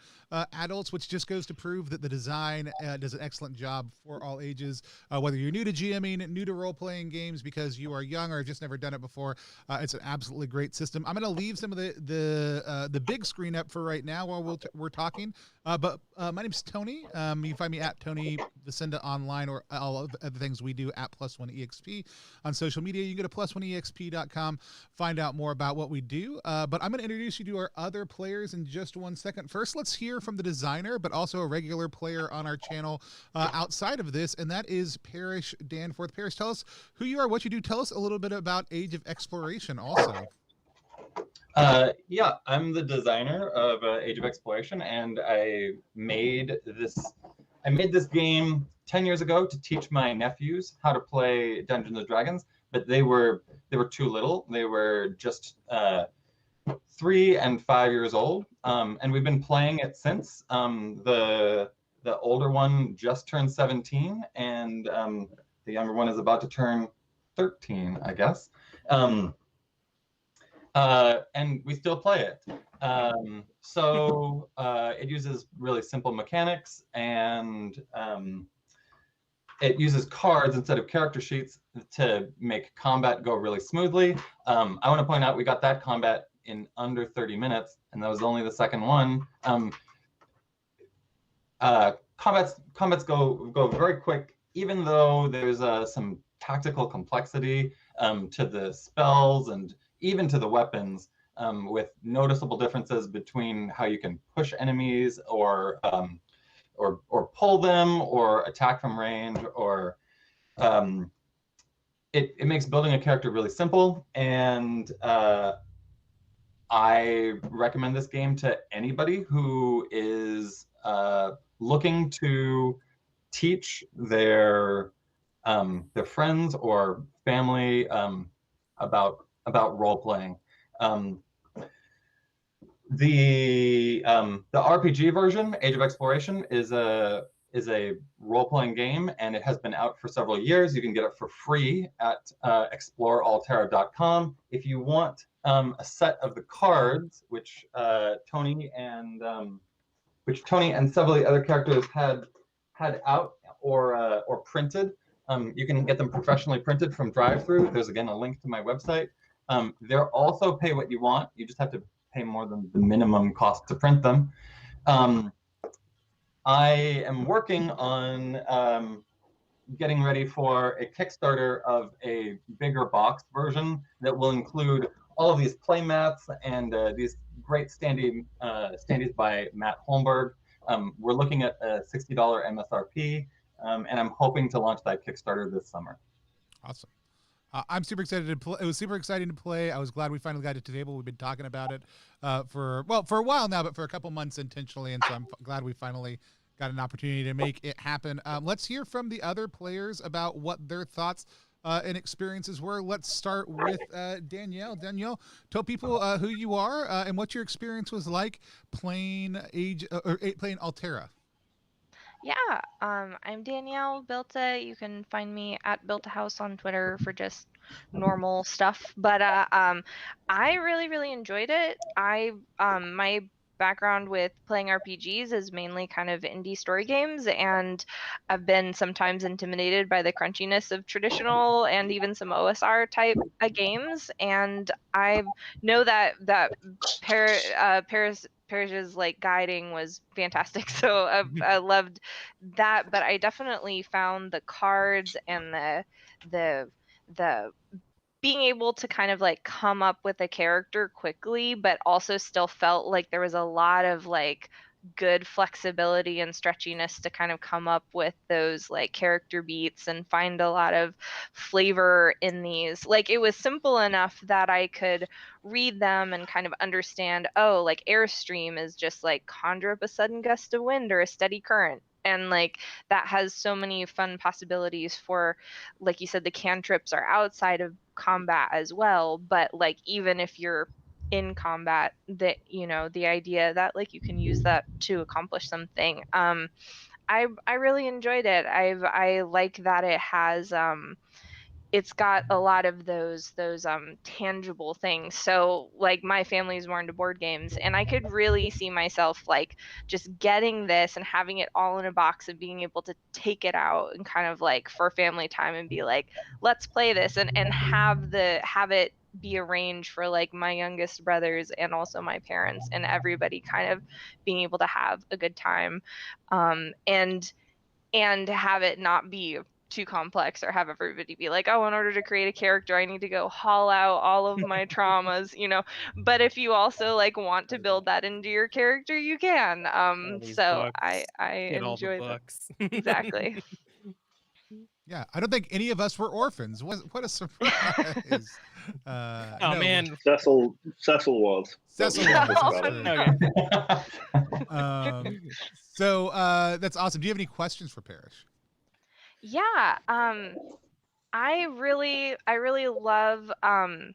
adults, which just goes to prove that the design does an excellent job for all ages. Whether you're new to GMing, new to role-playing games because you are young or have just never done it before, it's an absolutely great system. I'm going to leave some of the big screen up for right now while we're talking. But my name's Tony. You can find me at Tony Vicinda online, or all of the things we do at +1EXP on social media. You can go to +1EXP.com, find out more about what we do. But I'm going to introduce you to our other players in just 1 second. First, let's hear from the designer, but also a regular player on our channel outside of this, and that is Parrish Danforth. Parrish, tell us who you are, what you do. Tell us a little bit about Age of Exploration also. Yeah, I'm the designer of Age of Exploration, and I made this game 10 years ago to teach my nephews how to play Dungeons and Dragons, but they were too little. They were just 3 and 5 years old, and we've been playing it since. The older one just turned 17, and the younger one is about to turn 13, I guess. And we still play it. So it uses really simple mechanics, and it uses cards instead of character sheets to make combat go really smoothly. I want to point out we got that combat in under 30 minutes, and that was only the second one. Combats go very quick, even though there's some tactical complexity to the spells and even to the weapons, with noticeable differences between how you can push enemies or pull them or attack from range, or it makes building a character really simple. And I recommend this game to anybody who is looking to teach their friends or family about role playing. The RPG version, Age of Exploration, is a role-playing game, and it has been out for several years. You can get it for free at explorealterra.com. If you want a set of the cards, which Tony and several of the other characters had out or printed, you can get them professionally printed from Drive-Thru. There's again a link to my website. They're also pay what you want. You just have to pay more than the minimum cost to print them. I am working on getting ready for a Kickstarter of a bigger box version that will include all of these play mats and these great standees by Matt Holmberg. We're looking at a $60 MSRP, and I'm hoping to launch that Kickstarter this summer. Awesome. I'm super excited to play. It was super exciting to play. I was glad we finally got it to the table. We've been talking about it for a while now, but for a couple months intentionally, and so I'm glad we finally got an opportunity to make it happen. Let's hear from the other players about what their thoughts and experiences were. Let's start with Danielle. Danielle, tell people who you are and what your experience was like playing playing Alterra. Yeah, I'm Danielle Bilta. You can find me at Built a House on Twitter for just normal stuff. But I really enjoyed it. My background with playing RPGs is mainly kind of indie story games, and I've been sometimes intimidated by the crunchiness of traditional and even some OSR type games. And I know that Parrish's like guiding was fantastic, so I loved that. But I definitely found the cards and the being able to kind of like come up with a character quickly, but also still felt like there was a lot of like good flexibility and stretchiness to kind of come up with those like character beats and find a lot of flavor in these. Like it was simple enough that I could read them and kind of understand, oh, like airstream is just like conjure up a sudden gust of wind or a steady current. And like that has so many fun possibilities for, like you said, the cantrips are outside of combat as well. But like even if you're in combat, that the idea that like you can use that to accomplish something. I really enjoyed it. I like that it has it's got a lot of those tangible things. So like my family's more into board games, and I could really see myself like just getting this and having it all in a box and being able to take it out and kind of like for family time and be like, let's play this, and have it be arranged for like my youngest brothers and also my parents and everybody kind of being able to have a good time, and have it not be too complex or have everybody be like, oh, in order to create a character I need to go haul out all of my traumas, but if you also like want to build that into your character, you can. So books. I Get all the enjoy books. Exactly. Yeah, I don't think any of us were orphans. What a surprise. Oh no, man, Cecil was. Cecil That was. okay. So that's awesome. Do you have any questions for Parrish? Yeah, I really love the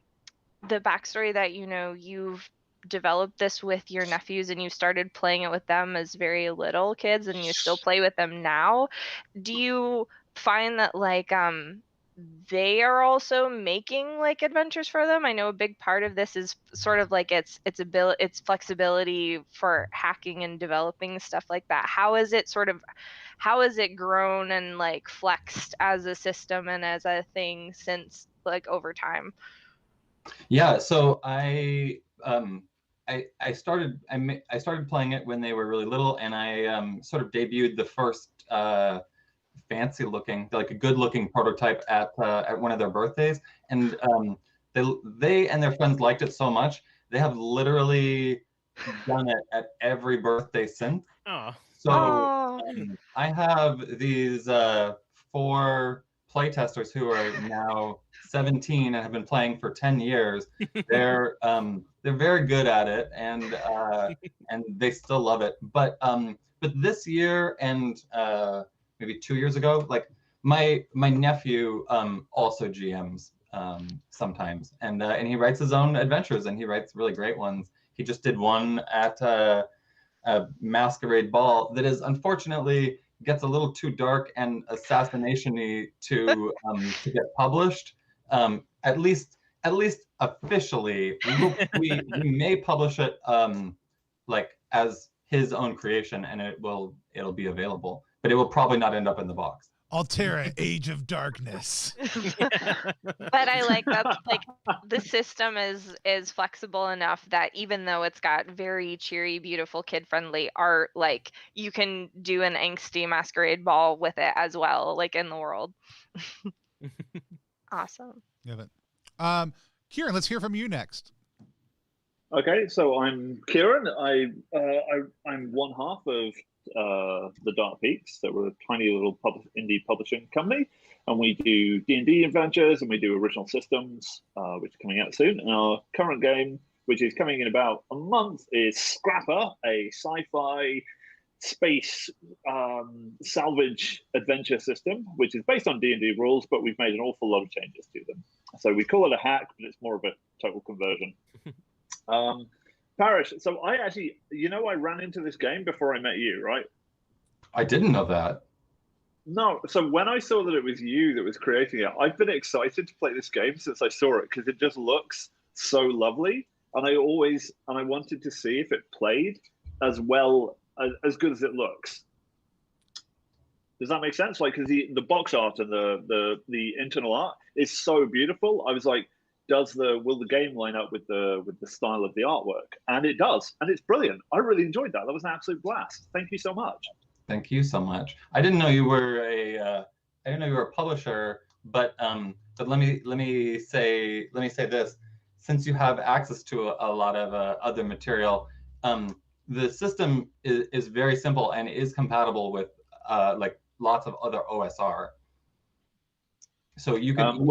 backstory that you've developed this with your nephews and you started playing it with them as very little kids and you still play with them now. Do you find that like they are also making like adventures for them. I know a big part of this is sort of like its flexibility for hacking and developing stuff like that. How is it grown and like flexed as a system and as a thing since like over time? Yeah, so I started playing it when they were really little, and I sort of debuted the first fancy looking, like a good looking prototype at one of their birthdays, and they and their friends liked it so much they have literally done it at every birthday since. Oh. So I have these 4 playtesters who are now 17 and have been playing for 10 years. They're very good at it, and they still love it. But this year and maybe 2 years ago, like my nephew also GMs sometimes, and he writes his own adventures, and he writes really great ones. He just did one at a masquerade ball that is unfortunately gets a little too dark and assassination-y to get published. At least officially, we may publish it like as his own creation, and it'll be available, but it will probably not end up in the box. Alterra, Age of Darkness. But I like that, like the system is flexible enough that even though it's got very cheery, beautiful, kid-friendly art, like you can do an angsty masquerade ball with it as well, like in the world. Awesome. Yeah, Kieran, let's hear from you next. Okay, so I'm Kieran. I'm one half of the Dark Peaks. So we're a tiny little indie publishing company, and we do D&D adventures, and we do original systems, which is coming out soon. And our current game, which is coming in about a month, is Scrapper, a sci-fi space salvage adventure system, which is based on D&D rules, but we've made an awful lot of changes to them. So we call it a hack, but it's more of a total conversion. Parrish, so I actually, I ran into this game before I met you, right? I didn't know that. No, so when I saw that it was you that was creating it, I've been excited to play this game since I saw it, because it just looks so lovely, and I wanted to see if it played as well, as good as it looks. Does that make sense? Like, because the box art and the internal art is so beautiful. I was like, will the game line up with the style of the artwork? And it does, and it's brilliant. I really enjoyed that. That was an absolute blast. Thank you so much. Thank you so much. I didn't know you were a publisher, but let me say this. Since you have access to a lot of other material, the system is very simple and is compatible with like lots of other OSR. So you can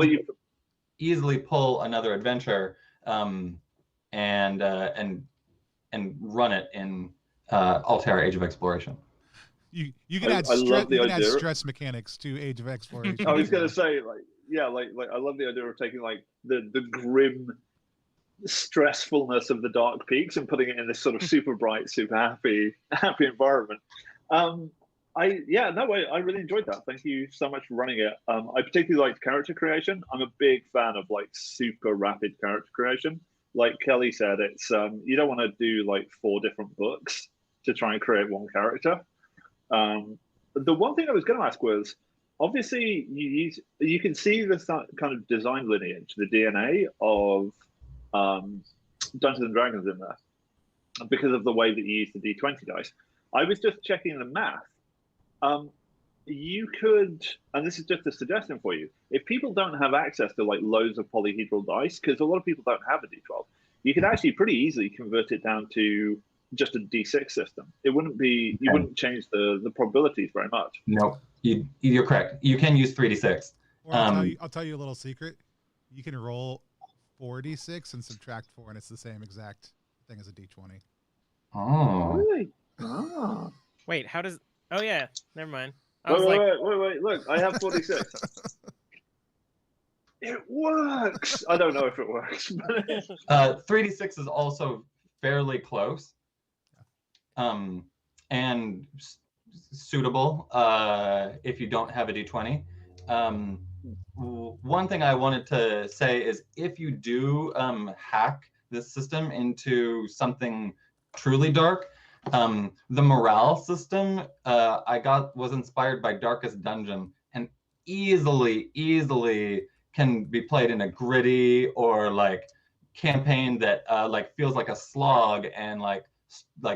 easily pull another adventure and run it in Alterra Age of Exploration. You can add stress mechanics to Age of Exploration. I was gonna say, I love the idea of taking like the grim stressfulness of the Dark Peaks and putting it in this sort of super bright, super happy environment. I really enjoyed that. Thank you so much for running it. I particularly liked character creation. I'm a big fan of like super rapid character creation. Like Kelly said, it's you don't want to do like 4 different books to try and create one character. The one thing I was going to ask was, obviously you can see this kind of design lineage, the DNA of Dungeons and Dragons in there, because of the way that you use the D20 dice. I was just checking the math. You could, and this is just a suggestion for you, if people don't have access to like loads of polyhedral dice, because a lot of people don't have a D12, you could actually pretty easily convert it down to just a D6 system. It wouldn't be, you wouldn't change the probabilities very much. No, you're correct. You can use 3d6. Or I'll tell you a little secret. You can roll 4d6 and subtract 4, and it's the same exact thing as a D20. Oh. Really? Oh. Wait, how does? Oh yeah, never mind. Wait, look, I have 46. It works. I don't know if it works. 3d6 is also fairly close, and suitable if you don't have a d20. one thing I wanted to say is if you do hack this system into something truly dark, the morale system was inspired by Darkest Dungeon, and easily can be played in a gritty or like campaign that like feels like a slog and like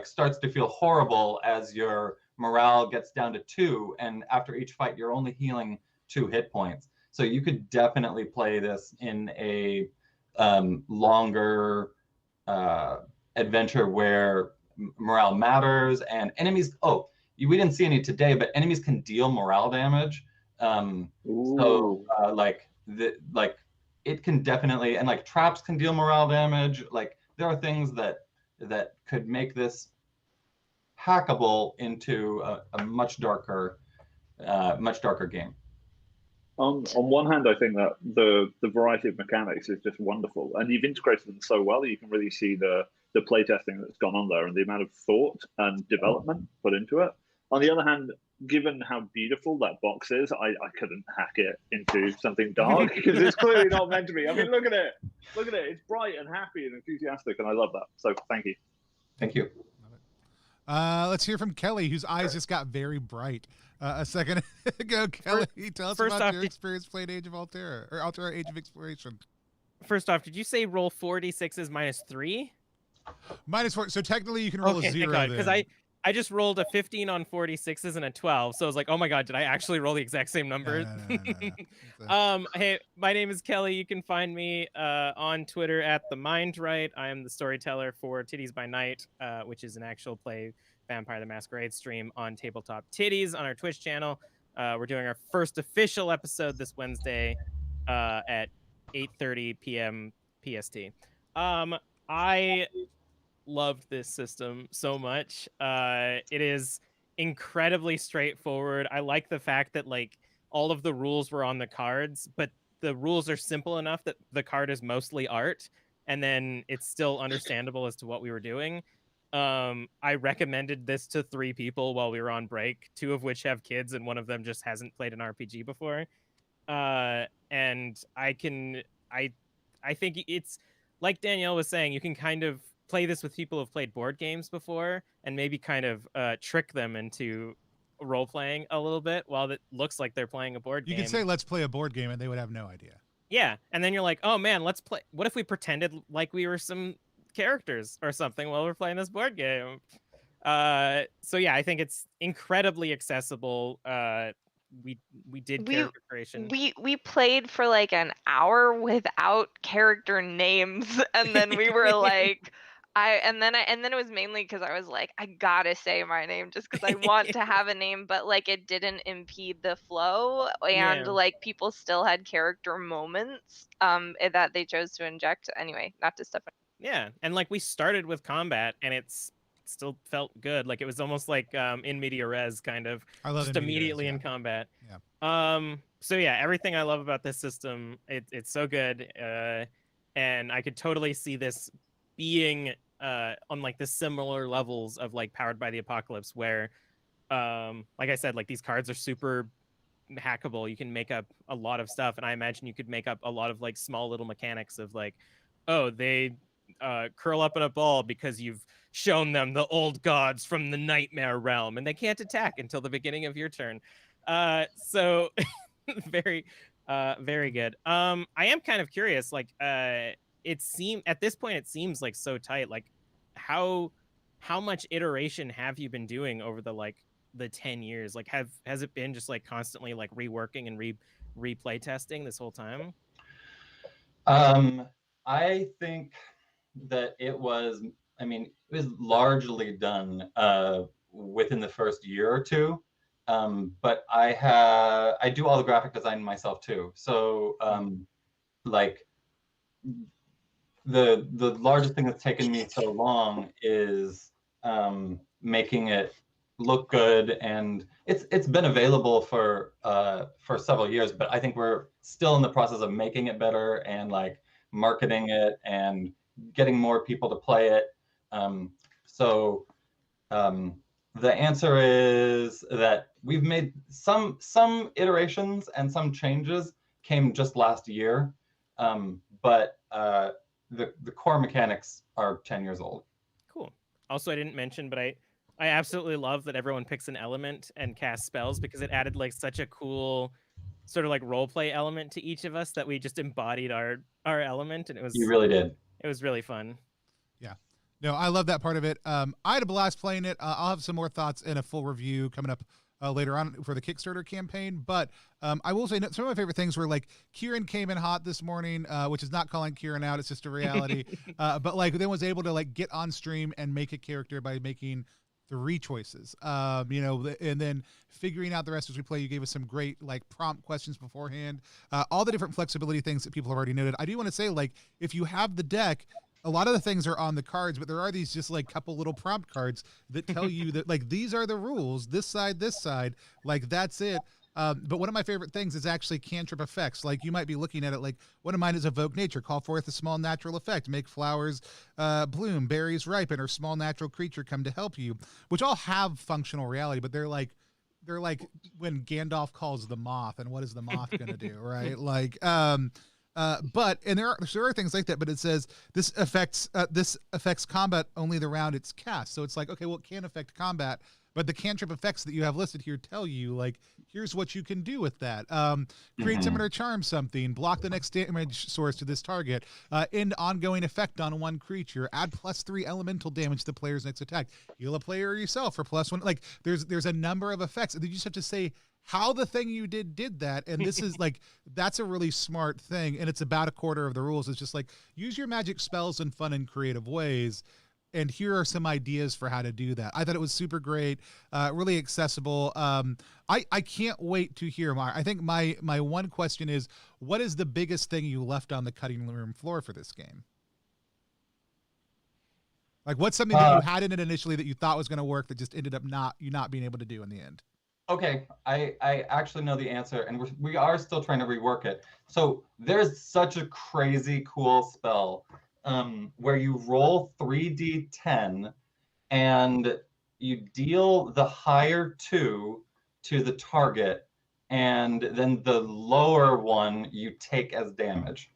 starts to feel horrible as your morale gets down to 2, and after each fight you're only healing 2 hit points. So you could definitely play this in a longer adventure where morale matters and enemies. Oh, we didn't see any today, but enemies can deal morale damage. So like it can definitely, and like traps can deal morale damage. Like there are things that could make this hackable into a much darker game. On one hand, I think that the variety of mechanics is just wonderful, and you've integrated them so well that you can really see the playtesting that's gone on there and the amount of thought and development put into it. On the other hand, given how beautiful that box is, I couldn't hack it into something dark because it's clearly not meant to be. I mean, look at it. It's bright and happy and enthusiastic, and I love that. So thank you. Thank you. Let's hear from Kelly, whose eyes just got very bright a second ago. Kelly, tell us about your experience playing Age of Alterra, or Alterra Age of Exploration. First off, did you say roll 4d6s -3? -4. So technically you can roll a 0. Because I just rolled a 15 on 4d6s and a 12. So I was like, oh my God, did I actually roll the exact same numbers? No. Hey, my name is Kelly. You can find me on Twitter at @TheMindRight. I am the storyteller for Titties by Night, which is an actual play Vampire the Masquerade stream on Tabletop Titties on our Twitch channel. We're doing our first official episode this Wednesday at 8:30 p.m. PST. I loved this system so much. It is incredibly straightforward. I like the fact that like all of the rules were on the cards, but the rules are simple enough that the card is mostly art, and then it's still understandable as to what we were doing. I recommended this to 3 people while we were on break, 2 of which have kids and one of them just hasn't played an RPG before. And I think it's like Danielle was saying, you can kind of play this with people who've played board games before and maybe kind of trick them into role playing a little bit while it looks like they're playing a board game. You could say, let's play a board game, and they would have no idea. Yeah. And then you're like, oh man, let's play. What if we pretended like we were some characters or something while we're playing this board game? So yeah, I think it's incredibly accessible. We did character creation. We played for like an hour without character names, and then we were like, and then it was mainly because I was like, I gotta say my name just because I want to have a name, but like it didn't impede the flow, and like people still had character moments that they chose to inject. Anyway, not to step. Yeah, and like we started with combat, and it's still felt good. Like it was almost like in media res kind of, just immediately in combat. Yeah. So yeah, everything I love about this system, it's so good, and I could totally see this being on like the similar levels of like Powered by the Apocalypse, where like I said, like these cards are super hackable. You can make up a lot of stuff, and I imagine you could make up a lot of like small little mechanics of like, oh, they curl up in a ball because you've shown them the old gods from the nightmare realm and they can't attack until the beginning of your turn. So very good. I am kind of curious, like it seems at this point it seems like so tight. Like how much iteration have you been doing over the 10 years? Like has it been just like constantly like reworking and replay testing this whole time? I think that it was largely done within the first year or 2. But I do all the graphic design myself too. So like the largest thing that's taken me so long is making it look good, and it's been available for several years, but I think we're still in the process of making it better and like marketing it and getting more people to play it. So the answer is that we've made some iterations and some changes, came just last year, but the core mechanics are 10 years old. Cool. Also, I didn't mention, but I absolutely love that everyone picks an element and casts spells, because it added like such a cool sort of like role play element to each of us that we just embodied our element, and You really did. it was really fun. Yeah. No, I love that part of it. I had a blast playing it. I'll have some more thoughts in a full review coming up later on for the Kickstarter campaign. But I will say some of my favorite things were like Kieran came in hot this morning, which is not calling Kieran out. It's just a reality. But like then was able to like get on stream and make a character by making 3 choices, and then figuring out the rest as we play. You gave us some great like prompt questions beforehand, all the different flexibility things that people have already noted. I do want to say, like, if you have the deck, a lot of the things are on the cards, but there are these just like couple little prompt cards that tell you that like these are the rules, this side, like that's it. But one of my favorite things is actually cantrip effects. Like you might be looking at it like one of mine is evoke nature, call forth a small natural effect, make flowers bloom, berries ripen, or small natural creature come to help you, which all have functional reality, but they're like when Gandalf calls the moth, and what is the moth gonna do, right? Like but there are things like that, but it says this affects combat only the round it's cast. So it's like, okay, well, it can affect combat, but the cantrip effects that you have listed here tell you like here's what you can do with that. Create summon or charm something, block the next damage source to this target, end ongoing effect on one creature, add +3 elemental damage to the player's next attack, heal a player or yourself for +1. Like there's a number of effects. You just have to say how the thing you did that, and this is like that's a really smart thing, and it's about a quarter of the rules. It's just like use your magic spells in fun and creative ways, and here are some ideas for how to do that. I thought it was super great, really accessible. I can't wait to hear more. I think my one question is, what is the biggest thing you left on the cutting room floor for this game? Like what's something that you had in it initially that you thought was going to work that just ended up not being able to do in the end? Okay, I actually know the answer, and we are still trying to rework it. So there's such a crazy cool spell where you roll 3d10 and you deal the higher 2 to the target, and then the lower one you take as damage.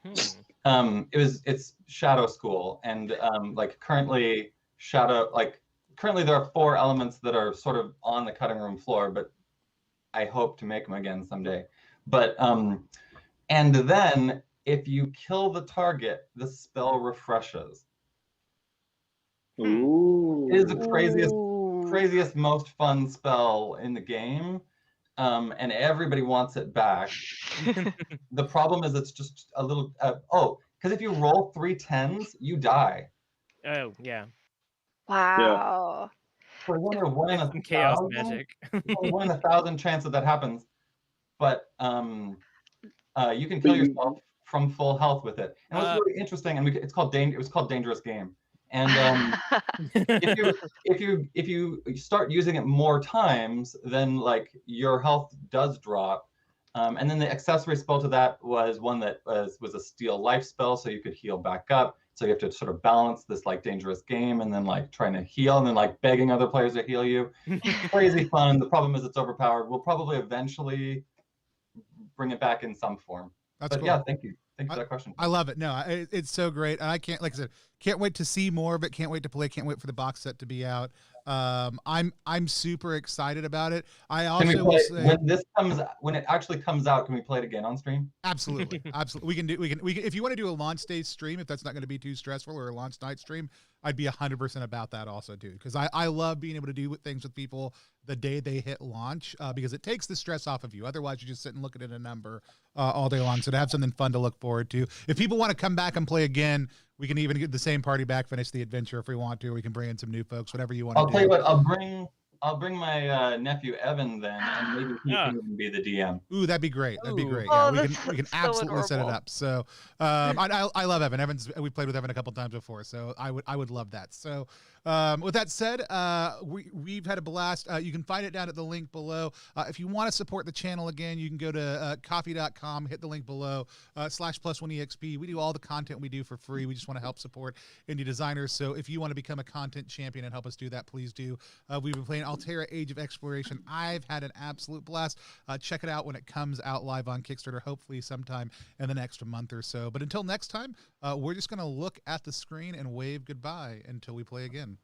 It's Shadow School, and currently there are 4 elements that are sort of on the cutting room floor, but I hope to make them again someday. But and then if you kill the target, the spell refreshes. Ooh. It is the craziest, most fun spell in the game, and everybody wants it back. The problem is it's just a little because if you roll 3 10s, you die. Oh yeah. Wow. So I wonder one in a Some chaos thousand, magic. one in 1,000 chance that happens, but you can kill yourself from full health with it. And it was really interesting, and it was called Dangerous Game. And if you start using it more times, then like your health does drop. And then the accessory spell to that was one that was a steal life spell, so you could heal back up. So you have to sort of balance this like dangerous game, and then like trying to heal, and then like begging other players to heal you. Crazy fun. The problem is it's overpowered. We'll probably eventually bring it back in some form. That's but cool. Yeah, thank you for that question. I love it. No, it's so great. And I can't, like I said, can't wait to see more, but can't wait to play. Can't wait for the box set to be out. I'm super excited about it. I also will say, when it actually comes out, can we play it again on stream? Absolutely. We can if you want to do a launch day stream, if that's not going to be too stressful, or a launch night stream, I'd be 100% about that also, dude, because I love being able to do things with people the day they hit launch, because it takes the stress off of you. Otherwise, you just sit and looking at a number all day long. So to have something fun to look forward to. If people want to come back and play again, we can even get the same party back, finish the adventure if we want to. We can bring in some new folks, whatever you want to do. I'll tell you what, I'll bring my nephew Evan then, and maybe he can even be the DM. Ooh, that'd be great. That'd be great. Oh, Yeah, we can so absolutely set it adorable. up. So I love Evan. We played with Evan a couple times before, so I would love that. So With that said, we've had a blast. You can find it down at the link below. If you want to support the channel again, you can go to coffee.com, hit the link below, /+1EXP. We do all the content we do for free. We just want to help support indie designers. So if you want to become a content champion and help us do that, please do. We've been playing Alterra Age of Exploration. I've had an absolute blast. Check it out when it comes out live on Kickstarter, hopefully sometime in the next month or so. But until next time, we're just going to look at the screen and wave goodbye until we play again.